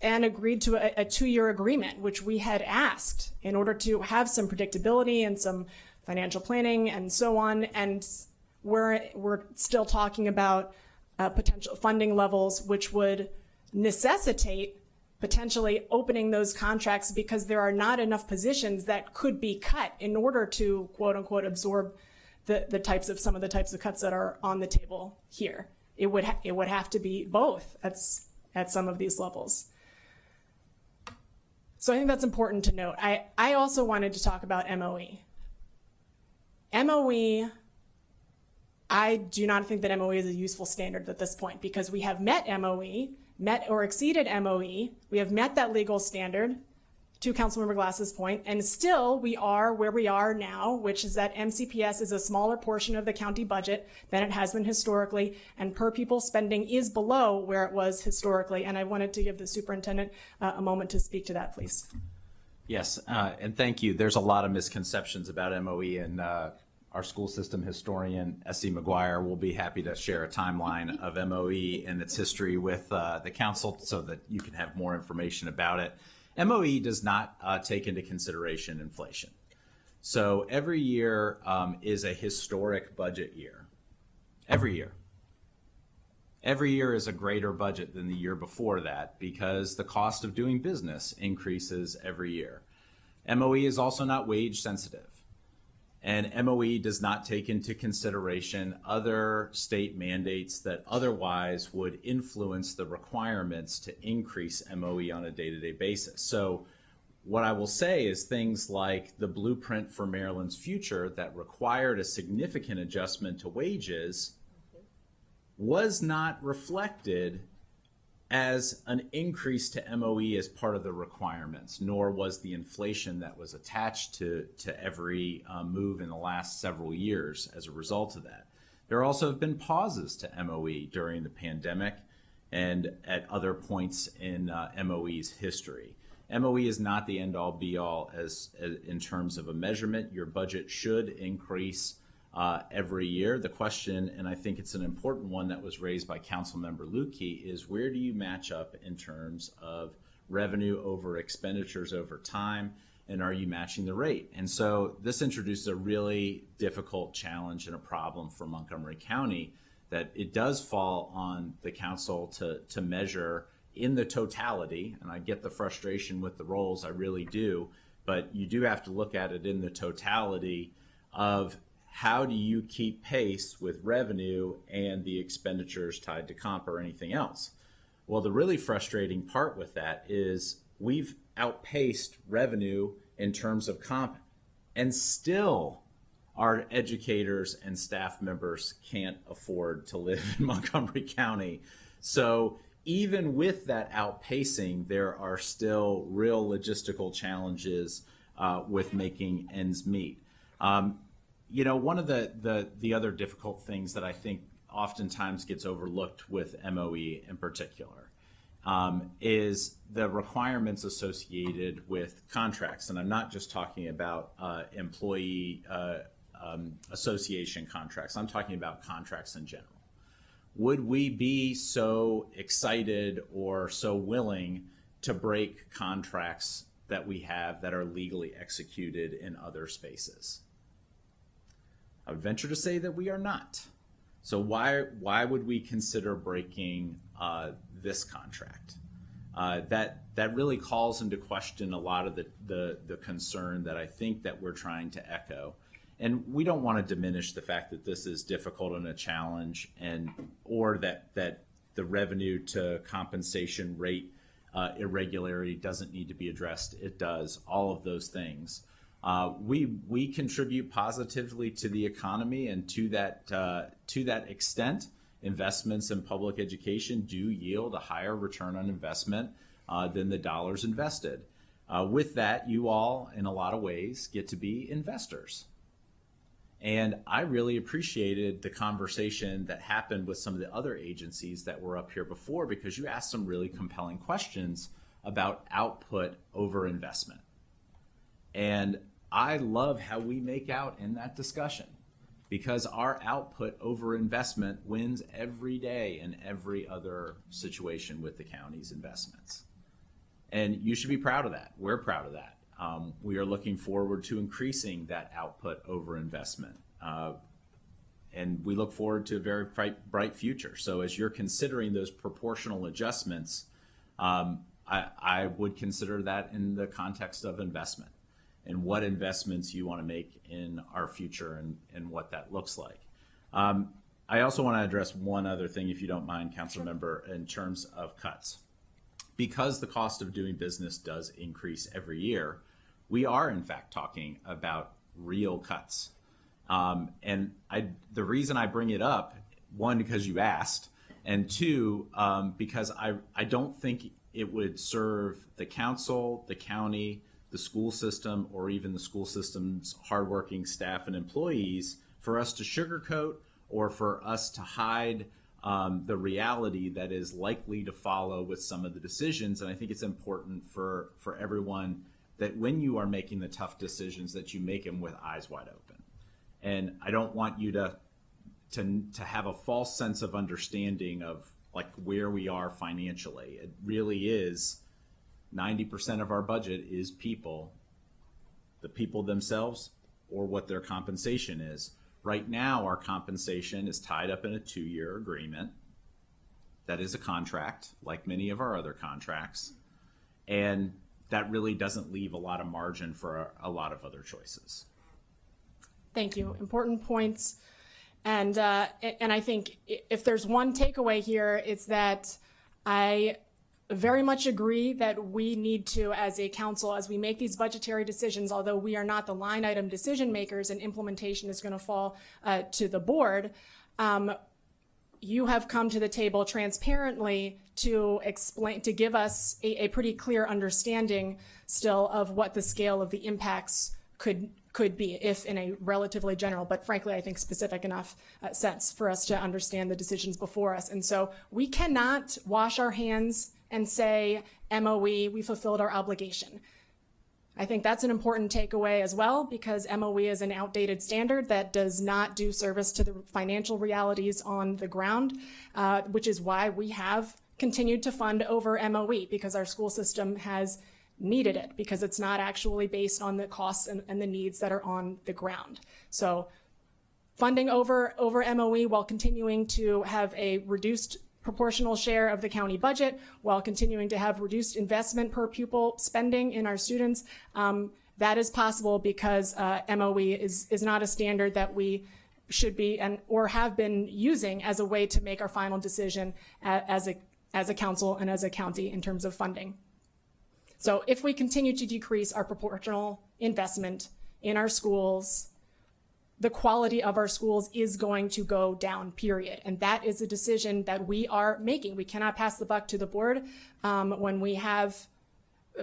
agreed to a 2-year agreement, which we had asked in order to have some predictability and some financial planning and so on. And we're still talking about potential funding levels, which would necessitate potentially opening those contracts because there are not enough positions that could be cut in order to quote unquote absorb some of the types of cuts that are on the table here. It would have to be both at some of these levels. So I think that's important to note. I also wanted to talk about MOE. MOE, I do not think that MOE is a useful standard at this point because we have met MOE, met or exceeded MOE. We have met that legal standard, to Councilmember Glass's point, and still we are where we are now, which is that MCPS is a smaller portion of the county budget than it has been historically, and per pupil spending is below where it was historically. And I wanted to give the superintendent a moment to speak to that, please. Yes, and thank you. There's a lot of misconceptions about MOE, and our school system historian, S.E. McGuire, will be happy to share a timeline of MOE and its history with the council so that you can have more information about it. MOE does not take into consideration inflation. So every year is a historic budget year. Every year. Every year is a greater budget than the year before that because the cost of doing business increases every year. MOE is also not wage sensitive. And MOE does not take into consideration other state mandates that otherwise would influence the requirements to increase MOE on a day-to-day basis. So what I will say is things like the blueprint for Maryland's future that required a significant adjustment to wages was not reflected as an increase to MOE as part of the requirements, nor was the inflation that was attached to every move in the last several years as a result of that. There also have been pauses to MOE during the pandemic and at other points in MOE's history. MOE is not the end-all be-all as in terms of a measurement. Your budget should increase every year. The question, and I think it's an important one that was raised by Councilmember Lukey, is where do you match up in terms of revenue over expenditures over time, and are you matching the rate? And so this introduces a really difficult challenge and a problem for Montgomery County that it does fall on the council to measure in the totality, and I get the frustration with the roles, I really do, but you do have to look at it in the totality of how do you keep pace with revenue and the expenditures tied to comp or anything else? Well, the really frustrating part with that is we've outpaced revenue in terms of comp, and still our educators and staff members can't afford to live in Montgomery County. So even with that outpacing, there are still real logistical challenges with making ends meet. You know, one of the other difficult things that I think oftentimes gets overlooked with MOE in particular is the requirements associated with contracts. And I'm not just talking about employee association contracts. I'm talking about contracts in general. Would we be so excited or so willing to break contracts that we have that are legally executed in other spaces? I would venture to say that we are not. So why would we consider breaking this contract? That really calls into question a lot of the concern that I think that we're trying to echo. And we don't want to diminish the fact that this is difficult and a challenge, or that the revenue to compensation rate irregularity doesn't need to be addressed. It does, all of those things. We contribute positively to the economy, and to that extent, investments in public education do yield a higher return on investment than the dollars invested. With that, you all, in a lot of ways, get to be investors. And I really appreciated the conversation that happened with some of the other agencies that were up here before, because you asked some really compelling questions about output over investment. And I love how we make out in that discussion, because our output over investment wins every day in every other situation with the county's investments. And you should be proud of that. We're proud of that. We are looking forward to increasing that output over investment. And we look forward to a very bright future. So as you're considering those proportional adjustments, I would consider that in the context of investment and what investments you want to make in our future and what that looks like. I also want to address one other thing, if you don't mind, Council Member, in terms of cuts. Because the cost of doing business does increase every year, we are in fact talking about real cuts. The reason I bring it up, one, because you asked, and two, because I don't think it would serve the council, the county, the school system, or even the school system's hardworking staff and employees for us to sugarcoat or for us to hide the reality that is likely to follow with some of the decisions. And I think it's important for everyone that when you are making the tough decisions, that you make them with eyes wide open. And I don't want you to have a false sense of understanding of like where we are financially. It really is 90% of our budget is people, the people themselves, or what their compensation is. Right now, our compensation is tied up in a 2-year agreement. That is a contract, like many of our other contracts. And that really doesn't leave a lot of margin for a lot of other choices. Thank you. Important points. And I think if there's one takeaway here, it's that I very much agree that we need to, as a council, as we make these budgetary decisions, although we are not the line item decision makers and implementation is going to fall to the board, you have come to the table transparently to explain, to give us a pretty clear understanding still of what the scale of the impacts could be, if in a relatively general, but frankly, I think specific enough sense for us to understand the decisions before us. And so we cannot wash our hands and say, MOE, we fulfilled our obligation. I think that's an important takeaway as well, because MOE is an outdated standard that does not do service to the financial realities on the ground, which is why we have continued to fund over MOE, because our school system has needed it, because it's not actually based on the costs and the needs that are on the ground. So funding over MOE while continuing to have a reduced proportional share of the county budget, while continuing to have reduced investment per pupil spending in our students, that is possible because MOE is not a standard that we should be or have been using as a way to make our final decision as a council and as a county in terms of funding. So if we continue to decrease our proportional investment in our schools, the quality of our schools is going to go down, period. And that is a decision that we are making. We cannot pass the buck to the board when we have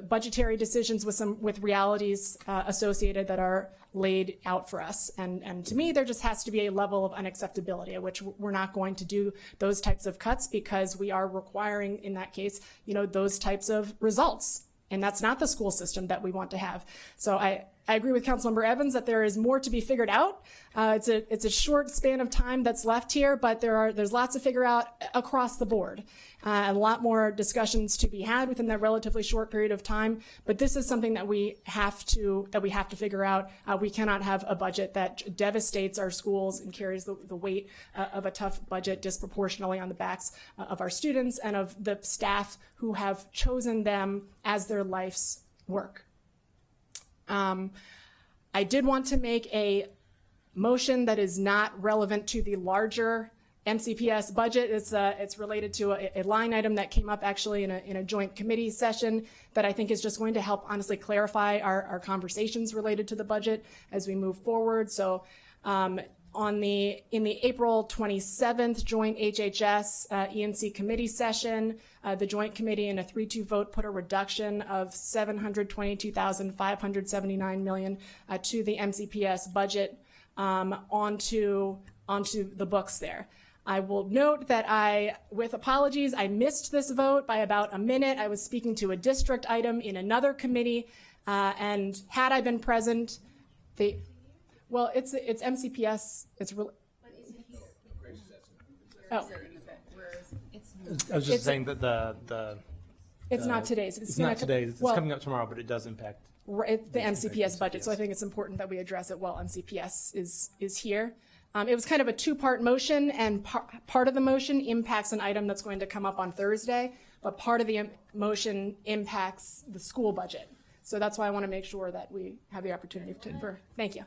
budgetary decisions with realities associated that are laid out for us. And to me, there just has to be a level of unacceptability at which we're not going to do those types of cuts, because we are requiring, in that case, those types of results. And that's not the school system that we want to have. So I agree with Councilmember Evans that there is more to be figured out. It's a short span of time that's left here, but there's lots to figure out across the board. A lot more discussions to be had within that relatively short period of time. But this is something that we have to figure out. We cannot have a budget that devastates our schools and carries the weight of a tough budget disproportionately on the backs of our students and of the staff who have chosen them as their life's work. I did want to make a motion that is not relevant to the larger MCPS budget. It's related to a line item that came up actually in a joint committee session that I think is just going to help honestly clarify our conversations related to the budget as we move forward. So in the April 27th joint HHS ENC committee session, the joint committee in a 3-2 vote put a reduction of $722,579 million to the MCPS budget onto the books there. I will note that with apologies, I missed this vote by about a minute. I was speaking to a district item in another committee, and had I been present, well, it's MCPS. Oh. I was just saying that it's not today's. It's not today's. It's coming up tomorrow, but it does impact the MCPS budget. So I think it's important that we address it while MCPS is here. It was kind of a two-part motion, and part of the motion impacts an item that's going to come up on Thursday, but part of the motion impacts the school budget. So that's why I want to make sure that we have the opportunity thank you.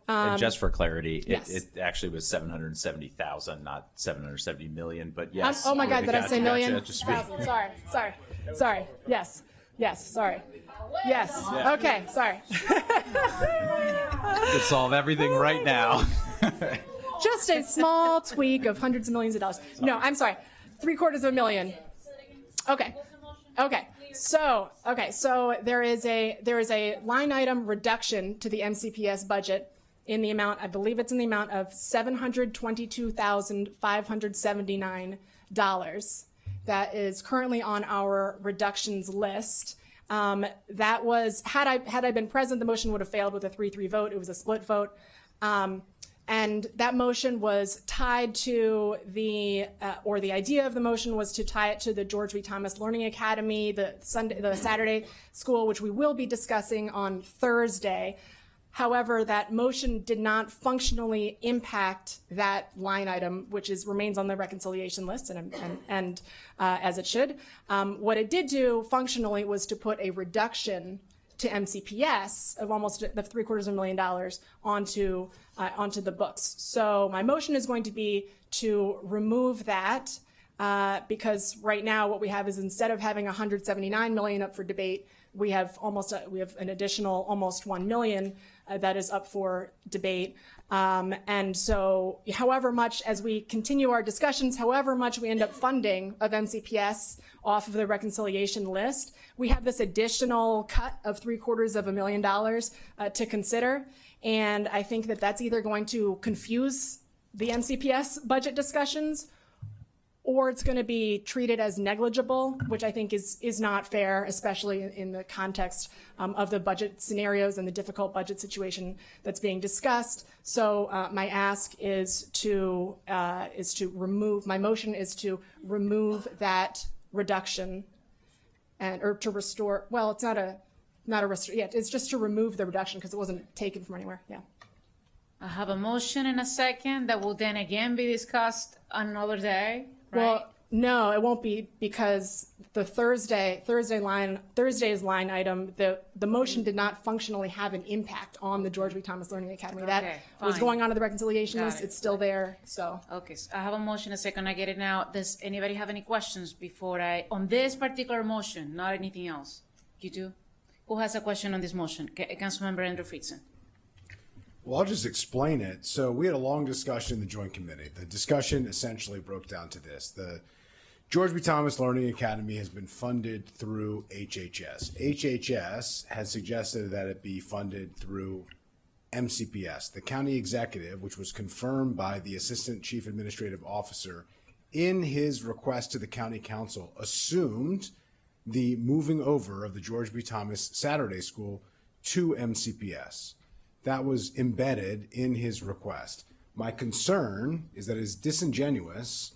And just for clarity, yes. it actually was 770,000, not 770 million. But yes. Oh my God, did I say million? Just Thousand. Sorry. Yes. Yes, sorry. Yes, okay, sorry. Could solve everything right now. Just a small tweak of hundreds of millions of dollars. No, I'm sorry, $750,000. Okay. So there is a line item reduction to the MCPS budget in the amount, I believe it's in the amount of $722,579. That is currently on our reductions list. That was, had I been present, the motion would have failed with a 3-3 vote. It was a split vote. And that motion was tied to the idea of the motion was to tie it to the George B. Thomas Learning Academy, the Saturday school, which we will be discussing on Thursday. However, that motion did not functionally impact that line item, which remains on the reconciliation list, and as it should. What it did do functionally was to put a reduction to MCPS of almost the $750,000 onto the books. So my motion is going to be to remove that because right now what we have is, instead of having $179 million up for debate, we have an additional almost $1 million that is up for debate. And so however much, as we continue our discussions, however much we end up funding of MCPS off of the reconciliation list, we have this additional cut of $750,000 to consider. And I think that that's either going to confuse the MCPS budget discussions, or it's going to be treated as negligible, which I think is not fair, especially in the context of the budget scenarios and the difficult budget situation that's being discussed. So my ask is to remove. My motion is to remove that reduction, or to restore. Well, it's not a restore. Yeah, it's just to remove the reduction because it wasn't taken from anywhere. Yeah. I have a motion and a second that will then again be discussed on another day. Right? Well, no, it won't be, because the Thursday's line item, the motion did not functionally have an impact on the George B. Thomas Learning Academy. That was going on to the reconciliation list. It's still there. So okay, so I have a motion, a second. I get it now. Does anybody have any questions on this particular motion, not anything else? You do? Who has a question on this motion? Councilmember Andrew Friedson. Well, I'll just explain it. So we had a long discussion in the Joint Committee. The discussion essentially broke down to this. The George B. Thomas Learning Academy has been funded through HHS. HHS has suggested that it be funded through MCPS. The county executive, which was confirmed by the Assistant Chief Administrative Officer in his request to the county council, assumed the moving over of the George B. Thomas Saturday School to MCPS. That was embedded in his request. My concern is that it's disingenuous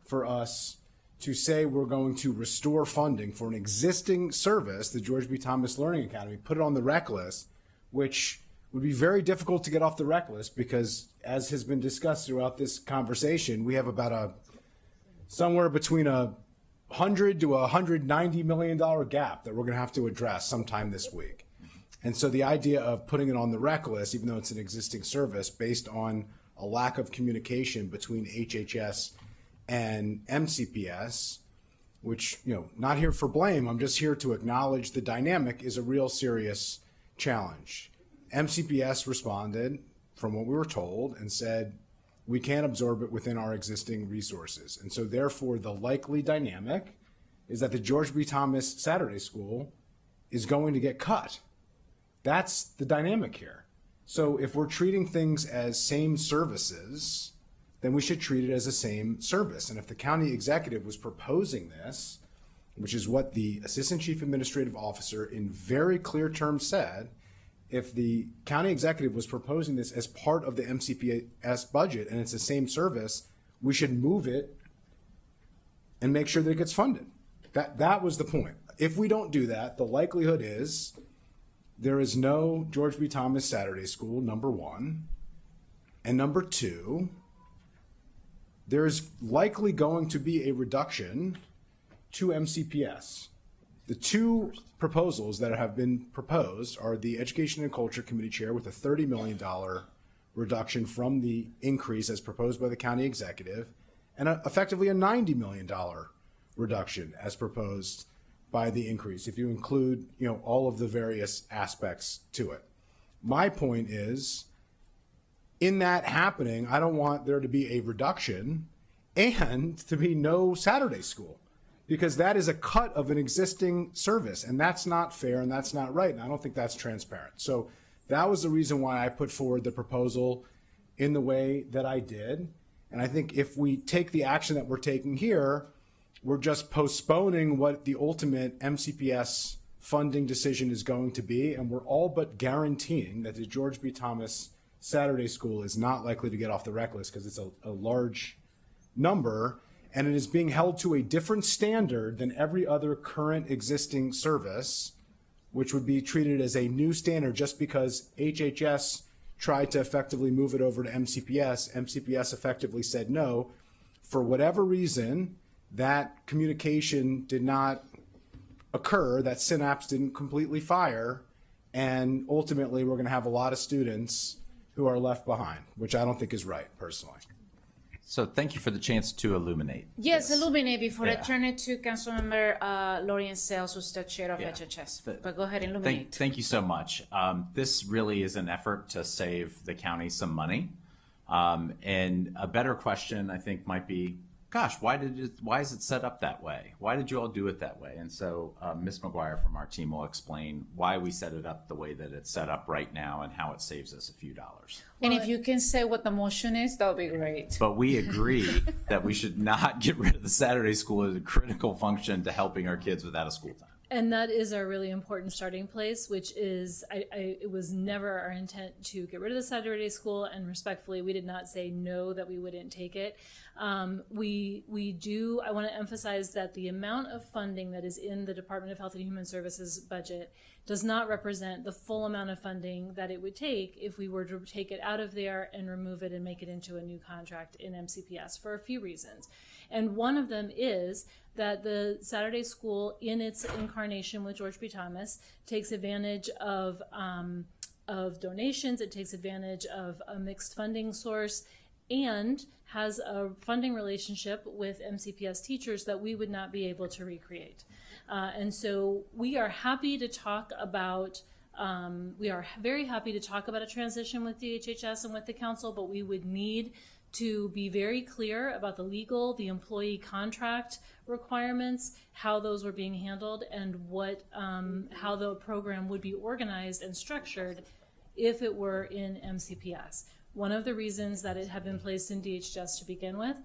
for us to say we're going to restore funding for an existing service, the George B. Thomas Learning Academy, put it on the rec list, which would be very difficult to get off the rec list because, as has been discussed throughout this conversation, we have about somewhere between $100 to $190 million gap that we're going to have to address sometime this week. And so the idea of putting it on the rec list, even though it's an existing service, based on a lack of communication between HHS and MCPS, which, not here for blame, I'm just here to acknowledge the dynamic is a real serious challenge. MCPS responded, from what we were told, and said, we can't absorb it within our existing resources. And so therefore, the likely dynamic is that the George B. Thomas Saturday School is going to get cut. That's the dynamic here. So if we're treating things as same services, then we should treat it as a same service. And if the county executive was proposing this, which is what the Assistant Chief Administrative Officer in very clear terms said, if the county executive was proposing this as part of the MCPS budget and it's the same service, we should move it and make sure that it gets funded. That was the point. If we don't do that, the likelihood is there is no George B. Thomas Saturday School, number one. And number two, there's likely going to be a reduction to MCPS. The two proposals that have been proposed are the Education and Culture Committee Chair with a $30 million reduction from the increase as proposed by the county executive, and effectively a $90 million reduction as proposed by the increase, if you include, all of the various aspects to it. My point is, in that happening, I don't want there to be a reduction and to be no Saturday school, because that is a cut of an existing service, and that's not fair and that's not right, and I don't think that's transparent. So that was the reason why I put forward the proposal in the way that I did. And I think if we take the action that we're taking here, we're just postponing what the ultimate MCPS funding decision is going to be, and we're all but guaranteeing that the George B. Thomas Saturday School is not likely to get off the rec list because it's a large number, and it is being held to a different standard than every other current existing service, which would be treated as a new standard just because HHS tried to effectively move it over to MCPS. MCPS effectively said no. For whatever reason, that communication did not occur, that synapse didn't completely fire, and ultimately we're going to have a lot of students who are left behind, which I don't think is right, personally. So thank you for the chance to illuminate. Yes, this. illuminate before I Yeah. turn it to Councilmember Lorian Sales, who's the chair of HHS. But go ahead, illuminate. Thank you so much. This really is an effort to save the county some money. And a better question, I think, might be, gosh, why is it set up that way? Why did you all do it that way? And so Ms. McGuire from our team will explain why we set it up the way that it's set up right now and how it saves us a few dollars. And if you can say what the motion is, that would be great. But we agree that we should not get rid of the Saturday school as a critical function to helping our kids without a school time. And that is our really important starting place, which is, it was never our intent to get rid of the Saturday school, and respectfully, we did not say no, that we wouldn't take it. I want to emphasize that the amount of funding that is in the Department of Health and Human Services budget does not represent the full amount of funding that it would take if we were to take it out of there and remove it and make it into a new contract in MCPS for a few reasons. And one of them is that the Saturday school, in its incarnation with George B. Thomas, takes advantage of donations, it takes advantage of a mixed funding source, and has a funding relationship with MCPS teachers that we would not be able to recreate. And so we are happy to talk about very happy to talk about a transition with DHHS and with the council, but we would need to be very clear about the employee contract requirements, how those were being handled, and how the program would be organized and structured if it were in MCPS. One of the reasons that it had been placed in DHS to begin with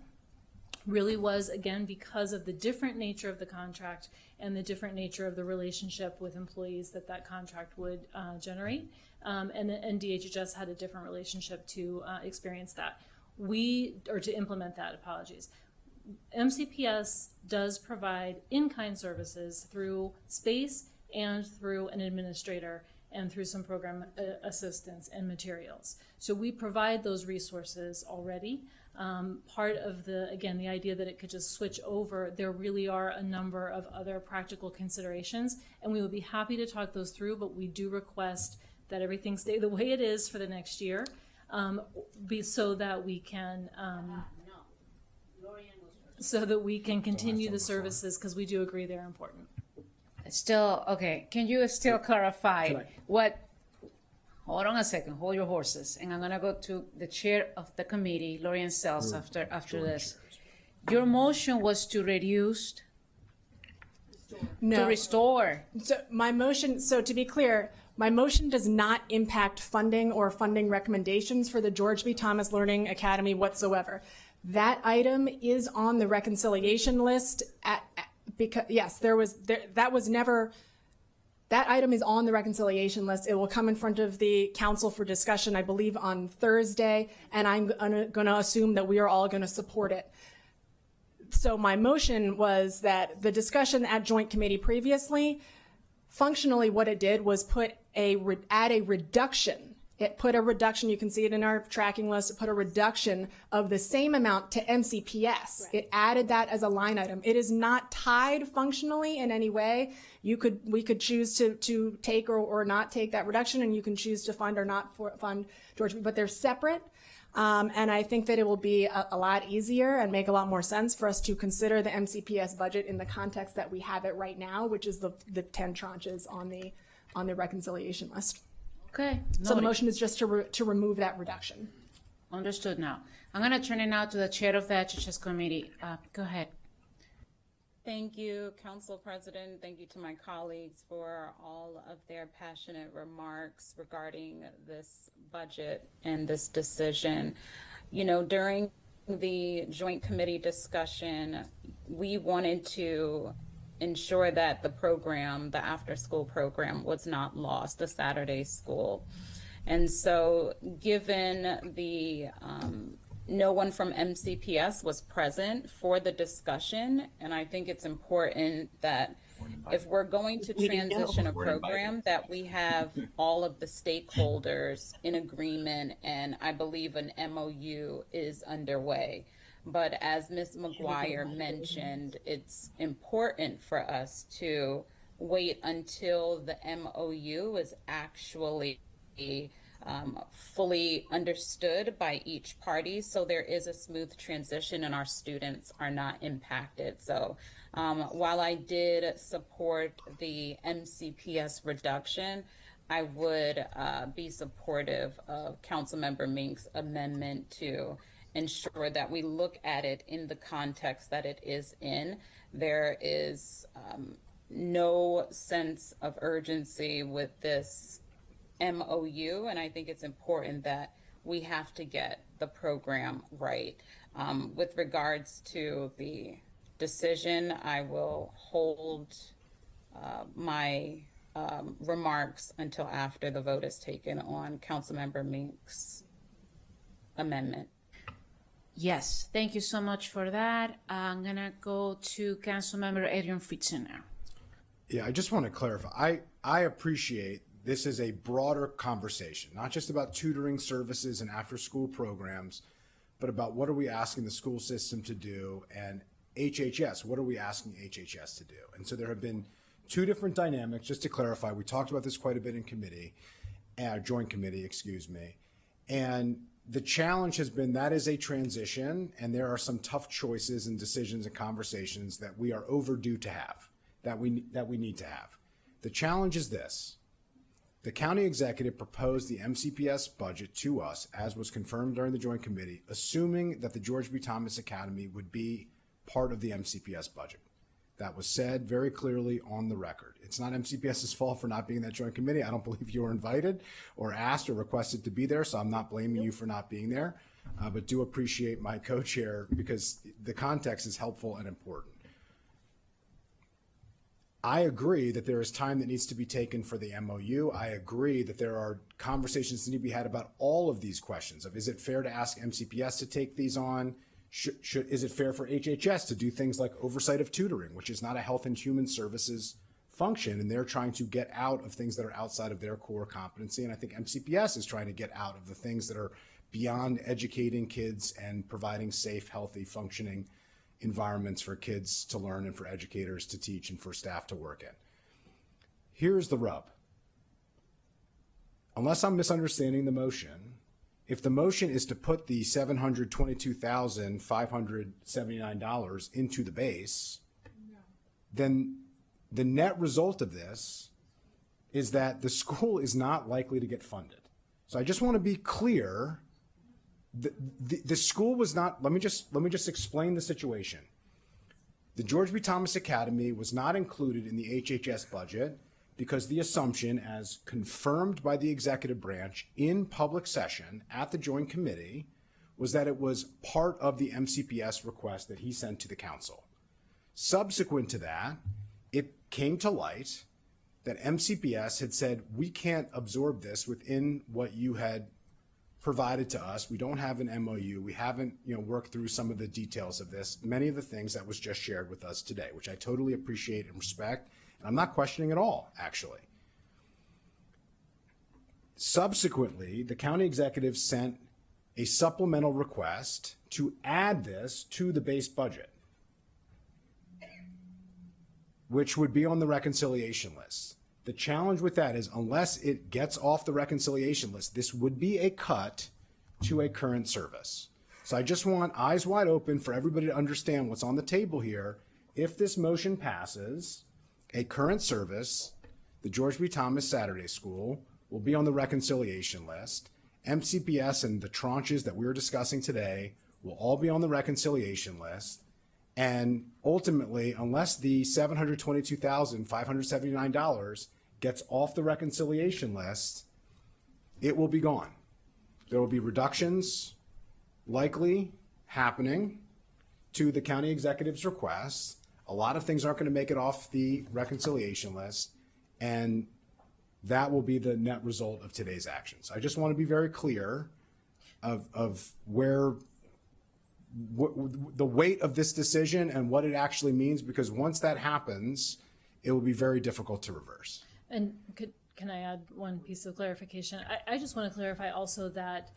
really was, again, because of the different nature of the contract and the different nature of the relationship with employees that contract would generate. And DHS had a different relationship to experience that. To implement that, apologies. MCPS does provide in-kind services through space and through an administrator and through some program assistance and materials. So we provide those resources already. Part of the idea that it could just switch over, there really are a number of other practical considerations, and we would be happy to talk those through, but we do request that everything stay the way it is for the next year. So that we can continue the services, because we do agree they're important. Still, okay, can you still clarify what, hold on a second, hold your horses, and I'm gonna go to the chair of the committee, Lorian Sells, after this. Your motion was to reduce, No. to restore. So my motion, so to be clear, my motion does not impact funding or funding recommendations for the George B. Thomas Learning Academy whatsoever. That item is on the reconciliation list because yes, that item is on the reconciliation list. It will come in front of the council for discussion, I believe, on Thursday, and I'm going to assume that we are all going to support it. So my motion was that the discussion at joint committee previously, functionally what it did was add a reduction. It put a reduction, you can see it in our tracking list, it put a reduction of the same amount to MCPS. Right. It added that as a line item. It is not tied functionally in any way. We could choose to take or not take that reduction, and you can choose to fund or not fund George, but they're separate. And I think that it will be a lot easier and make a lot more sense for us to consider the MCPS budget in the context that we have it right now, which is the 10 tranches on the reconciliation list. Okay. So the noted. motion is just to remove that reduction. Understood now. I'm going to turn it now to the chair of the HHS committee. Go ahead. Thank you, Council President. Thank you to my colleagues for all of their passionate remarks regarding this budget and this decision. You know, during the joint committee discussion, we wanted to ensure that the program, the after-school program, was not lost, the Saturday school. And so given the no one from MCPS was present for the discussion, and I think it's important that if we're going to transition a program, that we have all of the stakeholders in agreement, and I believe an MOU is underway. But as Ms. McGuire mentioned, it's important for us to wait until the MOU is actually fully understood by each party, so there is a smooth transition and our students are not impacted. So while I did support the MCPS reduction, I would be supportive of Councilmember Mink's amendment to ensure that we look at it in the context that it is in. There is no sense of urgency with this MOU, and I think it's important that we have to get the program right. With regards to the decision, I will hold my remarks until after the vote is taken on Councilmember Mink's amendment. Yes, thank you so much for that. I'm going to go to Councilmember Adrian Fritzen now. Yeah, I just want to clarify. I appreciate this is a broader conversation, not just about tutoring services and after-school programs, but about what are we asking the school system to do, and HHS, what are we asking HHS to do? And so there have been two different dynamics. Just to clarify, we talked about this quite a bit in committee, joint committee, excuse me. And the challenge has been that is a transition, and there are some tough choices and decisions and conversations that we are overdue to have, that we need to have. The challenge is this. The county executive proposed the MCPS budget to us, as was confirmed during the joint committee, assuming that the George B. Thomas Academy would be part of the MCPS budget. That was said very clearly on the record. It's not MCPS's fault for not being in that joint committee. I don't believe you were invited or asked or requested to be there, so I'm not blaming you for not being there, but do appreciate my co-chair because the context is helpful and important. I agree that there is time that needs to be taken for the MOU. I agree that there are conversations that need to be had about all of these questions of, is it fair to ask MCPS to take these on? Is it fair for HHS to do things like oversight of tutoring, which is not a health and human services function, and they're trying to get out of things that are outside of their core competency. And I think MCPS is trying to get out of the things that are beyond educating kids and providing safe, healthy, functioning environments for kids to learn and for educators to teach and for staff to work in. Here's the rub. Unless I'm misunderstanding the motion, if the motion is to put the $722,579 into the base, then the net result of this is that the school is not likely to get funded. So I just want to be clear. The school was not, let me just explain the situation. The George B. Thomas Academy was not included in the HHS budget because the assumption, as confirmed by the executive branch in public session at the joint committee, was that it was part of the MCPS request that he sent to the council. Subsequent to that, it came to light that MCPS had said, we can't absorb this within what you had provided to us. We don't have an MOU. We haven't, worked through some of the details of this, many of the things that was just shared with us today, which I totally appreciate and respect. And I'm not questioning at all, actually. Subsequently, the county executive sent a supplemental request to add this to the base budget, which would be on the reconciliation list. The challenge with that is unless it gets off the reconciliation list, this would be a cut to a current service. So I just want eyes wide open for everybody to understand what's on the table here. If this motion passes, a current service, the George B. Thomas Saturday School, will be on the reconciliation list. MCPS and the tranches that we were discussing today will all be on the reconciliation list. And ultimately, unless the $722,579 gets off the reconciliation list, it will be gone. There will be reductions likely happening to the county executive's request. A lot of things aren't going to make it off the reconciliation list, and that will be the net result of today's actions. I just want to be very clear of where the weight of this decision and what it actually means, because once that happens, it will be very difficult to reverse. And can I add one piece of clarification? I just want to clarify also that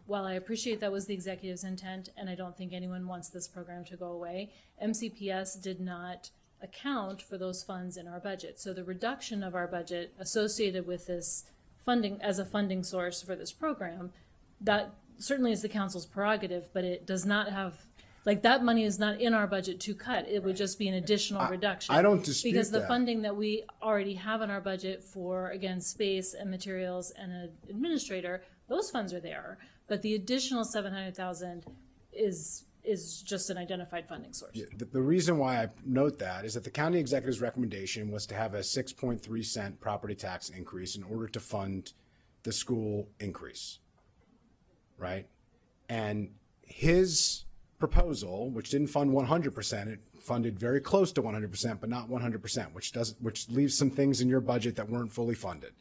while I appreciate that was the executive's intent, and I don't think anyone wants this program to go away, MCPS did not account for those funds in our budget. So the reduction of our budget associated with this funding as a funding source for this program, that certainly is the council's prerogative, but it does not have, like, that money is not in our budget to cut. It would just be an additional reduction. I don't dispute because the that. funding that we already have in our budget for, again, space and materials and an administrator, those funds are there. But the additional $700,000 is just an identified funding source. Yeah, the reason why I note that is that the county executive's recommendation was to have a 6.3 cent property tax increase in order to fund the school increase, right? And his proposal, which didn't fund 100%, it funded very close to 100%, but not 100%, which leaves some things in your budget that weren't fully funded.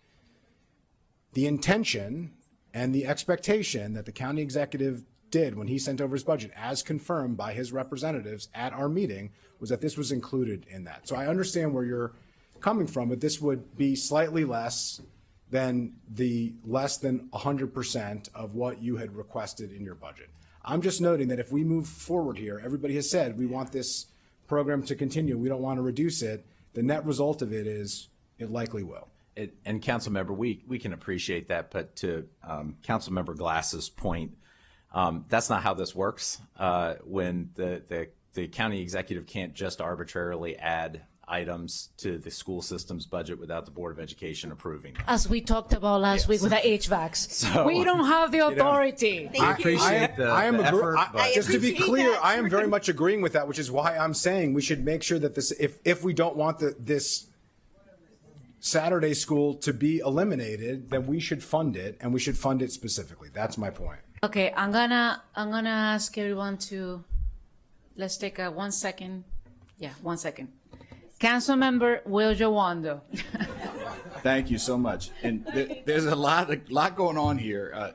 The intention and the expectation that the county executive did when he sent over his budget, as confirmed by his representatives at our meeting, was that this was included in that. So I understand where you're coming from, but this would be slightly less than 100% of what you had requested in your budget. I'm just noting that if we move forward here, everybody has said we want this program to continue. We don't want to reduce it. The net result of it is it likely will. And Councilmember, we can appreciate that, but to Councilmember Glass's point, that's not how this works. When the county executive can't just arbitrarily add items to the school system's budget without the Board of Education approving. As we talked about last week with the HVACs. So, we don't have the authority. I appreciate the effort, but just to be clear, I am very much agreeing with that, which is why I'm saying we should make sure that this, if we don't want this Saturday school to be eliminated, then we should fund it, and we should fund it specifically. That's my point. Okay, I'm gonna ask everyone to, let's take a 1 second. Yeah, 1 second. Councilmember Will Jawando. Thank you so much. And there's a lot going on here.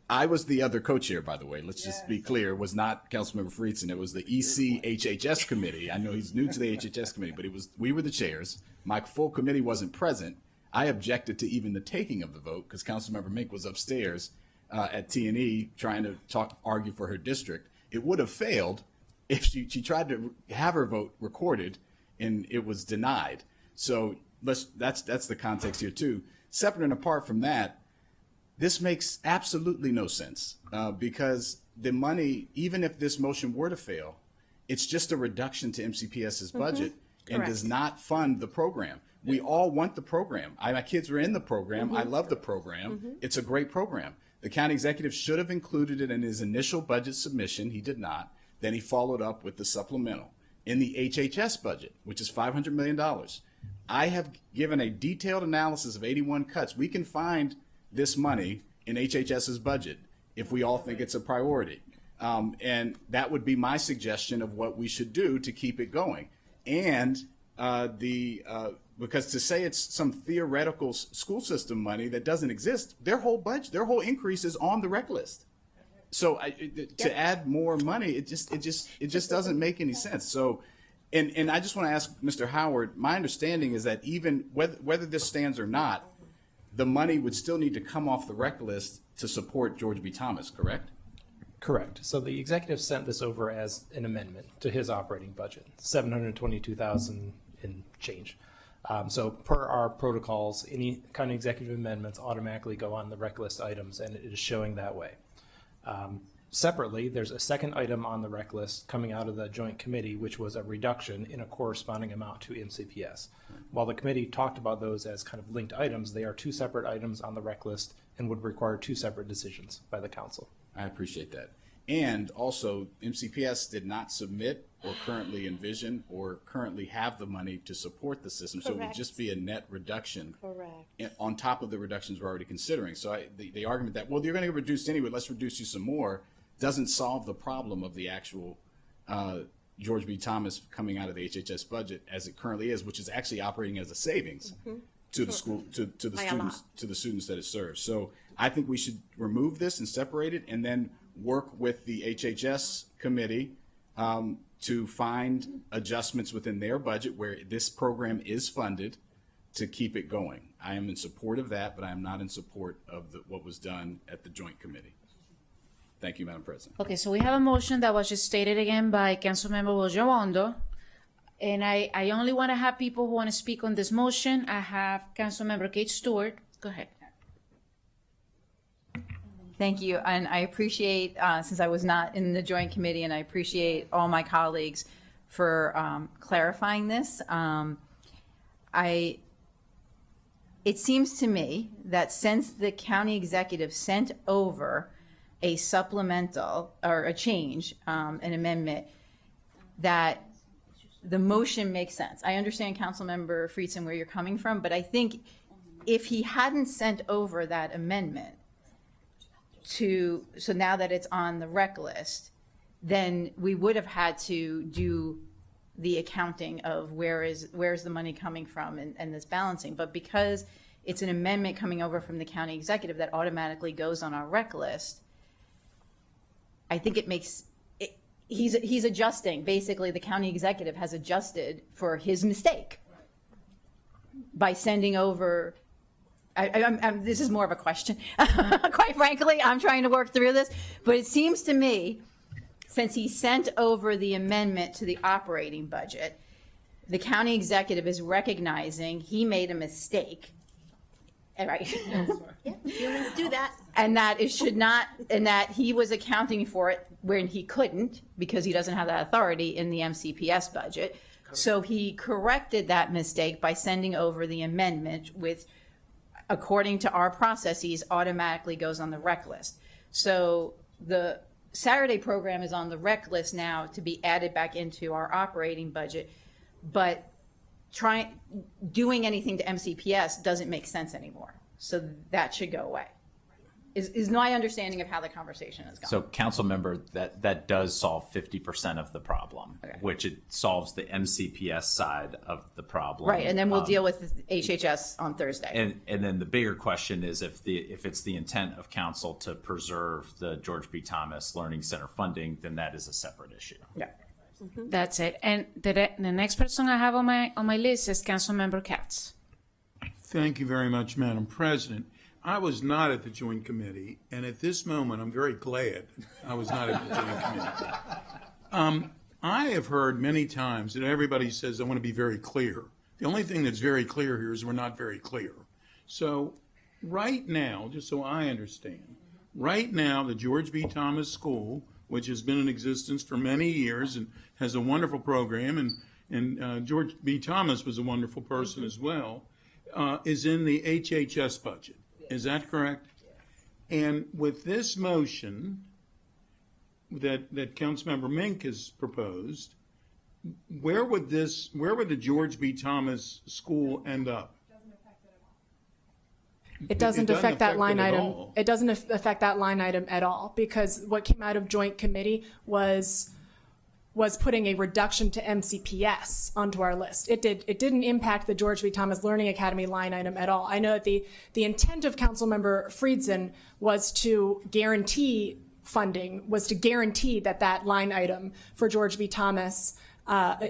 I was the other co-chair, by the way. Let's just be clear. It was not Councilmember Friedson. It was the EC-HHS committee. I know he's new to the HHS committee, but we were the chairs. My full committee wasn't present. I objected to even the taking of the vote because Councilmember Mink was upstairs at T&E trying to argue for her district. It would have failed if she tried to have her vote recorded and it was denied. So that's the context here too. Separate and apart from that, this makes absolutely no sense because the money, even if this motion were to fail, it's just a reduction to MCPS's budget and does not fund the program. We all want the program. My kids are in the program. I love the program. It's a great program. The county executive should have included it in his initial budget submission. He did not. Then he followed up with the supplemental in the HHS budget, which is $500 million. I have given a detailed analysis of 81 cuts. We can find this money in HHS's budget if we all think it's a priority. And that would be my suggestion of what we should do to keep it going. And because to say it's some theoretical school system money that doesn't exist, their whole budget, their whole increase is on the rec list. So to add more money, it just doesn't make any sense. So, and I just want to ask Mr. Howard, my understanding is that even whether this stands or not, the money would still need to come off the rec list to support George B. Thomas, correct? Correct. So the executive sent this over as an amendment to his operating budget, $722,000 and change. So per our protocols, any county executive amendments automatically go on the rec list items, and it is showing that way. Separately, there's a second item on the rec list coming out of the joint committee, which was a reduction in a corresponding amount to MCPS. While the committee talked about those as kind of linked items, they are two separate items on the rec list and would require two separate decisions by the council. I appreciate that. And also, MCPS did not submit or currently envision or currently have the money to support the system. So it would Correct. just be a net reduction Correct. on top of the reductions we're already considering. So the argument that, well, you're going to get reduced anyway, let's reduce you some more, doesn't solve the problem of the actual George B. Thomas coming out of the HHS budget as it currently is, which is actually operating as a savings to the school, to the By a students, lot. to the students that it serves. So I think we should remove this and separate it, and then work with the HHS committee to find adjustments within their budget where this program is funded to keep it going. I am in support of that, but I am not in support of what was done at the joint committee. Thank you, Madam President. Okay, so we have a motion that was just stated again by Councilmember Wiljowondo. And I only want to have people who want to speak on this motion. I have Councilmember Kate Stewart. Go ahead. Thank you, and I appreciate, since I was not in the joint committee, and I appreciate all my colleagues for clarifying this. It seems to me that since the county executive sent over a supplemental or a change, an amendment, that the motion makes sense. I understand Councilmember Friedson where you're coming from, but I think if he hadn't sent over that amendment so now that it's on the rec list, then we would have had to do the accounting of where's the money coming from and this balancing. But because it's an amendment coming over from the county executive that automatically goes on our rec list, I think it makes he's adjusting. Basically, the county executive has adjusted for his mistake by sending over. This is more of a question. Quite frankly, I'm trying to work through this, but it seems to me, since he sent over the amendment to the operating budget, the county executive is recognizing he made a mistake. Right. Yeah, humans do that. And that it should not, and that he was accounting for it when he couldn't, because he doesn't have that authority in the MCPS budget. So he corrected that mistake by sending over the amendment with, according to our processes, automatically goes on the rec list. So the Saturday program is on the rec list now to be added back into our operating budget, but doing anything to MCPS doesn't make sense anymore. So that should go away. Is my understanding of how the conversation has gone. So, council member, that does solve 50% of the problem, which it solves the MCPS side of the problem. Right, and then we'll deal with HHS on Thursday. And then the bigger question is if it's the intent of council to preserve the George B. Thomas Learning Center funding, then that is a separate issue. Yeah. That's it. And the next person I have on my list is Councilmember Katz. Thank you very much, Madam President. I was not at the joint committee, and at this moment, I'm very glad I was not at the joint committee. I have heard many times that everybody says, I want to be very clear. The only thing that's very clear here is we're not very clear. So right now, just so I understand, right now, the George B. Thomas School, which has been in existence for many years and has a wonderful program, and George B. Thomas was a wonderful person as well, is in the HHS budget. Is that correct? And with this motion that Councilmember Mink has proposed, where would the George B. Thomas School end up? It doesn't affect that line it at item. all. It doesn't affect that line item at all, because what came out of joint committee was putting a reduction to MCPS onto our list. It didn't impact the George B. Thomas Learning Academy line item at all. I know that the intent of Councilmember Friedson was to guarantee funding, was to guarantee that line item for George B. Thomas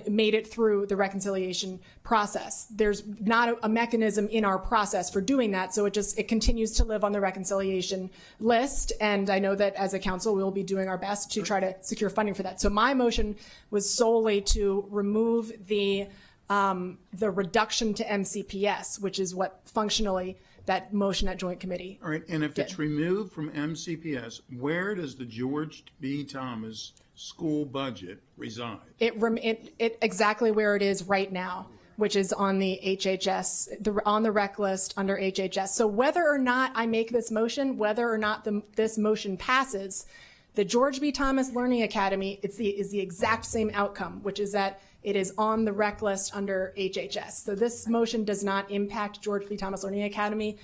made it through the reconciliation process. There's not a mechanism in our process for doing that, so it continues to live on the reconciliation list, and I know that as a council we will be doing our best to try to secure funding for that. So my motion was solely to remove the the reduction to MCPS, which is what functionally that motion at joint committee. All right, and if did. it's removed from MCPS, where does the George B. Thomas school budget reside? It exactly where it is right now, which is on the HHS, on the rec list under HHS. So whether or not I make this motion, whether or not this motion passes, the George B. Thomas Learning Academy is the exact same outcome, which is that it is on the rec list under HHS. So this motion does not impact George B. Thomas Learning Academy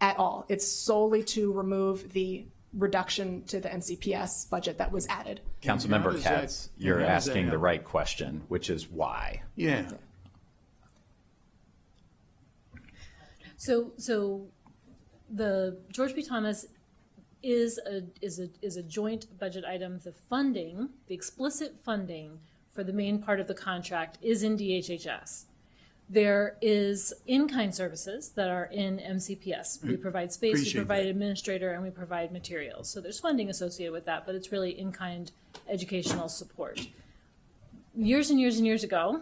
at all. It's solely to remove the reduction to the MCPS budget that was added. Councilmember does that- Katz, you're how does that asking the help? right question, which is why. Yeah. So the George B. Thomas is a joint budget item. The funding, the explicit funding for the main part of the contract is in DHHS. There is in-kind services that are in MCPS. We provide space, we Appreciate provide that. administrator, and we provide materials. So there's funding associated with that, but it's really in-kind educational support. Years and years and years ago,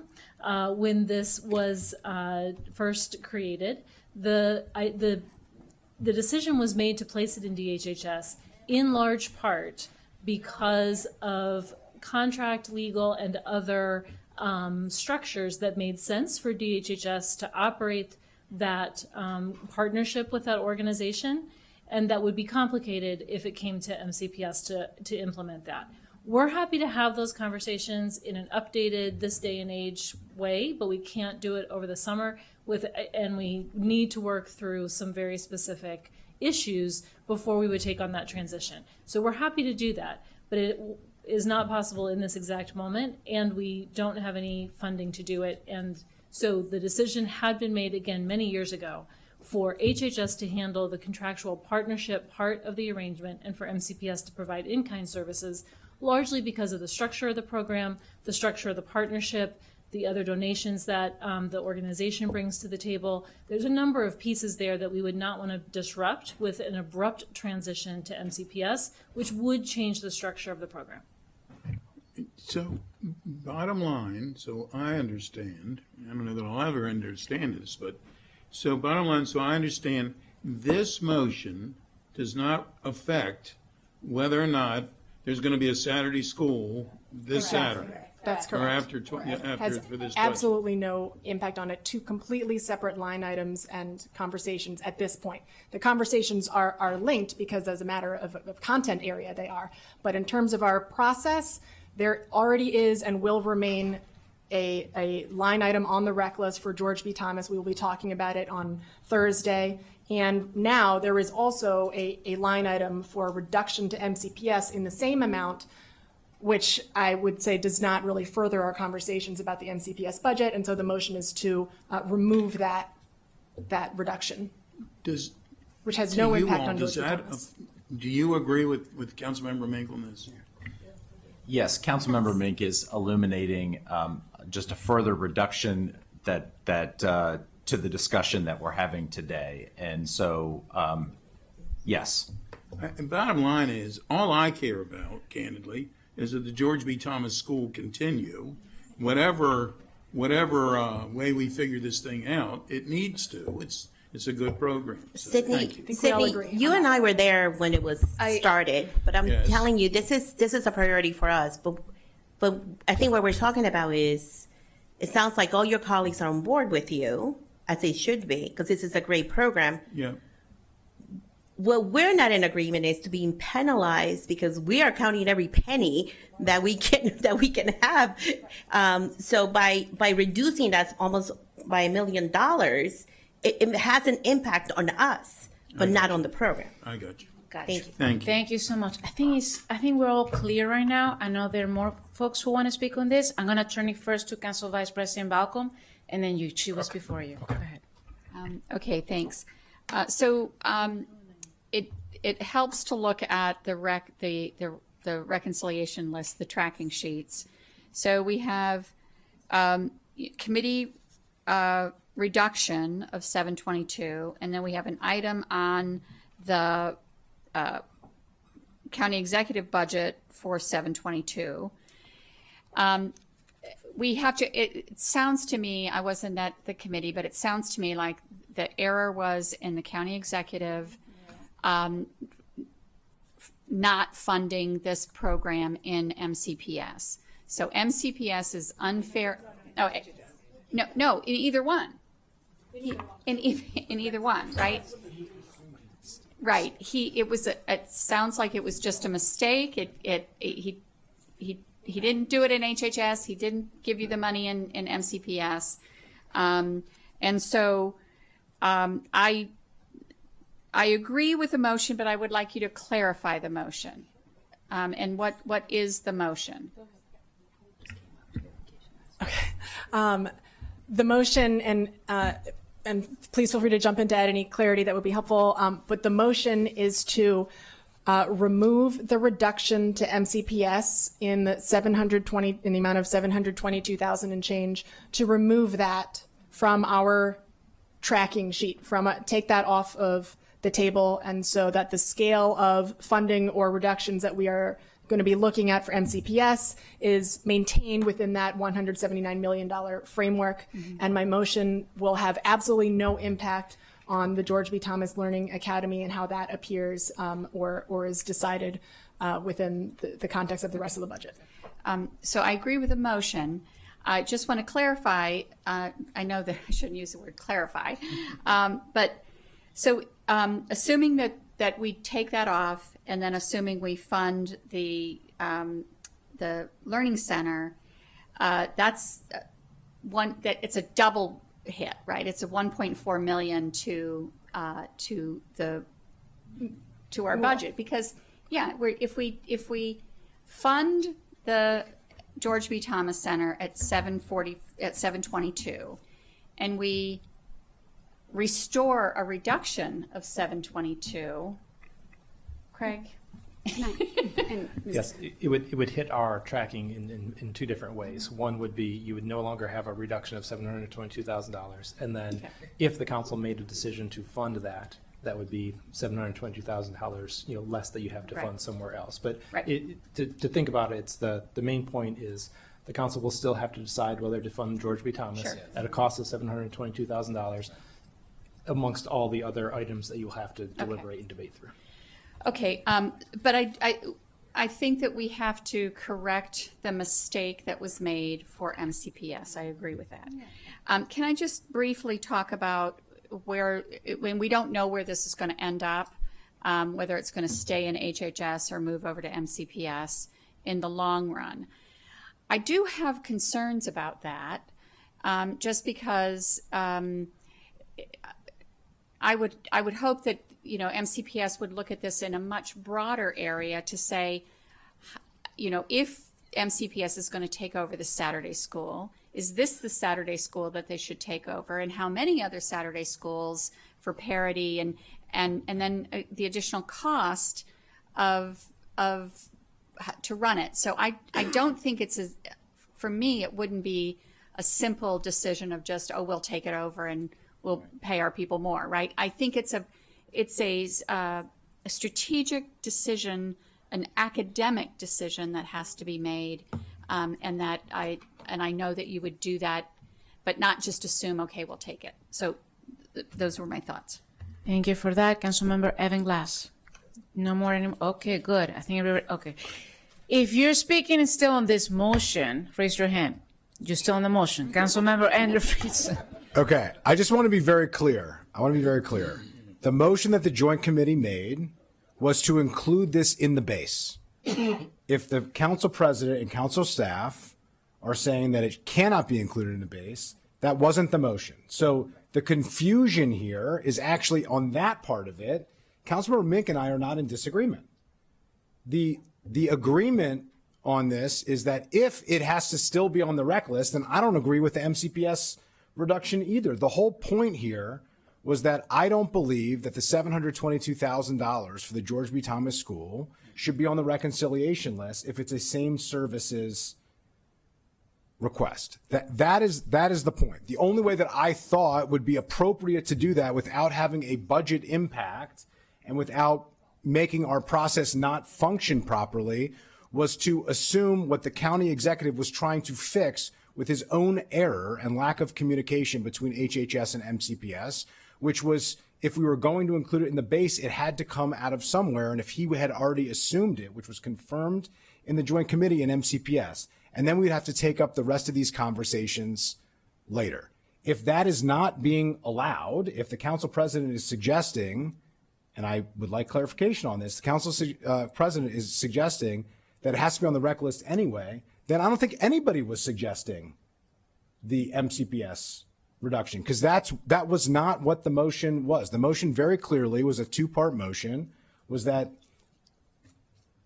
when this was first created, the decision was made to place it in DHHS in large part because of contract, legal, and other structures that made sense for DHHS to operate that partnership with that organization, and that would be complicated if it came to MCPS to implement that. We're happy to have those conversations in an updated, this day and age way, but we can't do it over the summer and we need to work through some very specific issues before we would take on that transition. So we're happy to do that, but it is not possible in this exact moment, and we don't have any funding to do it. And so the decision had been made, again, many years ago, for HHS to handle the contractual partnership part of the arrangement and for MCPS to provide in-kind services, largely because of the structure of the program, the structure of the partnership, the other donations that the organization brings to the table. There's a number of pieces there that we would not want to disrupt with an abrupt transition to MCPS, which would change the structure of the program. So, bottom line, so I understand, I don't know that I'll ever understand this, but, so bottom line, so I understand this motion does not affect whether or not there's going to be a Saturday school this Saturday. That's correct. Or after, Has for this budget. absolutely no impact on it. Two completely separate line items and conversations at this point. The conversations are linked because as a matter of content area they are. But in terms of our process, there already is and will remain a line item on the rec list for George B. Thomas. We will be talking about it on Thursday. And now there is also a line item for reduction to MCPS in the same amount, which I would say does not really further our conversations about the MCPS budget. And so the motion is to remove that reduction, which has no impact on George B. Thomas. Do you agree with Councilmember Mink on this? Yes, Councilmember Mink is illuminating just a further reduction that to the discussion that we're having today. And so, yes. And bottom line is, all I care about, candidly, is that the George B. Thomas School continue. Whatever way we figure this thing out, it needs to. It's a good program. So thank you. Sydney, you and I were there when it was started, but I'm Yes. telling you, this is a priority for us. But I think what we're talking about is, it sounds like all your colleagues are on board with you, as they should be, because this is a great program. Yeah. What we're not in agreement is to being penalized because we are counting every penny that we can have. So by reducing that almost by $1 million, it has an impact on us, but not on the program. I got you. Thank you. Thank you. Thank you so much. I think we're all clear right now. I know there are more folks who want to speak on this. I'm going to turn it first to Council Vice President Balcom, and then you. She was before you. Go ahead. Okay, thanks. It helps to look at the reconciliation list, the tracking sheets. So we have committee reduction of 722, and then we have an item on the county executive budget for 722. we have to, it sounds to me, I wasn't at the committee, but it sounds to me like the error was in the county executive not funding this program in MCPS. So MCPS is unfair. Oh, no, in either one. In either one, right? Right. It sounds like it was just a mistake. He didn't do it in HHS. He didn't give you the money in MCPS. And so I agree with the motion, but I would like you to clarify the motion. And what is the motion? The motion, and please feel free to jump in to add any clarity that would be helpful, but the motion is to remove the reduction to MCPS in the amount of $722,000 and change, to remove that from our tracking sheet, take that off of the table, and so that the scale of funding or reductions that we are going to be looking at for MCPS is maintained within that $179 million framework. And my motion will have absolutely no impact on the George B. Thomas Learning Academy and how that appears or is decided within the context of the rest of the budget. So I agree with the motion. I just want to clarify, I know that I shouldn't use the word clarify, but so assuming that we take that off, and then assuming we fund the Learning Center, that's one that it's a double hit, right? It's a 1.4 million to our budget, because if we fund the George B. Thomas Center at 722, and we restore a reduction of 722. Craig? Yes, it would hit our tracking in two different ways. One would be you would no longer have a reduction of $722,000, and then if the council made a decision to fund that, that would be $722,000, less that you have to fund somewhere else. But to think about it, it's the main point is the council will still have to decide whether to fund George B. Thomas at a cost of $722,000 amongst all the other items that you'll have to deliberate and debate through. Okay, but I think that we have to correct the mistake that was made for MCPS. I agree with that. Can I just briefly talk about when we don't know where this is going to end up, whether it's going to stay in HHS or move over to MCPS in the long run? I do have concerns about that, just because I would hope that MCPS would look at this in a much broader area to say, if MCPS is going to take over the Saturday school, is this the Saturday school that they should take over, and how many other Saturday schools for parity, and then the additional cost to run it. So I don't think for me, it wouldn't be a simple decision of just, we'll take it over and we'll pay our people more, right? I think it's a strategic decision, an academic decision that has to be made, and I know that you would do that, but not just assume, okay, we'll take it. So those were my thoughts. Thank you for that, Councilmember Evan Glass. No more anymore. Okay, good. I think everybody. Okay, if you're speaking still on this motion, raise your hand. You're still on the motion, Councilmember Andrew Friesen. Okay, I just want to be very clear. The motion that the Joint Committee made was to include this in the base. If the council president and council staff are saying that it cannot be included in the base, that wasn't the motion. So the confusion here is actually on that part of it. Councilmember Mink and I are not in disagreement. The agreement on this is that if it has to still be on the rec list, then I don't agree with the MCPS reduction either. The whole point here was that I don't believe that the $722,000 for the George B. Thomas School should be on the reconciliation list if it's a same services request. That is the point. The only way that I thought would be appropriate to do that without having a budget impact and without making our process not function properly was to assume what the county executive was trying to fix, with his own error and lack of communication between HHS and MCPS, which was, if we were going to include it in the base, it had to come out of somewhere. And if he had already assumed it, which was confirmed in the Joint Committee and MCPS, and then we'd have to take up the rest of these conversations later. If that is not being allowed, if the council president is suggesting, and I would like clarification on this, the council president is suggesting that it has to be on the rec list anyway, then I don't think anybody was suggesting the MCPS reduction, because that was not what the motion was. The motion very clearly was a two-part motion, was that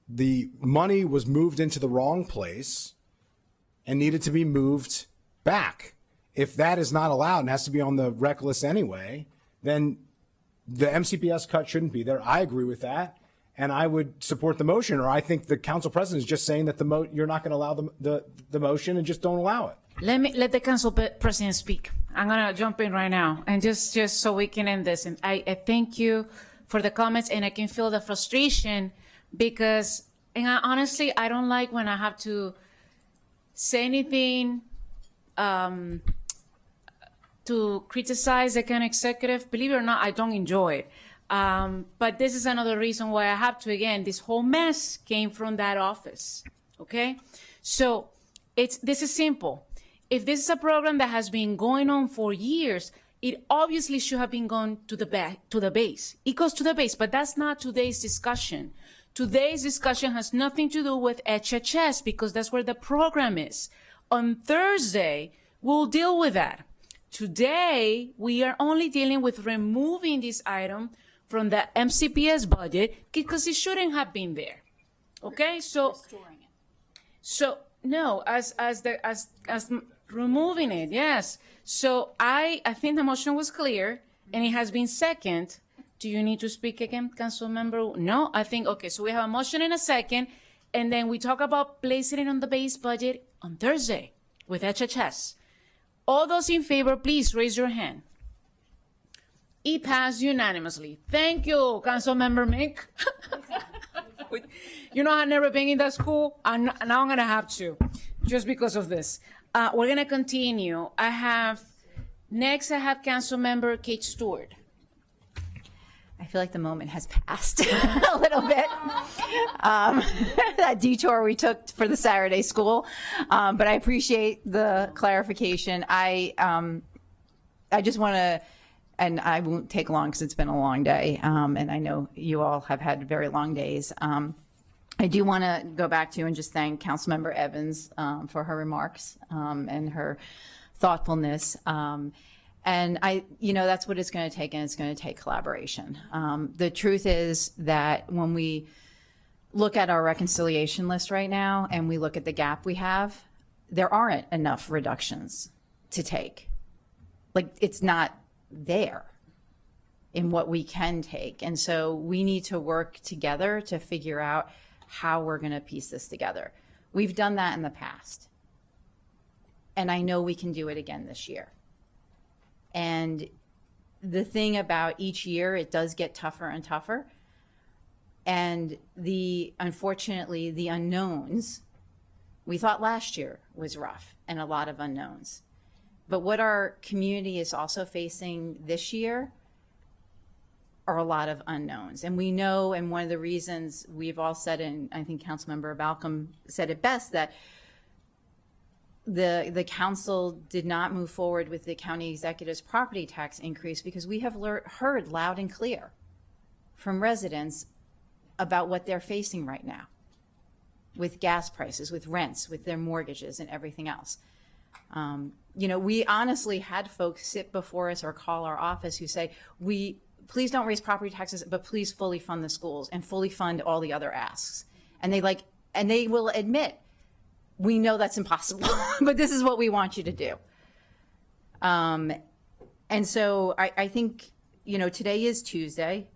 the money was moved into the wrong place and needed to be moved back. If that is not allowed and has to be on the rec list anyway, then the MCPS cut shouldn't be there. I agree with that, and I would support the motion. Or I think the council president is just saying that you're not going to allow the motion and just don't allow it. Let the council president speak. I'm gonna jump in right now, and just so we can end this. And I thank you for the comments, and I can feel the frustration because, and honestly, I don't like when I have to say anything to criticize the county executive. Believe it or not, I don't enjoy it. But this is another reason why I have to, again, this whole mess came from that office, okay? So this is simple. If this is a program that has been going on for years, it obviously should have been going to the base. It goes to the base, but that's not today's discussion. Today's discussion has nothing to do with HHS because that's where the program is. On Thursday, we'll deal with that. Today, we are only dealing with removing this item from the MCPS budget because it shouldn't have been there. Okay, so no, as removing it, yes. So I think the motion was clear and it has been second. Do you need to speak again, council member? No, I think, okay, so we have a motion in a second, and then we talk about placing it on the base budget on Thursday with HHS. All those in favor, please raise your hand. It passed unanimously. Thank you, council member Mick. You know, I've never been in that school, and now I'm gonna have to, just because of this. We're gonna continue. Next I have council member Kate Stewart. I feel like the moment has passed a little bit. That detour we took for the Saturday school, but I appreciate the clarification. I just want to, and I won't take long because it's been a long day, and I know you all have had very long days. I do want to go back to and just thank Councilmember Evans for her remarks and her thoughtfulness. And that's what it's going to take, and it's going to take collaboration. The truth is that when we look at our reconciliation list right now and we look at the gap we have, there aren't enough reductions to take. Like, it's not there in what we can take. And so we need to work together to figure out how we're going to piece this together. We've done that in the past, and I know we can do it again this year. And the thing about each year, it does get tougher and tougher. And unfortunately, the unknowns, we thought last year was rough and a lot of unknowns. But what our community is also facing this year are a lot of unknowns. And we know, and one of the reasons we've all said, and I think Councilmember Balcom said it best, that the council did not move forward with the county executive's property tax increase because we have heard loud and clear from residents about what they're facing right now with gas prices, with rents, with their mortgages and everything else. We honestly had folks sit before us or call our office who say, please don't raise property taxes, but please fully fund the schools and fully fund all the other asks. And they will admit, we know that's impossible, but this is what we want you to do. And so I think, today is Tuesday.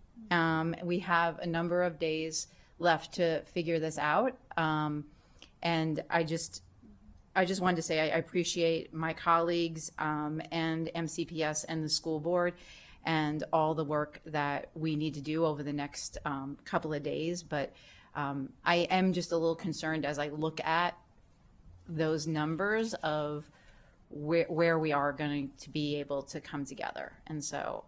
We have a number of days left to figure this out. And I just wanted to say I appreciate my colleagues and MCPS and the school board and all the work that we need to do over the next couple of days. But I am just a little concerned as I look at those numbers of where we are going to be able to come together. And so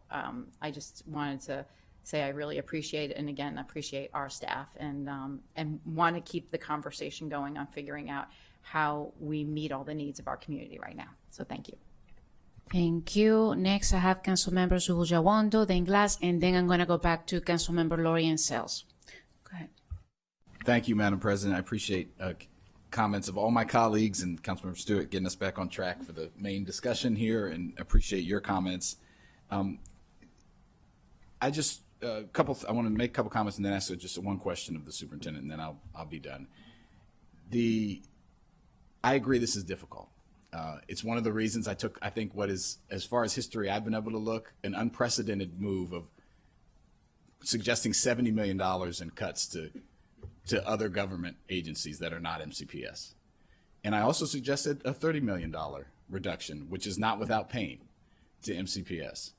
I just wanted to say I really appreciate it, and again, appreciate our staff, and want to keep the conversation going on figuring out how we meet all the needs of our community right now. So thank you. Thank you. Next, I have Councilmember Subuja Wando, then Glass, and then I'm going to go back to Councilmember Lori Sells. Go ahead. Thank you, Madam President. I appreciate comments of all my colleagues and Councilmember Stewart getting us back on track for the main discussion here, and appreciate your comments. I want to make a couple comments and then ask just one question of the superintendent, and then I'll be done. I agree this is difficult. It's one of the reasons I think what is, as far as history I've been able to look, an unprecedented move of suggesting $70 million in cuts to other government agencies that are not MCPS. And I also suggested a $30 million reduction, which is not without pain, to MCPS.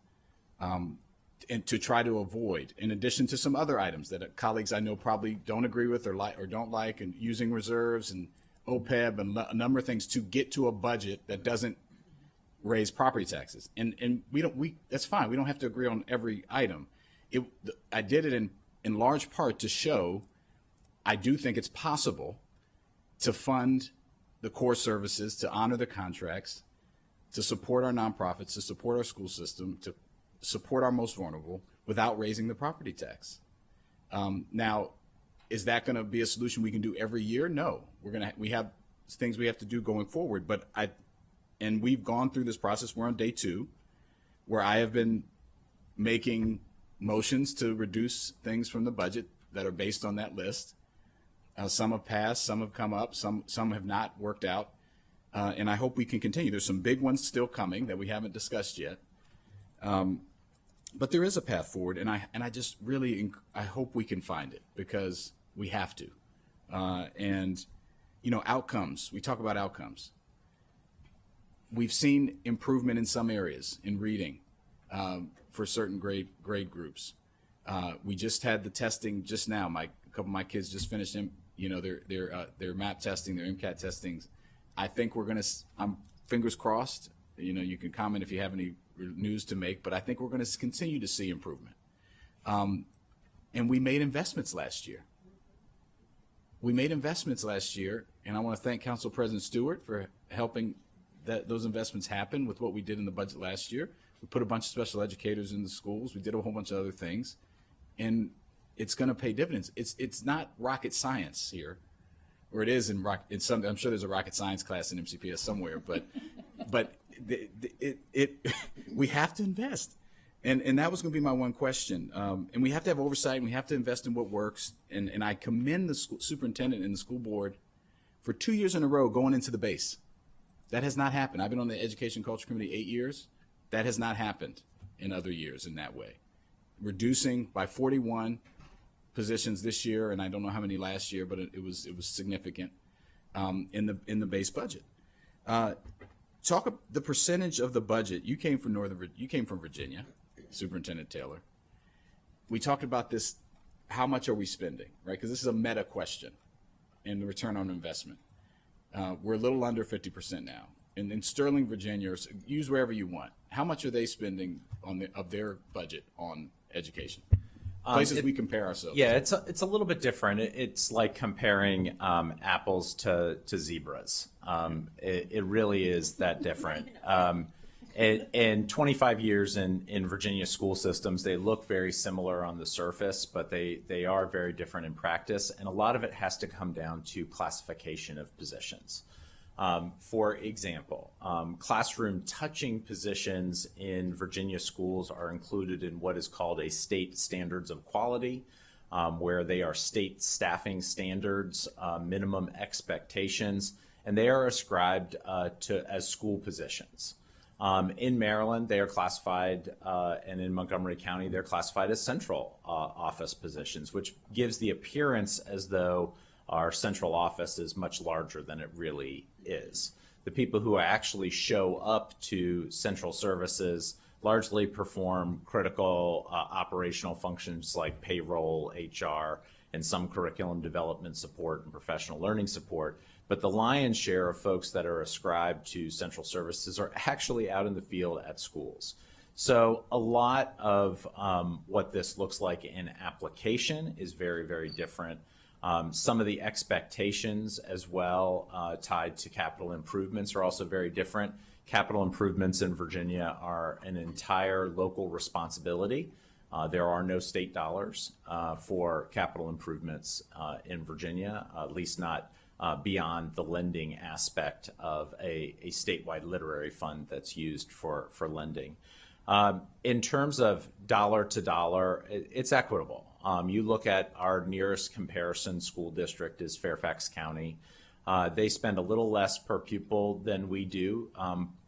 And to try to avoid, in addition to some other items that colleagues I know probably don't agree with or don't like, and using reserves and OPEB and a number of things to get to a budget that doesn't raise property taxes. And that's fine. We don't have to agree on every item. I did it in large part to show I do think it's possible to fund the core services, to honor the contracts, to support our nonprofits, to support our school system, to support our most vulnerable without raising the property tax. Now, is that going to be a solution we can do every year? No. We have things we have to do going forward, and we've gone through this process. We're on day 2, where I have been making motions to reduce things from the budget that are based on that list. Some have passed, some have come up, some have not worked out, and I hope we can continue. There's some big ones still coming that we haven't discussed yet. But there is a path forward, and I just really I hope we can find it, because we have to. And outcomes. We talk about outcomes. We've seen improvement in some areas in reading for certain grade groups. We just had the testing just now. A couple of my kids just finished their MAP testing, their MCAT testings. I think I'm fingers crossed. You can comment if you have any news to make, but I think we're going to continue to see improvement. And we made investments last year. And I want to thank Council President Stewart for helping those investments happen with what we did in the budget last year. We put a bunch of special educators in the schools. We did a whole bunch of other things, and it's going to pay dividends. It's not rocket science here, or it is I'm sure there's a rocket science class in MCPS somewhere, but we have to invest. And that was going to be my one question. And we have to have oversight, and we have to invest in what works. And I commend the superintendent and the school board for 2 years in a row going into the base. That has not happened. I've been on the Education Culture Committee 8 years. That has not happened in other years in that way. Reducing by 41 positions this year, and I don't know how many last year, but it was significant in the base budget. Talk the percentage of the budget. You came from Virginia, Superintendent Taylor. We talked about this. How much are we spending, right? Because this is a meta question in the return on investment. We're a little under 50% now. In Sterling, Virginia, use wherever you want. How much are they spending of their budget on education? Places we compare ourselves. Yeah, it's a little bit different. It's like comparing apples to zebras. It really is that different. In 25 years in Virginia school systems, they look very similar on the surface, but they are very different in practice. And a lot of it has to come down to classification of positions. For example, classroom touching positions in Virginia schools are included in what is called a state standards of quality, where they are state staffing standards, minimum expectations, and they are ascribed as school positions. In Maryland, they are classified, and in Montgomery County, they're classified as central office positions, which gives the appearance as though our central office is much larger than it really is. The people who actually show up to central services largely perform critical operational functions like payroll, HR, and some curriculum development support and professional learning support. but the lion's share of folks that are ascribed to central services are actually out in the field at schools. So a lot of what this looks like in application is very, very different. Some of the expectations as well tied to capital improvements are also very different. Capital improvements in Virginia are an entire local responsibility. There are no state dollars for capital improvements in Virginia, at least not beyond the lending aspect of a statewide literary fund that's used for lending. In terms of dollar to dollar, it's equitable. You look at our nearest comparison school district is Fairfax County. They spend a little less per pupil than we do,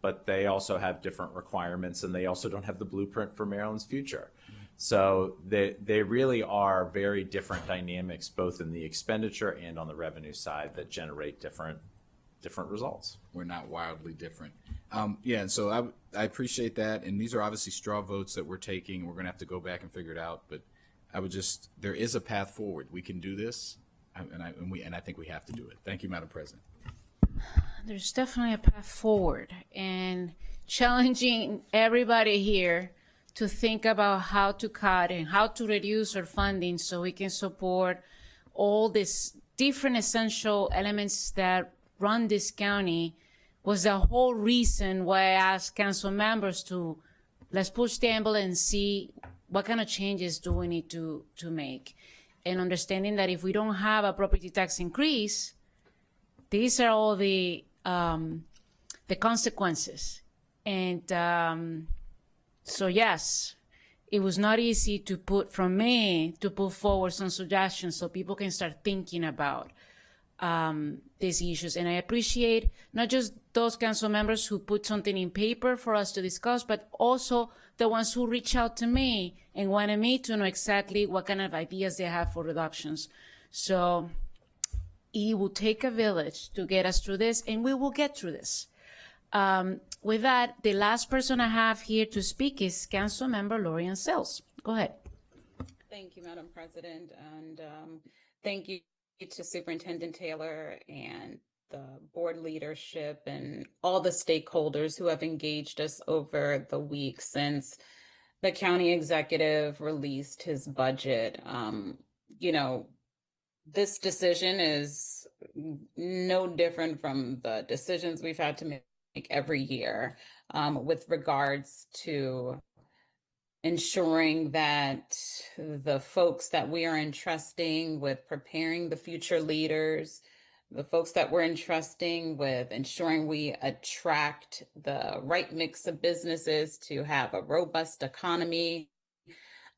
but they also have different requirements, and they also don't have the blueprint for Maryland's future. So they really are very different dynamics, both in the expenditure and on the revenue side, that generate different results. We're not wildly different. Yeah, and so I appreciate that. And these are obviously straw votes that we're taking. We're going to have to go back and figure it out. But there is a path forward. We can do this, and I think we have to do it. Thank you, Madam President. There's definitely a path forward, and challenging everybody here to think about how to cut and how to reduce our funding so we can support all these different essential elements that run this county was the whole reason why I asked council members to let's push the envelope and see what kind of changes do we need to make. And understanding that if we don't have a property tax increase, these are all the consequences. And so yes, it was not easy to put forward some suggestions so people can start thinking about these issues. And I appreciate not just those council members who put something in paper for us to discuss, but also the ones who reach out to me and wanted me to know exactly what kind of ideas they have for reductions. So it will take a village to get us through this, and we will get through this. With that, the last person I have here to speak is Council Member Lori Ann Sells. Go ahead. Thank you, Madam President, and thank you to Superintendent Taylor and the board leadership and all the stakeholders who have engaged us over the week since the county executive released his budget. This decision is no different from the decisions we've had to make every year with regards to ensuring that the folks that we are entrusting with preparing the future leaders, the folks that we're entrusting with ensuring we attract the right mix of businesses to have a robust economy,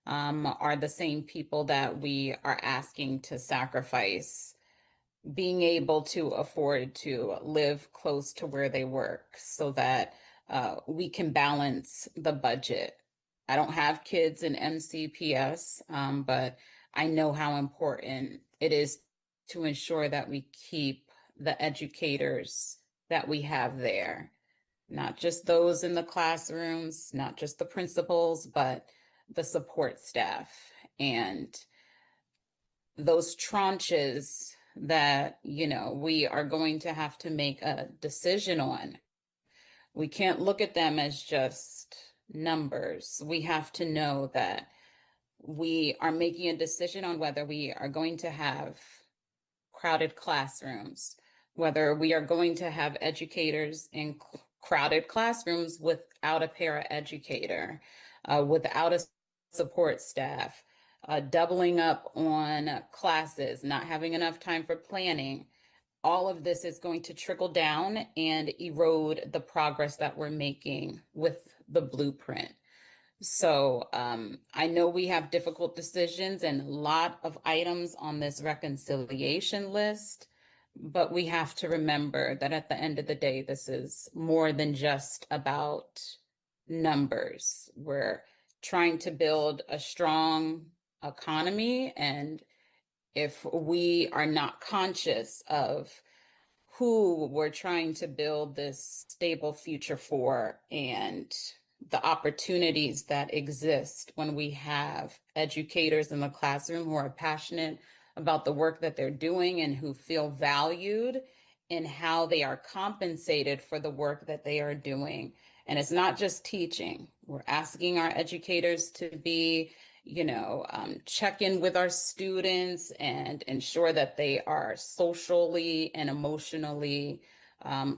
are the same people that we are asking to sacrifice being able to afford to live close to where they work so that we can balance the budget. I don't have kids in MCPS, but I know how important it is to ensure that we keep the educators that we have there, not just those in the classrooms, not just the principals, but the support staff. And those tranches that, we are going to have to make a decision on. We can't look at them as just numbers. We have to know that we are making a decision on whether we are going to have crowded classrooms, whether we are going to have educators in crowded classrooms without a paraeducator, without a support staff, doubling up on classes, not having enough time for planning. All of this is going to trickle down and erode the progress that we're making with the blueprint. So I know we have difficult decisions and a lot of items on this reconciliation list, but we have to remember that at the end of the day, this is more than just about numbers. We're trying to build a strong economy, and if we are not conscious of who we're trying to build this stable future for and the opportunities that exist when we have educators in the classroom who are passionate about the work that they're doing and who feel valued in how they are compensated for the work that they are doing. And it's not just teaching. We're asking our educators to be, check in with our students and ensure that they are socially and emotionally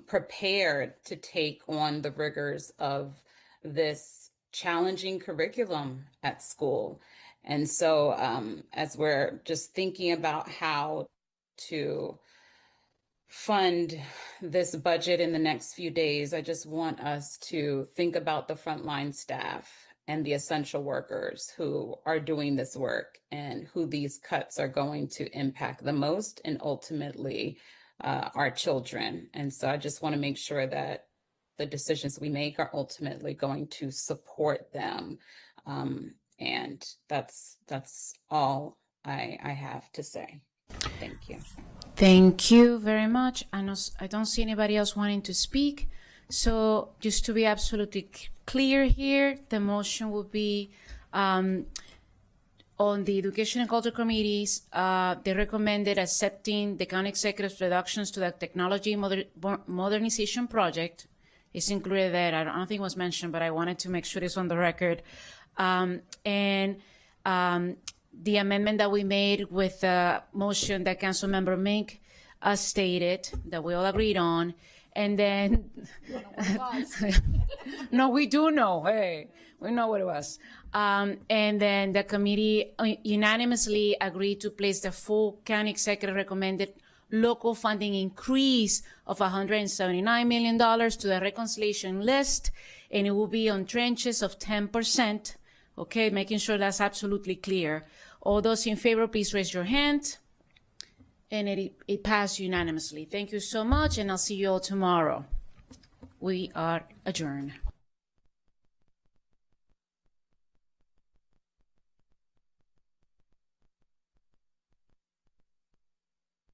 prepared to take on the rigors of this challenging curriculum at school. And so as we're just thinking about how to fund this budget in the next few days, I just want us to think about the frontline staff and the essential workers who are doing this work and who these cuts are going to impact the most, and ultimately our children. And so I just want to make sure that the decisions we make are ultimately going to support them. And that's all I have to say. Thank you. Thank you very much. I don't see anybody else wanting to speak. So just to be absolutely clear here, the motion will be on the Education and Culture Committees. They recommended accepting the county executive's reductions to the Technology Modernization Project. It's included there. I don't think it was mentioned, but I wanted to make sure it's on the record. The amendment that we made with the motion that Councilmember Mink stated, that we all agreed on, and then no, we do know. Hey, we know what it was. And then the committee unanimously agreed to place the full county executive recommended local funding increase of $179 million to the reconciliation list, and it will be on tranches of 10%. Okay, making sure that's absolutely clear. All those in favor, please raise your hand. And it passed unanimously. Thank you so much, and I'll see you all tomorrow. We are adjourned.